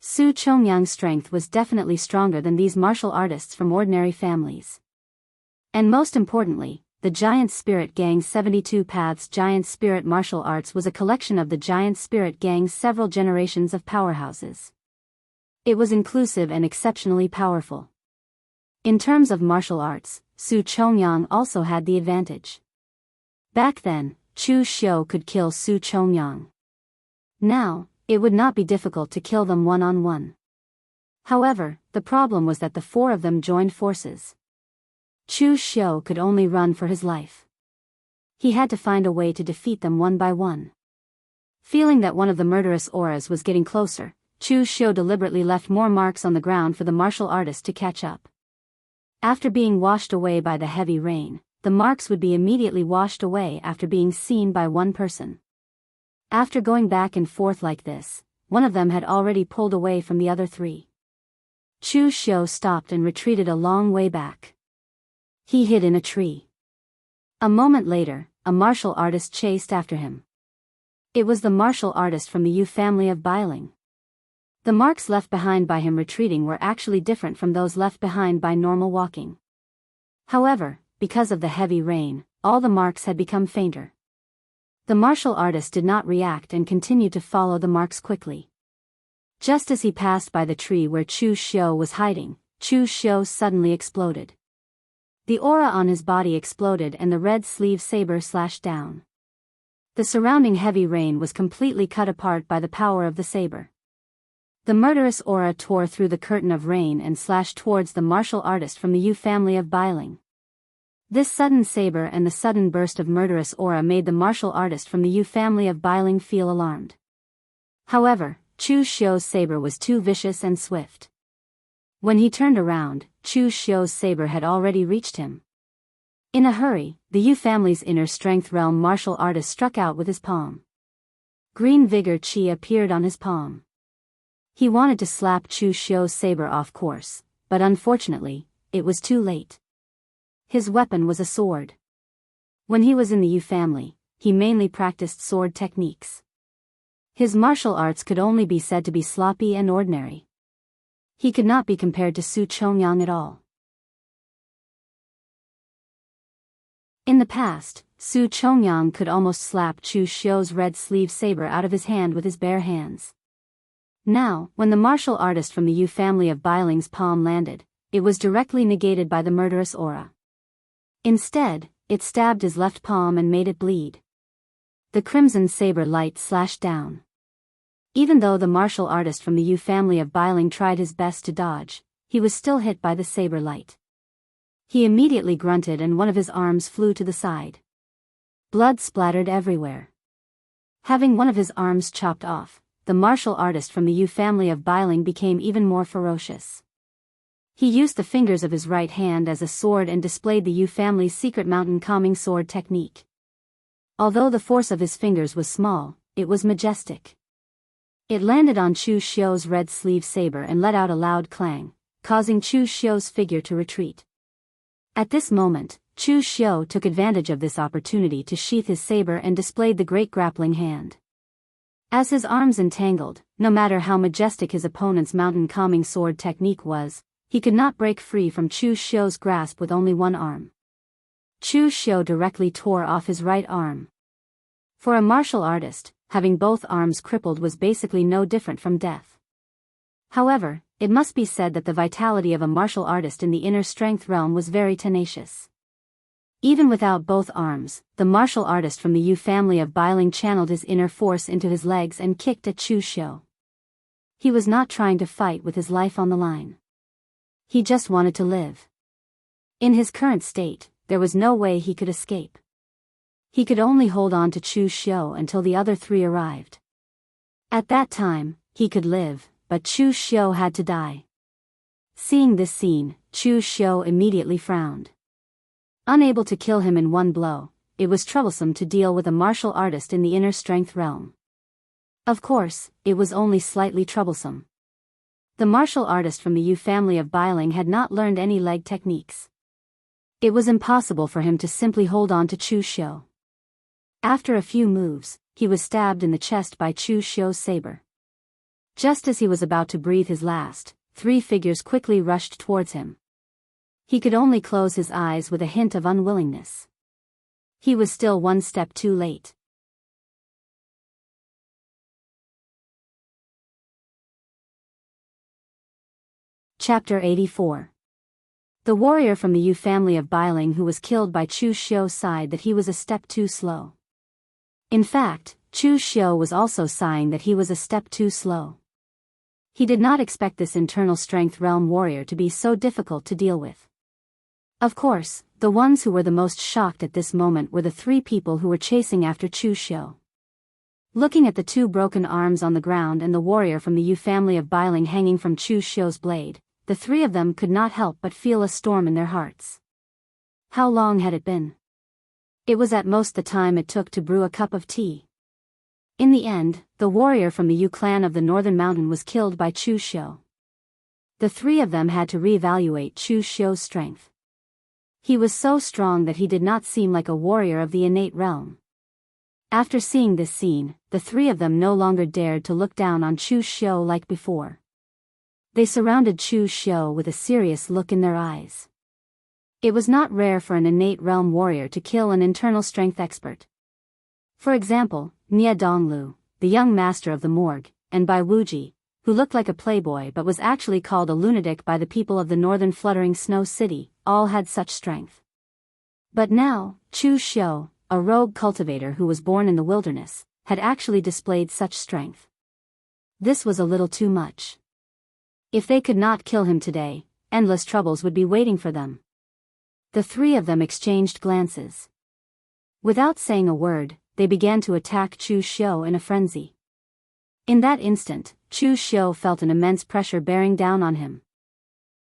[SPEAKER 1] Su Chongyang's strength was definitely stronger than these martial artists from ordinary families. And most importantly, the Giant Spirit Gang's 72 Paths Giant Spirit Martial Arts was a collection of the Giant Spirit Gang's several generations of powerhouses. It was inclusive and exceptionally powerful. In terms of martial arts, Su Chongyang also had the advantage. Back then, Chu Xiu could kill Su Chongyang. Now, it would not be difficult to kill them one-on-one. However, the problem was that the four of them joined forces. Chu Xiu could only run for his life. He had to find a way to defeat them one by one. Feeling that one of the murderous auras was getting closer, Chu Xiu deliberately left more marks on the ground for the martial artist to catch up. After being washed away by the heavy rain, the marks would be immediately washed away after being seen by one person. After going back and forth like this, one of them had already pulled away from the other three. Chu Xiu stopped and retreated a long way back. He hid in a tree. A moment later, a martial artist chased after him. It was the martial artist from the Yu family of Bailing. The marks left behind by him retreating were actually different from those left behind by normal walking. However, because of the heavy rain, all the marks had become fainter. The martial artist did not react and continued to follow the marks quickly. Just as he passed by the tree where Chu Xiu was hiding, Chu Xiu suddenly exploded. The aura on his body exploded and the red sleeve saber slashed down. The surrounding heavy rain was completely cut apart by the power of the saber. The murderous aura tore through the curtain of rain and slashed towards the martial artist from the Yu family of Bailing. This sudden saber and the sudden burst of murderous aura made the martial artist from the Yu family of Bailing feel alarmed. However, Chu Xiu's saber was too vicious and swift. When he turned around, Chu Xiu's saber had already reached him. In a hurry, the Yu family's inner strength realm martial artist struck out with his palm. Green vigor chi appeared on his palm. He wanted to slap Chu Xiu's saber off course, but unfortunately, it was too late. His weapon was a sword. When he was in the Yu family, he mainly practiced sword techniques. His martial arts could only be said to be sloppy and ordinary. He could not be compared to Su Chongyang at all. In the past, Su Chongyang could almost slap Chu Xiu's red sleeve saber out of his hand with his bare hands. Now, when the martial artist from the Yu family of Bailing's palm landed, it was directly negated by the murderous aura. Instead, it stabbed his left palm and made it bleed. The crimson saber light slashed down. Even though the martial artist from the Yu family of Bailing tried his best to dodge, he was still hit by the saber light. He immediately grunted and one of his arms flew to the side. Blood splattered everywhere. Having one of his arms chopped off, the martial artist from the Yu family of Bailing became even more ferocious. He used the fingers of his right hand as a sword and displayed the Yu family's secret mountain calming sword technique. Although the force of his fingers was small, it was majestic. It landed on Chu Xiu's red sleeve saber and let out a loud clang, causing Chu Xiu's figure to retreat. At this moment, Chu Xiu took advantage of this opportunity to sheath his saber and displayed the great grappling hand. As his arms entangled, no matter how majestic his opponent's mountain calming sword technique was, he could not break free from Chu Xiu's grasp with only one arm. Chu Xiu directly tore off his right arm. For a martial artist, having both arms crippled was basically no different from death. However, it must be said that the vitality of a martial artist in the inner strength realm was very tenacious. Even without both arms, the martial artist from the Yu family of Bailing channeled his inner force into his legs and kicked at Chu Xiu. He was not trying to fight with his life on the line. He just wanted to live. In his current state, there was no way he could escape. He could only hold on to Chu Xiu until the other three arrived. At that time, he could live, but Chu Xiu had to die. Seeing this scene, Chu Xiu immediately frowned. Unable to kill him in one blow, it was troublesome to deal with a martial artist in the inner strength realm. Of course, it was only slightly troublesome. The martial artist from the Yu family of Bailing had not learned any leg techniques. It was impossible for him to simply hold on to Chu Xiu. After a few moves, he was stabbed in the chest by Chu Xiu's saber. Just as he was about to breathe his last, three figures quickly rushed towards him. He could only close his eyes with a hint of unwillingness. He was still one step too late. Chapter 84. The warrior from the Yu family of Bailing who was killed by Chu Xiu sighed that he was a step too slow. In fact, Chu Xiu was also sighing that he was a step too slow. He did not expect this internal strength realm warrior to be so difficult to deal with. Of course, the ones who were the most shocked at this moment were the three people who were chasing after Chu Xiu. Looking at the two broken arms on the ground and the warrior from the Yu family of Bailing hanging from Chu Xiu's blade, the three of them could not help but feel a storm in their hearts. How long had it been? It was at most the time it took to brew a cup of tea. In the end, the warrior from the Yu clan of the Northern Mountain was killed by Chu Xiu. The three of them had to reevaluate Chu Xiu's strength. He was so strong that he did not seem like a warrior of the innate realm. After seeing this scene, the three of them no longer dared to look down on Chu Xiu like before. They surrounded Chu Xiu with a serious look in their eyes. It was not rare for an innate realm warrior to kill an internal strength expert. For example, Nie Donglu, the young master of the morgue, and Bai Wuji, who looked like a playboy but was actually called a lunatic by the people of the northern fluttering snow city, all had such strength. But now, Chu Xiu, a rogue cultivator who was born in the wilderness, had actually displayed such strength. This was a little too much. If they could not kill him today, endless troubles would be waiting for them. The three of them exchanged glances. Without saying a word, they began to attack Chu Xiu in a frenzy. In that instant, Chu Xiu felt an immense pressure bearing down on him.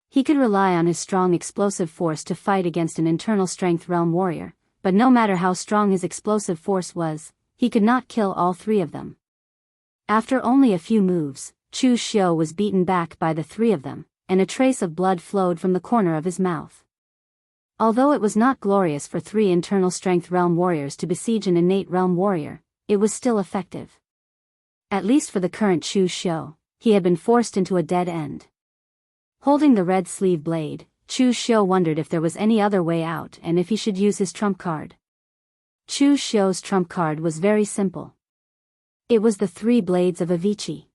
[SPEAKER 1] He could rely on his strong explosive force to fight against an internal strength realm warrior, but no matter how strong his explosive force was, he could not kill all three of them. After only a few moves, Chu Xiu was beaten back by the three of them, and a trace of blood flowed from the corner of his mouth. Although it was not glorious for three internal strength realm warriors to besiege an innate realm warrior, it was still effective. At least for the current Chu Xiu, he had been forced into a dead end. Holding the red sleeve blade, Chu Xiu wondered if there was any other way out and if he should use his trump card. Chu Xiu's trump card was very simple. It was the three blades of Avicii.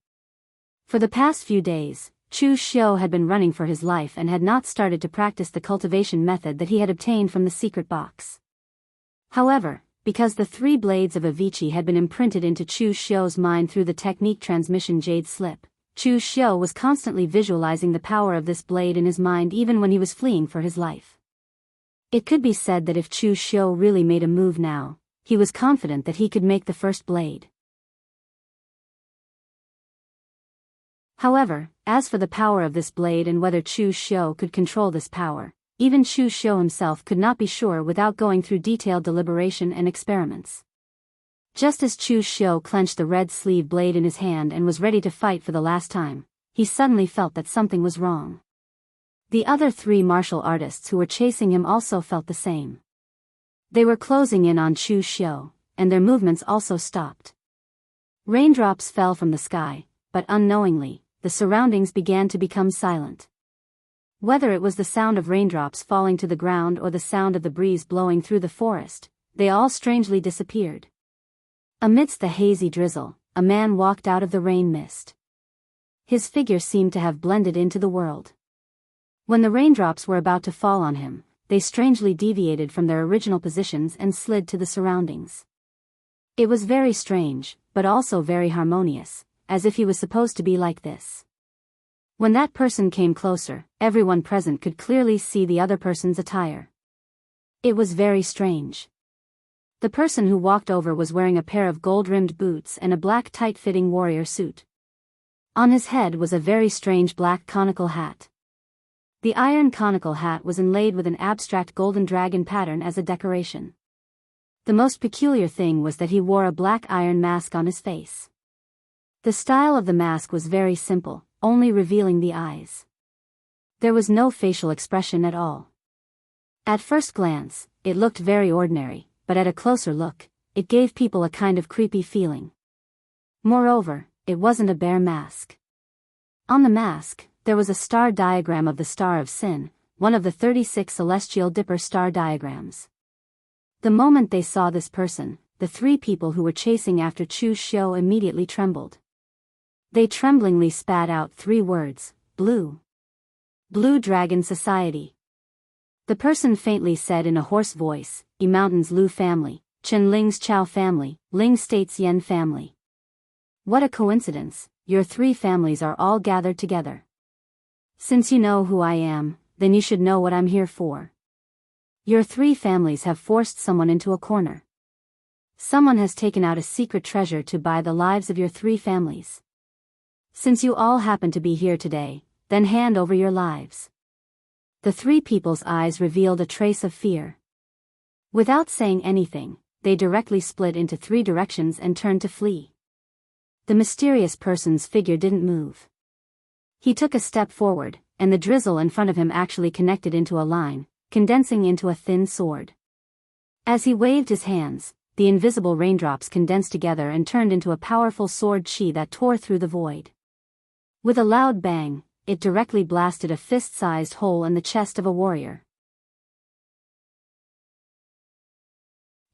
[SPEAKER 1] For the past few days, Chu Xiu had been running for his life and had not started to practice the cultivation method that he had obtained from the secret box. However, because the 3 blades of Avicii had been imprinted into Chu Xiu's mind through the technique transmission jade slip, Chu Xiu was constantly visualizing the power of this blade in his mind even when he was fleeing for his life. It could be said that if Chu Xiu really made a move now, he was confident that he could make the first blade. However, as for the power of this blade and whether Chu Xiu could control this power, even Chu Xiu himself could not be sure without going through detailed deliberation and experiments. Just as Chu Xiu clenched the red sleeve blade in his hand and was ready to fight for the last time, he suddenly felt that something was wrong. The other 3 martial artists who were chasing him also felt the same. They were closing in on Chu Xiu, and their movements also stopped. Raindrops fell from the sky, but unknowingly, the surroundings began to become silent. Whether it was the sound of raindrops falling to the ground or the sound of the breeze blowing through the forest, they all strangely disappeared. Amidst the hazy drizzle, a man walked out of the rain mist. His figure seemed to have blended into the world. When the raindrops were about to fall on him, they strangely deviated from their original positions and slid to the surroundings. It was very strange, but also very harmonious, as if he was supposed to be like this. When that person came closer, everyone present could clearly see the other person's attire. It was very strange. The person who walked over was wearing a pair of gold-rimmed boots and a black tight-fitting warrior suit. On his head was a very strange black conical hat. The iron conical hat was inlaid with an abstract golden dragon pattern as a decoration. The most peculiar thing was that he wore a black iron mask on his face. The style of the mask was very simple, only revealing the eyes. There was no facial expression at all. At first glance, it looked very ordinary, but at a closer look, it gave people a kind of creepy feeling. Moreover, it wasn't a bare mask. On the mask, there was a star diagram of the Star of Sin, one of the 36 celestial dipper star diagrams. The moment they saw this person, the 3 people who were chasing after Chu Xiu immediately trembled. They tremblingly spat out 3 words, Blue. Blue Dragon Society. The person faintly said in a hoarse voice, Yi Mountain's Lu family, Chen Ling's Chao family, Ling State's Yen family. What a coincidence, your 3 families are all gathered together. Since you know who I am, then you should know what I'm here for. Your 3 families have forced someone into a corner. Someone has taken out a secret treasure to buy the lives of your 3 families. Since you all happen to be here today, then hand over your lives. The 3 people's eyes revealed a trace of fear. Without saying anything, they directly split into 3 directions and turned to flee. The mysterious person's figure didn't move. He took a step forward, and the drizzle in front of him actually connected into a line, condensing into a thin sword. As he waved his hands, the invisible raindrops condensed together and turned into a powerful sword chi that tore through the void. With a loud bang, it directly blasted a fist-sized hole in the chest of a warrior.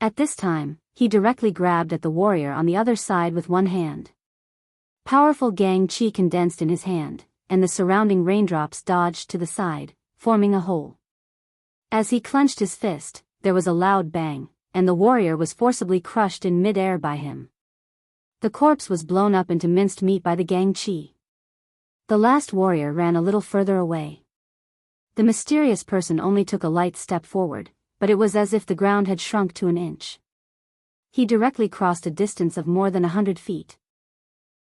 [SPEAKER 1] At this time, he directly grabbed at the warrior on the other side with one hand. Powerful gang chi condensed in his hand, and the surrounding raindrops dodged to the side, forming a hole. As he clenched his fist, there was a loud bang, and the warrior was forcibly crushed in mid-air by him. The corpse was blown up into minced meat by the gang chi. The last warrior ran a little further away. The mysterious person only took a light step forward, but it was as if the ground had shrunk to an inch. He directly crossed a distance of more than 100 feet.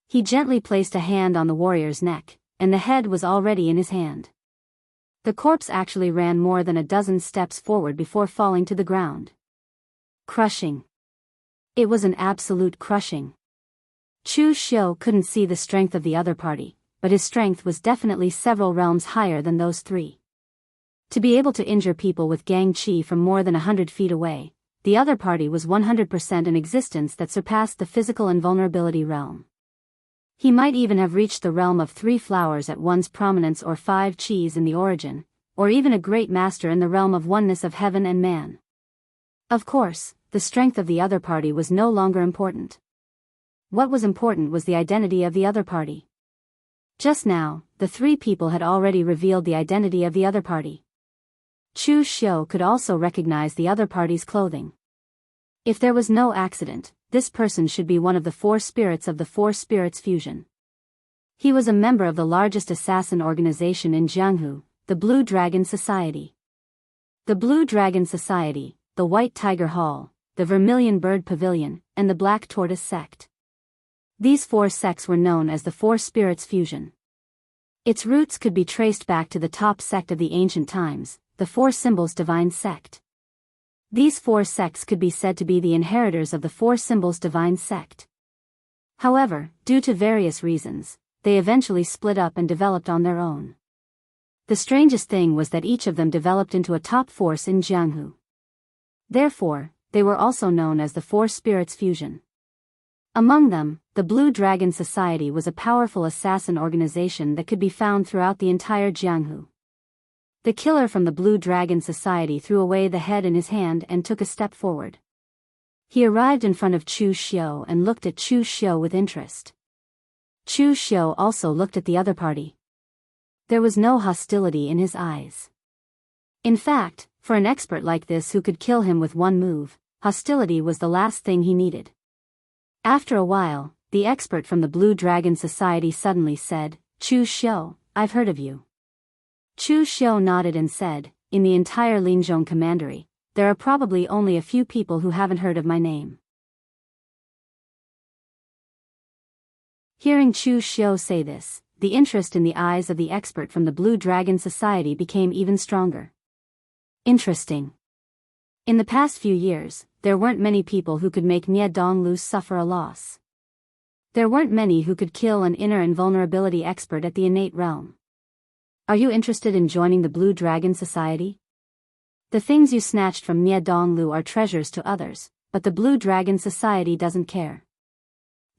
[SPEAKER 1] He gently placed a hand on the warrior's neck, and the head was already in his hand. The corpse actually ran more than a dozen steps forward before falling to the ground. Crushing. It was an absolute crushing. Chu Xiu couldn't see the strength of the other party, but his strength was definitely several realms higher than those 3. To be able to injure people with gang chi from more than 100 feet away, the other party was 100% an existence that surpassed the physical invulnerability realm. He might even have reached the realm of 3 flowers at one's prominence or 5 chis in the origin, or even a great master in the realm of oneness of heaven and man. Of course, the strength of the other party was no longer important. What was important was the identity of the other party. Just now, the three people had already revealed the identity of the other party. Chu Xiu could also recognize the other party's clothing. If there was no accident, this person should be one of the four spirits of the Four Spirits Fusion. He was a member of the largest assassin organization in Jianghu, the Blue Dragon Society. The Blue Dragon Society, the White Tiger Hall, the Vermilion Bird Pavilion, and the Black Tortoise Sect. These four sects were known as the Four Spirits Fusion. Its roots could be traced back to the top sect of the ancient times, the Four Symbols Divine Sect. These four sects could be said to be the inheritors of the Four Symbols Divine Sect. However, due to various reasons, they eventually split up and developed on their own. The strangest thing was that each of them developed into a top force in Jianghu. Therefore, they were also known as the Four Spirits Fusion. Among them, the Blue Dragon Society was a powerful assassin organization that could be found throughout the entire Jianghu. The killer from the Blue Dragon Society threw away the head in his hand and took a step forward. He arrived in front of Chu Xiu and looked at Chu Xiu with interest. Chu Xiu also looked at the other party. There was no hostility in his eyes. In fact, for an expert like this who could kill him with one move, hostility was the last thing he needed. After a while, the expert from the Blue Dragon Society suddenly said, "Chu Xiu, I've heard of you." Chu Xiu nodded and said, "In the entire Linzhong Commandery, there are probably only a few people who haven't heard of my name." Hearing Chu Xiu say this, the interest in the eyes of the expert from the Blue Dragon Society became even stronger. Interesting. In the past few years, there weren't many people who could make Nie Donglu suffer a loss. There weren't many who could kill an inner invulnerability expert at the innate realm. Are you interested in joining the Blue Dragon Society? The things you snatched from Nie Donglu are treasures to others, but the Blue Dragon Society doesn't care.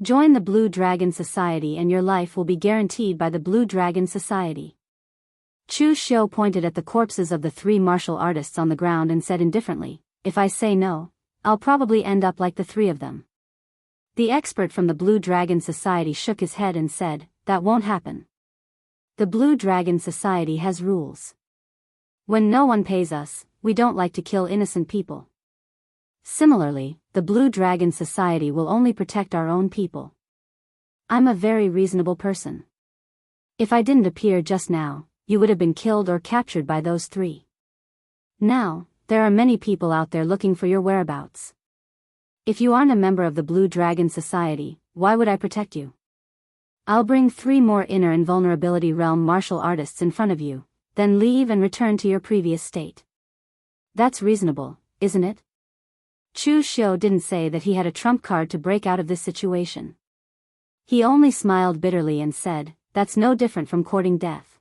[SPEAKER 1] Join the Blue Dragon Society and your life will be guaranteed by the Blue Dragon Society. Chu Xiu pointed at the corpses of the three martial artists on the ground and said indifferently, "If I say no, I'll probably end up like the three of them." The expert from the Blue Dragon Society shook his head and said, "That won't happen. The Blue Dragon Society has rules. When no one pays us, we don't like to kill innocent people. Similarly, the Blue Dragon Society will only protect our own people. I'm a very reasonable person. If I didn't appear just now, you would have been killed or captured by those three. Now, there are many people out there looking for your whereabouts. If you aren't a member of the Blue Dragon Society, why would I protect you? I'll bring 3 more inner invulnerability realm martial artists in front of you, then leave and return to your previous state. That's reasonable, isn't it?" Chu Xiu didn't say that he had a trump card to break out of this situation. He only smiled bitterly and said, "That's no different from courting death.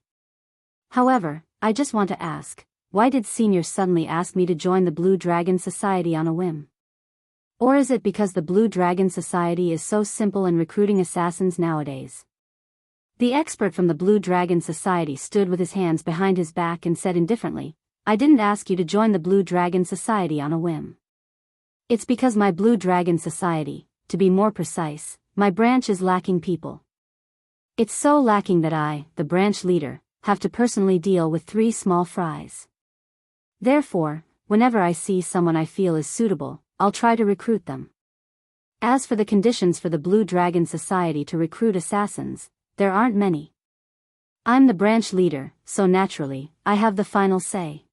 [SPEAKER 1] However, I just want to ask, why did Senior suddenly ask me to join the Blue Dragon Society on a whim? Or is it because the Blue Dragon Society is so simple in recruiting assassins nowadays?" The expert from the Blue Dragon Society stood with his hands behind his back and said indifferently, "I didn't ask you to join the Blue Dragon Society on a whim. It's because my Blue Dragon Society, to be more precise, my branch is lacking people. It's so lacking that I, the branch leader, have to personally deal with 3 small fries. Therefore, whenever I see someone I feel is suitable, I'll try to recruit them. As for the conditions for the Blue Dragon Society to recruit assassins, there aren't many. I'm the branch leader, so naturally, I have the final say."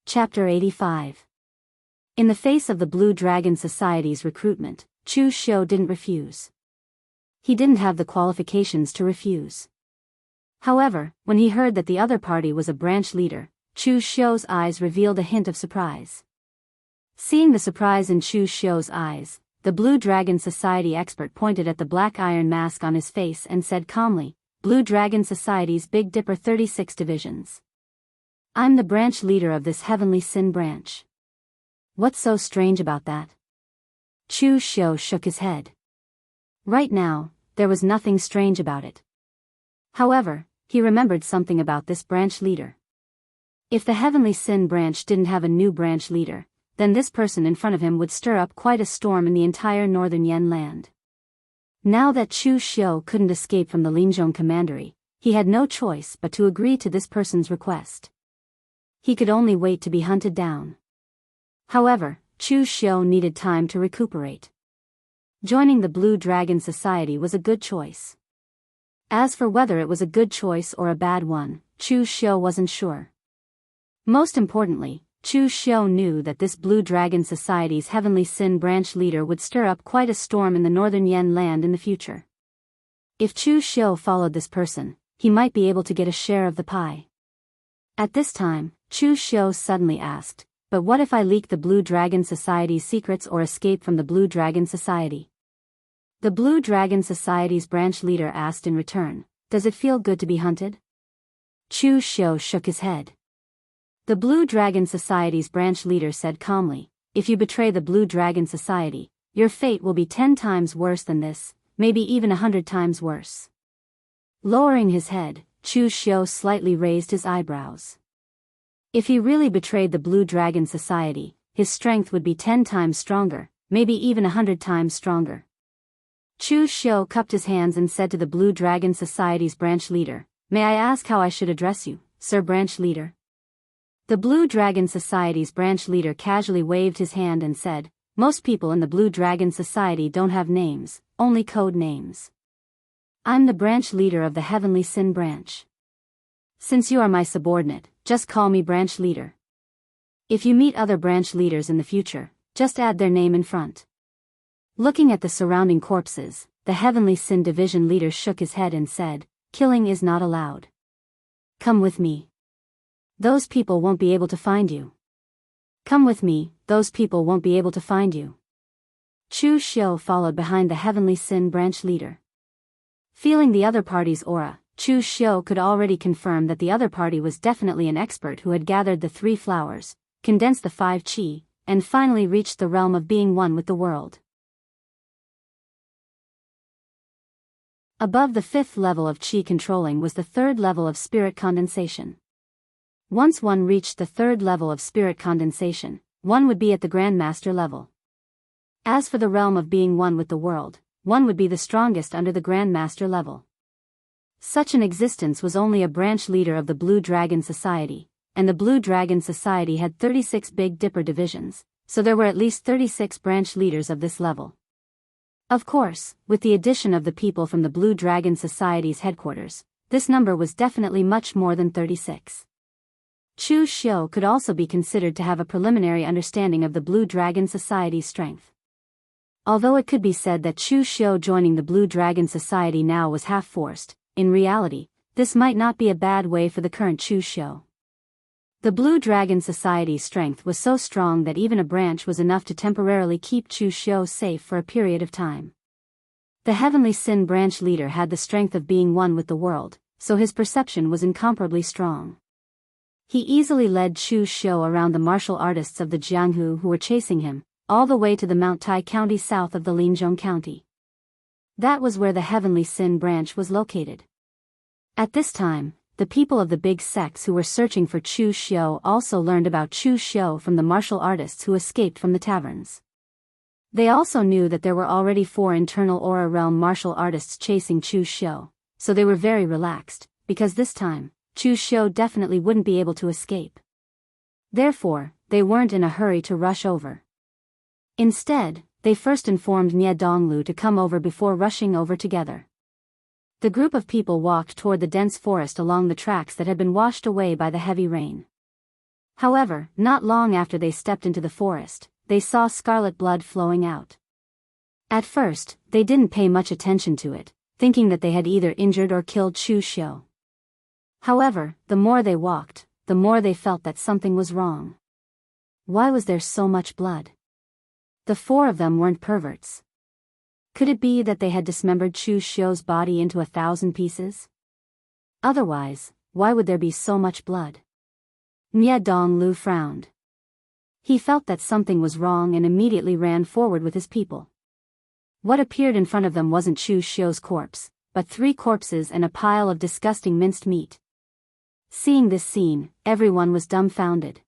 [SPEAKER 1] Chapter 85. In the face of the Blue Dragon Society's recruitment, Chu Xiu didn't refuse. He didn't have the qualifications to refuse. However, when he heard that the other party was a branch leader, Chu Xiu's eyes revealed a hint of surprise. Seeing the surprise in Chu Xiu's eyes, the Blue Dragon Society expert pointed at the black iron mask on his face and said calmly, "Blue Dragon Society's Big Dipper 36 divisions. I'm the branch leader of this Heavenly Sin branch. What's so strange about that?" Chu Xiu shook his head. Right now, there was nothing strange about it. However, he remembered something about this branch leader. If the Heavenly Sin branch didn't have a new branch leader, then this person in front of him would stir up quite a storm in the entire northern Yan land. Now that Chu Xiu couldn't escape from the Linzhong commandery, he had no choice but to agree to this person's request. He could only wait to be hunted down. However, Chu Xiu needed time to recuperate. Joining the Blue Dragon Society was a good choice. As for whether it was a good choice or a bad one, Chu Xiu wasn't sure. Most importantly, Chu Xiu knew that this Blue Dragon Society's Heavenly Sin branch leader would stir up quite a storm in the northern Yan land in the future. If Chu Xiu followed this person, he might be able to get a share of the pie. At this time, Chu Xiu suddenly asked, "But what if I leak the Blue Dragon Society's secrets or escape from the Blue Dragon Society?" The Blue Dragon Society's branch leader asked in return, "Does it feel good to be hunted?" Chu Xiu shook his head. The Blue Dragon Society's branch leader said calmly, "If you betray the Blue Dragon Society, your fate will be 10 times worse than this, maybe even 100 times worse." Lowering his head, Chu Xiu slightly raised his eyebrows. If he really betrayed the Blue Dragon Society, his strength would be 10 times stronger, maybe even 100 times stronger. Chu Xiu cupped his hands and said to the Blue Dragon Society's branch leader, "May I ask how I should address you, Sir Branch Leader?" The Blue Dragon Society's branch leader casually waved his hand and said, "Most people in the Blue Dragon Society don't have names, only code names. I'm the branch leader of the Heavenly Sin branch. Since you are my subordinate, just call me branch leader. If you meet other branch leaders in the future, just add their name in front." Looking at the surrounding corpses, the Heavenly Sin division leader shook his head and said, "Killing is not allowed. Come with me. Those people won't be able to find you. Come with me, those people won't be able to find you." Chu Xiu followed behind the Heavenly Sin branch leader. Feeling the other party's aura, Chu Xiu could already confirm that the other party was definitely an expert who had gathered the 3 flowers, condensed the 5 qi, and finally reached the realm of being one with the world. Above the 5th level of qi controlling was the 3rd level of spirit condensation. Once one reached the 3rd level of spirit condensation, one would be at the Grandmaster level. As for the realm of being one with the world, one would be the strongest under the Grandmaster level. Such an existence was only a branch leader of the Blue Dragon Society, and the Blue Dragon Society had 36 Big Dipper divisions, so there were at least 36 branch leaders of this level. Of course, with the addition of the people from the Blue Dragon Society's headquarters, this number was definitely much more than 36. Chu Xiu could also be considered to have a preliminary understanding of the Blue Dragon Society's strength. Although it could be said that Chu Xiu joining the Blue Dragon Society now was half-forced, in reality, this might not be a bad way for the current Chu Xiu. The Blue Dragon Society's strength was so strong that even a branch was enough to temporarily keep Chu Xiu safe for a period of time. The Heavenly Sin branch leader had the strength of being one with the world, so his perception was incomparably strong. He easily led Chu Xiu around the martial artists of the Jianghu who were chasing him, all the way to the Mount Tai County south of the Linzhong County. That was where the Heavenly Sin branch was located. At this time, the people of the big sects who were searching for Chu Xiu also learned about Chu Xiu from the martial artists who escaped from the taverns. They also knew that there were already 4 internal aura realm martial artists chasing Chu Xiu, so they were very relaxed, because this time, Chu Xiu definitely wouldn't be able to escape. Therefore, they weren't in a hurry to rush over. Instead, they first informed Nie Donglu to come over before rushing over together. The group of people walked toward the dense forest along the tracks that had been washed away by the heavy rain. However, not long after they stepped into the forest, they saw scarlet blood flowing out. At first, they didn't pay much attention to it, thinking that they had either injured or killed Chu Xiu. However, the more they walked, the more they felt that something was wrong. Why was there so much blood? The 4 of them weren't perverts. Could it be that they had dismembered Chu Xiu's body into 1,000 pieces? Otherwise, why would there be so much blood? Nie Donglu frowned. He felt that something was wrong and immediately ran forward with his people. What appeared in front of them wasn't Chu Xiu's corpse, but 3 corpses and a pile of disgusting minced meat. Seeing this scene, everyone was dumbfounded.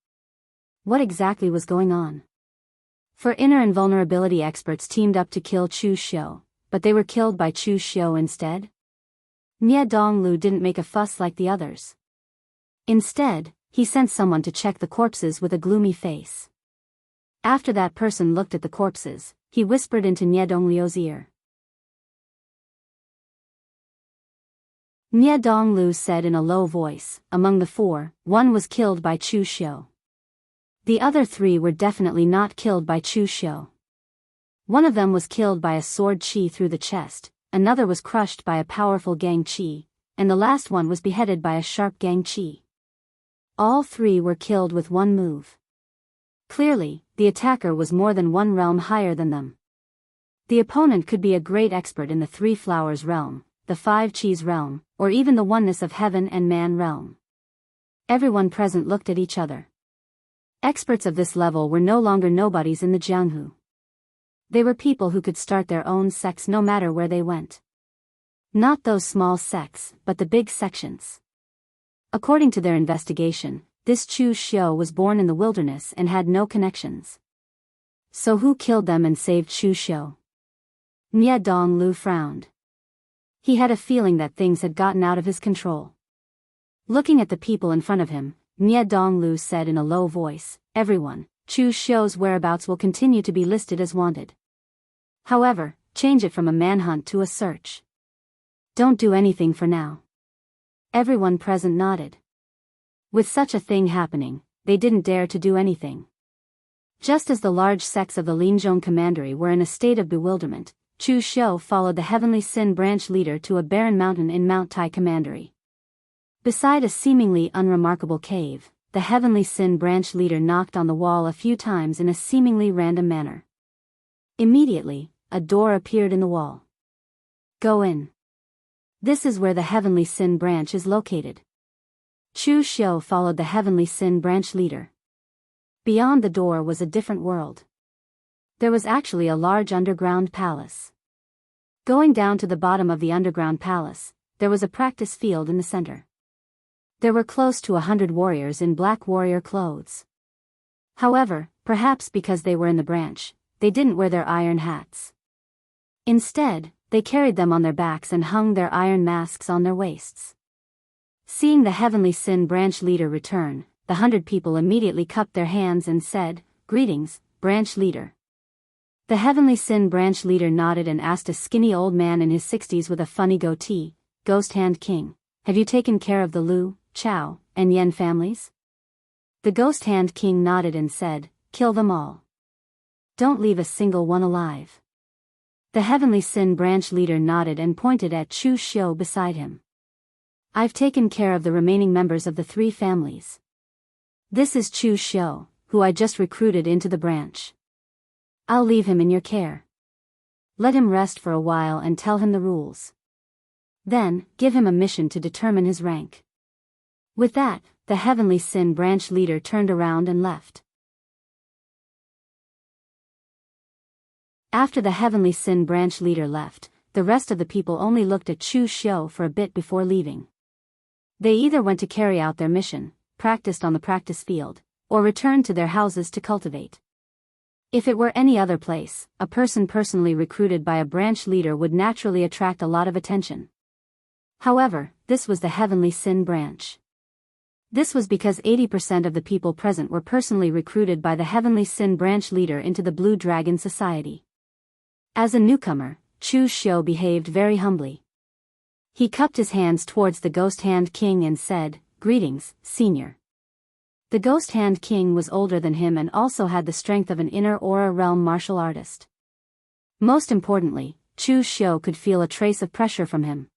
[SPEAKER 1] What exactly was going on? For inner invulnerability experts teamed up to kill Chu Xiu, but they were killed by Chu Xiu instead? Nie Donglu didn't make a fuss like the others. Instead, he sent someone to check the corpses with a gloomy face. After that person looked at the corpses, he whispered into Nie Dongliu's ear. Nie Donglu said in a low voice, among the four, one was killed by Chu Xiu. The other three were definitely not killed by Chu Xiu. One of them was killed by a sword qi through the chest, another was crushed by a powerful gang qi, and the last one was beheaded by a sharp gang qi. All three were killed with one move. Clearly, the attacker was more than one realm higher than them. The opponent could be a great expert in the Three Flowers realm, the Five Qis realm, or even the oneness of heaven and man realm. Everyone present looked at each other. Experts of this level were no longer nobodies in the Jianghu. They were people who could start their own sects no matter where they went. Not those small sects, but the big sections. According to their investigation, this Chu Xiu was born in the wilderness and had no connections. So who killed them and saved Chu Xiu? Nie Donglu frowned. He had a feeling that things had gotten out of his control. Looking at the people in front of him, Nie Donglu said in a low voice, "Everyone, Chu Xiu's whereabouts will continue to be listed as wanted. However, change it from a manhunt to a search. Don't do anything for now." Everyone present nodded. With such a thing happening, they didn't dare to do anything. Just as the large sects of the Linzhong Commandery were in a state of bewilderment, Chu Xiu followed the Heavenly Sin branch leader to a barren mountain in Mount Tai Commandery. Beside a seemingly unremarkable cave, the Heavenly Sin branch leader knocked on the wall a few times in a seemingly random manner. Immediately, a door appeared in the wall. "Go in. This is where the Heavenly Sin branch is located." Chu Xiu followed the Heavenly Sin branch leader. Beyond the door was a different world. There was actually a large underground palace. Going down to the bottom of the underground palace, there was a practice field in the center. There were close to 100 warriors in black warrior clothes. However, perhaps because they were in the branch, they didn't wear their iron hats. Instead, they carried them on their backs and hung their iron masks on their waists. Seeing the Heavenly Sin branch leader return, the 100 people immediately cupped their hands and said, "Greetings, branch leader." The Heavenly Sin branch leader nodded and asked a skinny old man in his 60s with a funny goatee, "Ghost Hand King, have you taken care of the Lu, Chao, and Yen families?" The Ghost Hand King nodded and said, "Kill them all. Don't leave a single one alive." The Heavenly Sin branch leader nodded and pointed at Chu Xiu beside him. "I've taken care of the remaining members of the three families. This is Chu Xiu, who I just recruited into the branch. I'll leave him in your care. Let him rest for a while and tell him the rules. Then, give him a mission to determine his rank." With that, the Heavenly Sin branch leader turned around and left. After the Heavenly Sin branch leader left, the rest of the people only looked at Chu Xiu for a bit before leaving. They either went to carry out their mission, practiced on the practice field, or returned to their houses to cultivate. If it were any other place, a person personally recruited by a branch leader would naturally attract a lot of attention. However, this was the Heavenly Sin branch. This was because 80% of the people present were personally recruited by the Heavenly Sin branch leader into the Blue Dragon Society. As a newcomer, Chu Xiu behaved very humbly. He cupped his hands towards the Ghost Hand King and said, "Greetings, Senior." The Ghost Hand King was older than him and also had the strength of an inner aura realm martial artist. Most importantly, Chu Xiu could feel a trace of pressure from him.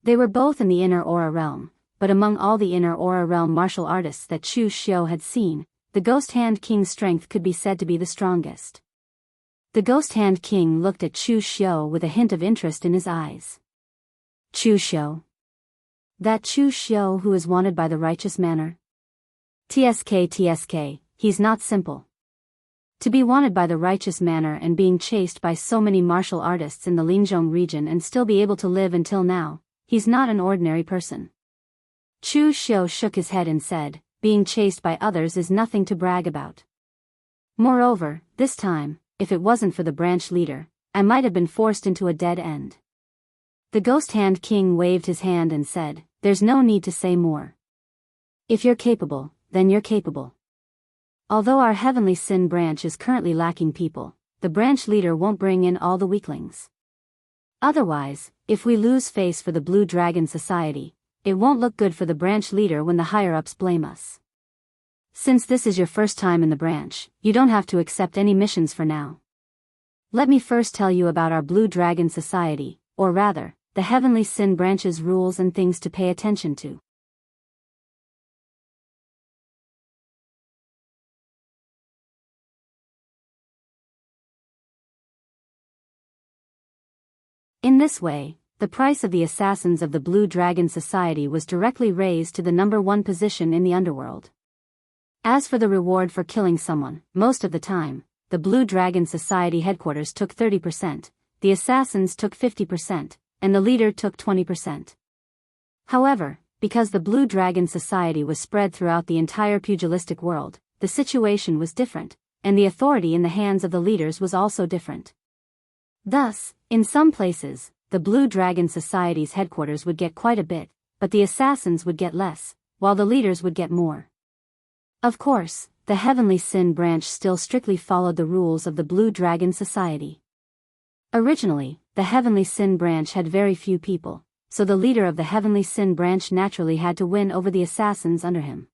[SPEAKER 1] They were both in the inner aura realm, but among all the inner aura realm martial artists that Chu Xiu had seen, the Ghost Hand King's strength could be said to be the strongest. The Ghost Hand King looked at Chu Xiu with a hint of interest in his eyes. "Chu Xiu? That Chu Xiu who is wanted by the righteous manner? TSK, he's not simple. To be wanted by the righteous manner and being chased by so many martial artists in the Linzhong region and still be able to live until now, he's not an ordinary person." Chu Xiu shook his head and said, "Being chased by others is nothing to brag about. Moreover, this time, if it wasn't for the branch leader, I might have been forced into a dead end. The Ghost Hand King waved his hand and said, "There's no need to say more. If you're capable, then you're capable. Although our Heavenly Sin branch is currently lacking people, the branch leader won't bring in all the weaklings. Otherwise, if we lose face for the Blue Dragon Society, it won't look good for the branch leader when the higher-ups blame us. Since this is your first time in the branch, you don't have to accept any missions for now. Let me first tell you about our Blue Dragon Society, or rather, the Heavenly Sin branch's rules and things to pay attention to. In this way, the price of the assassins of the Blue Dragon Society was directly raised to the #1 position in the underworld. As for the reward for killing someone, most of the time, the Blue Dragon Society headquarters took 30%, the assassins took 50%, and the leader took 20%. However, because the Blue Dragon Society was spread throughout the entire pugilistic world, the situation was different, and the authority in the hands of the leaders was also different. Thus, in some places, the Blue Dragon Society's headquarters would get quite a bit, but the assassins would get less, while the leaders would get more. Of course, the Heavenly Sin branch still strictly followed the rules of the Blue Dragon Society. Originally, the Heavenly Sin branch had very few people, so the leader of the Heavenly Sin branch naturally had to win over the assassins under him.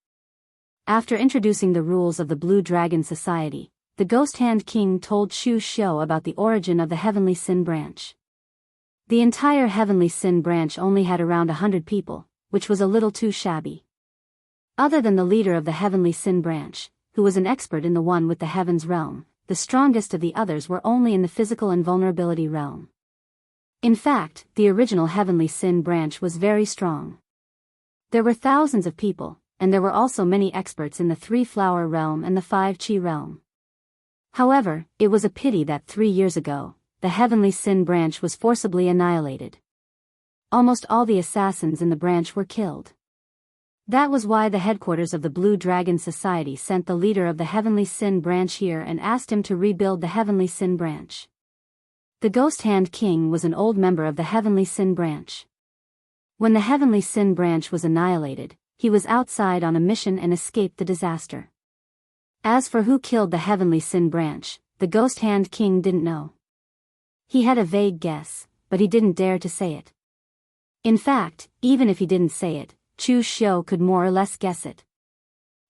[SPEAKER 1] After introducing the rules of the Blue Dragon Society, the Ghost Hand King told Chu Xiu about the origin of the Heavenly Sin branch. The entire Heavenly Sin branch only had around 100 people, which was a little too shabby. Other than the leader of the Heavenly Sin branch, who was an expert in the one with the Heavens realm, the strongest of the others were only in the physical invulnerability realm. In fact, the original Heavenly Sin branch was very strong. There were thousands of people, and there were also many experts in the 3-flower realm and the 5-chi realm. However, it was a pity that 3 years ago, the Heavenly Sin branch was forcibly annihilated. Almost all the assassins in the branch were killed. That was why the headquarters of the Blue Dragon Society sent the leader of the Heavenly Sin branch here and asked him to rebuild the Heavenly Sin branch. The Ghost Hand King was an old member of the Heavenly Sin branch. When the Heavenly Sin branch was annihilated, he was outside on a mission and escaped the disaster. As for who killed the Heavenly Sin branch, the Ghost Hand King didn't know. He had a vague guess, but he didn't dare to say it. In fact, even if he didn't say it, Chu Xiu could more or less guess it.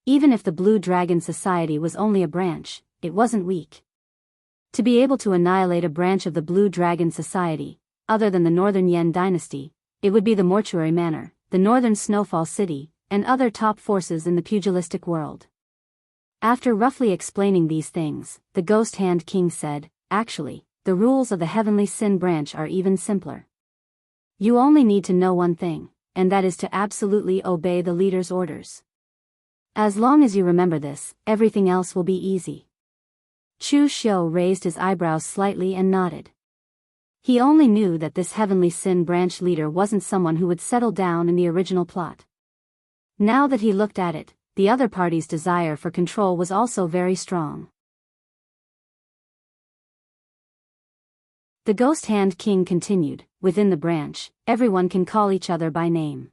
[SPEAKER 1] Even if the Blue Dragon Society was only a branch, it wasn't weak. To be able to annihilate a branch of the Blue Dragon Society, other than the Northern Yen dynasty, it would be the Mortuary Manor, the Northern Snowfall City, and other top forces in the pugilistic world. After roughly explaining these things, the Ghost Hand King said, "Actually, the rules of the Heavenly Sin branch are even simpler. You only need to know one thing, and that is to absolutely obey the leader's orders. As long as you remember this, everything else will be easy." Chu Xiu raised his eyebrows slightly and nodded. He only knew that this Heavenly Sin branch leader wasn't someone who would settle down in the original plot. Now that he looked at it, the other party's desire for control was also very strong. The Ghost Hand King continued, "Within the branch, everyone can call each other by name.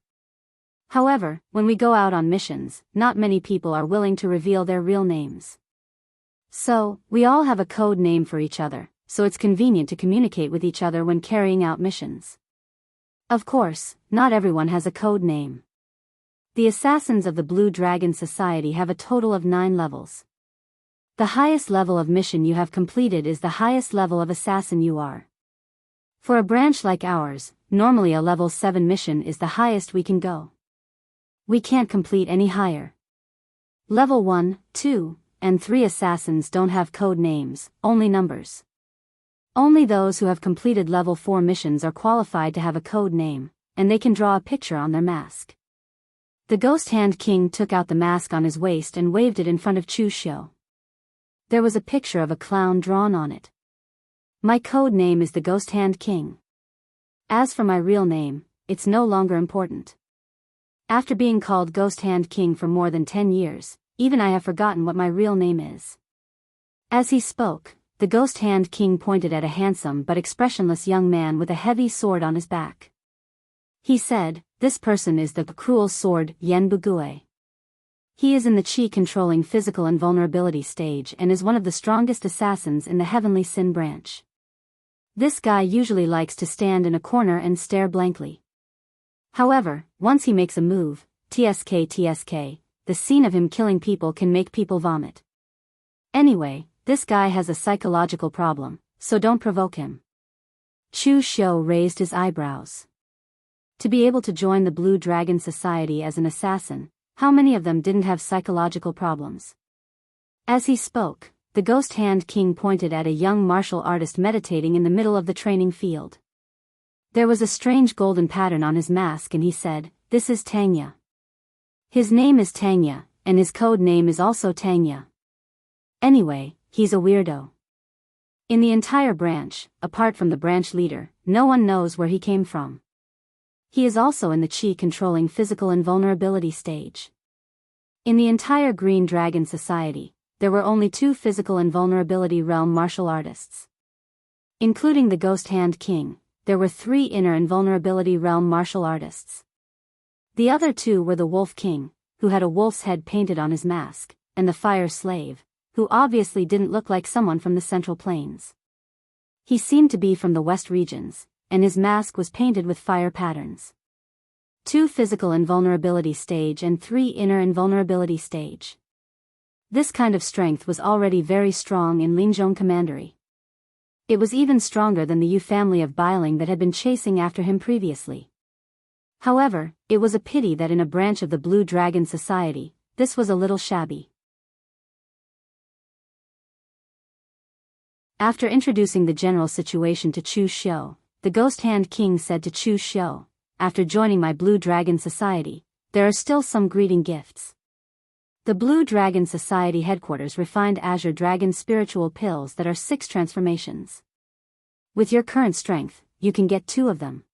[SPEAKER 1] However, when we go out on missions, not many people are willing to reveal their real names. So, we all have a code name for each other, so it's convenient to communicate with each other when carrying out missions. Of course, not everyone has a code name. The assassins of the Blue Dragon Society have a total of 9 levels. The highest level of mission you have completed is the highest level of assassin you are. For a branch like ours, normally a level 7 mission is the highest we can go. We can't complete any higher. Level 1, 2, and 3 assassins don't have code names, only numbers. Only those who have completed level 4 missions are qualified to have a code name, and they can draw a picture on their mask." The Ghost Hand King took out the mask on his waist and waved it in front of Chu Xiu. There was a picture of a clown drawn on it. "My code name is the Ghost Hand King. As for my real name, it's no longer important. After being called Ghost Hand King for more than 10 years, even I have forgotten what my real name is. As he spoke, the Ghost Hand King pointed at a handsome but expressionless young man with a heavy sword on his back. He said, "This person is the cruel sword Yen Bugue. He is in the chi controlling physical invulnerability stage and is one of the strongest assassins in the Heavenly Sin branch. This guy usually likes to stand in a corner and stare blankly. However, once he makes a move, TSK, the scene of him killing people can make people vomit. Anyway, this guy has a psychological problem, so don't provoke him." Chu Xiu raised his eyebrows. To be able to join the Blue Dragon Society as an assassin, how many of them didn't have psychological problems? As he spoke, the Ghost Hand King pointed at a young martial artist meditating in the middle of the training field. There was a strange golden pattern on his mask and he said, "This is Tangya. His name is Tangya, and his code name is also Tangya. Anyway, he's a weirdo. In the entire branch, apart from the branch leader, no one knows where he came from. He is also in the chi controlling physical invulnerability stage. In the entire Green Dragon Society, there were only 2 physical invulnerability realm martial artists. Including the Ghost Hand King, there were 3 inner invulnerability realm martial artists. The other 2 were the Wolf King, who had a wolf's head painted on his mask, and the Fire Slave, who obviously didn't look like someone from the Central Plains. He seemed to be from the West regions, and his mask was painted with fire patterns. 2 physical invulnerability stage and 3 inner invulnerability stage. This kind of strength was already very strong in Linzhong Commandery. It was even stronger than the Yu family of Biling that had been chasing after him previously. However, it was a pity that in a branch of the Blue Dragon Society, this was a little shabby. After introducing the general situation to Chu Xiu, the Ghost Hand King said to Chu Xiu, "After joining my Blue Dragon Society, there are still some greeting gifts. The Blue Dragon Society headquarters refined Azure Dragon spiritual pills that are 6 transformations. With your current strength, you can get 2 of them.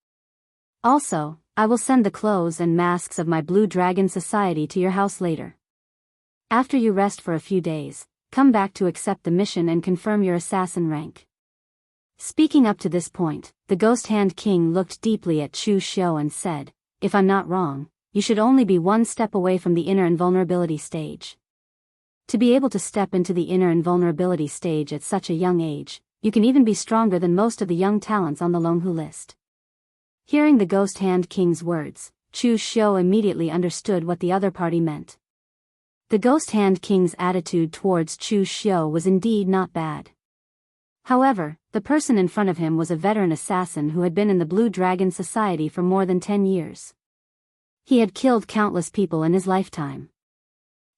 [SPEAKER 1] Also, I will send the clothes and masks of my Blue Dragon Society to your house later. After you rest for a few days, come back to accept the mission and confirm your assassin rank." Speaking up to this point, the Ghost Hand King looked deeply at Chu Xiu and said, "If I'm not wrong, you should only be 1 step away from the inner invulnerability stage. To be able to step into the inner invulnerability stage at such a young age, you can even be stronger than most of the young talents on the Longhu list." Hearing the Ghost Hand King's words, Chu Xiu immediately understood what the other party meant. The Ghost Hand King's attitude towards Chu Xiu was indeed not bad. However, the person in front of him was a veteran assassin who had been in the Blue Dragon Society for more than 10 years. He had killed countless people in his lifetime.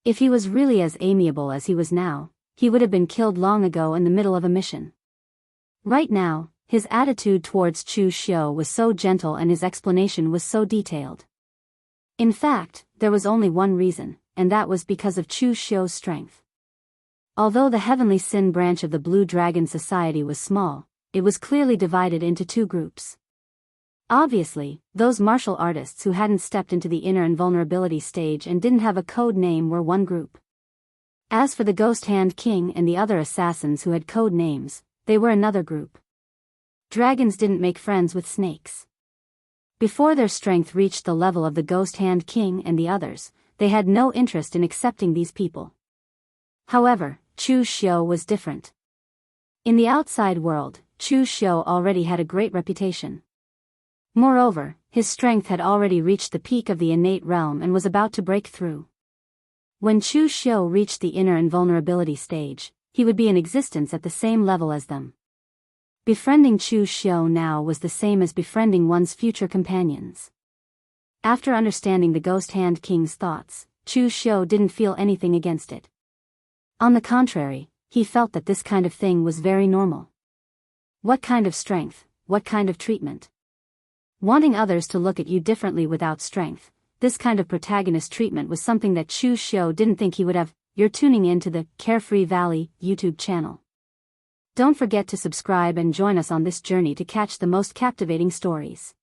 [SPEAKER 1] If he was really as amiable as he was now, he would have been killed long ago in the middle of a mission. Right now, his attitude towards Chu Xiu was so gentle and his explanation was so detailed. In fact, there was only one reason, and that was because of Chu Xiu's strength. Although the Heavenly Sin branch of the Blue Dragon Society was small, it was clearly divided into 2 groups. Obviously, those martial artists who hadn't stepped into the inner invulnerability stage and didn't have a code name were one group. As for the Ghost Hand King and the other assassins who had code names, they were another group. Dragons didn't make friends with snakes. Before their strength reached the level of the Ghost Hand King and the others, they had no interest in accepting these people. However, Chu Xiu was different. In the outside world, Chu Xiu already had a great reputation. Moreover, his strength had already reached the peak of the innate realm and was about to break through. When Chu Xiu reached the inner invulnerability stage, he would be in existence at the same level as them. Befriending Chu Xiu now was the same as befriending one's future companions. After understanding the Ghost Hand King's thoughts, Chu Xiu didn't feel anything against it. On the contrary, he felt that this kind of thing was very normal. What kind of strength, what kind of treatment? Wanting others to look at you differently without strength, this kind of protagonist treatment was something that Chu Xiu didn't think he would have. You're tuning in to the Carefree Valley YouTube channel. Don't forget to subscribe and join us on this journey to catch the most captivating stories.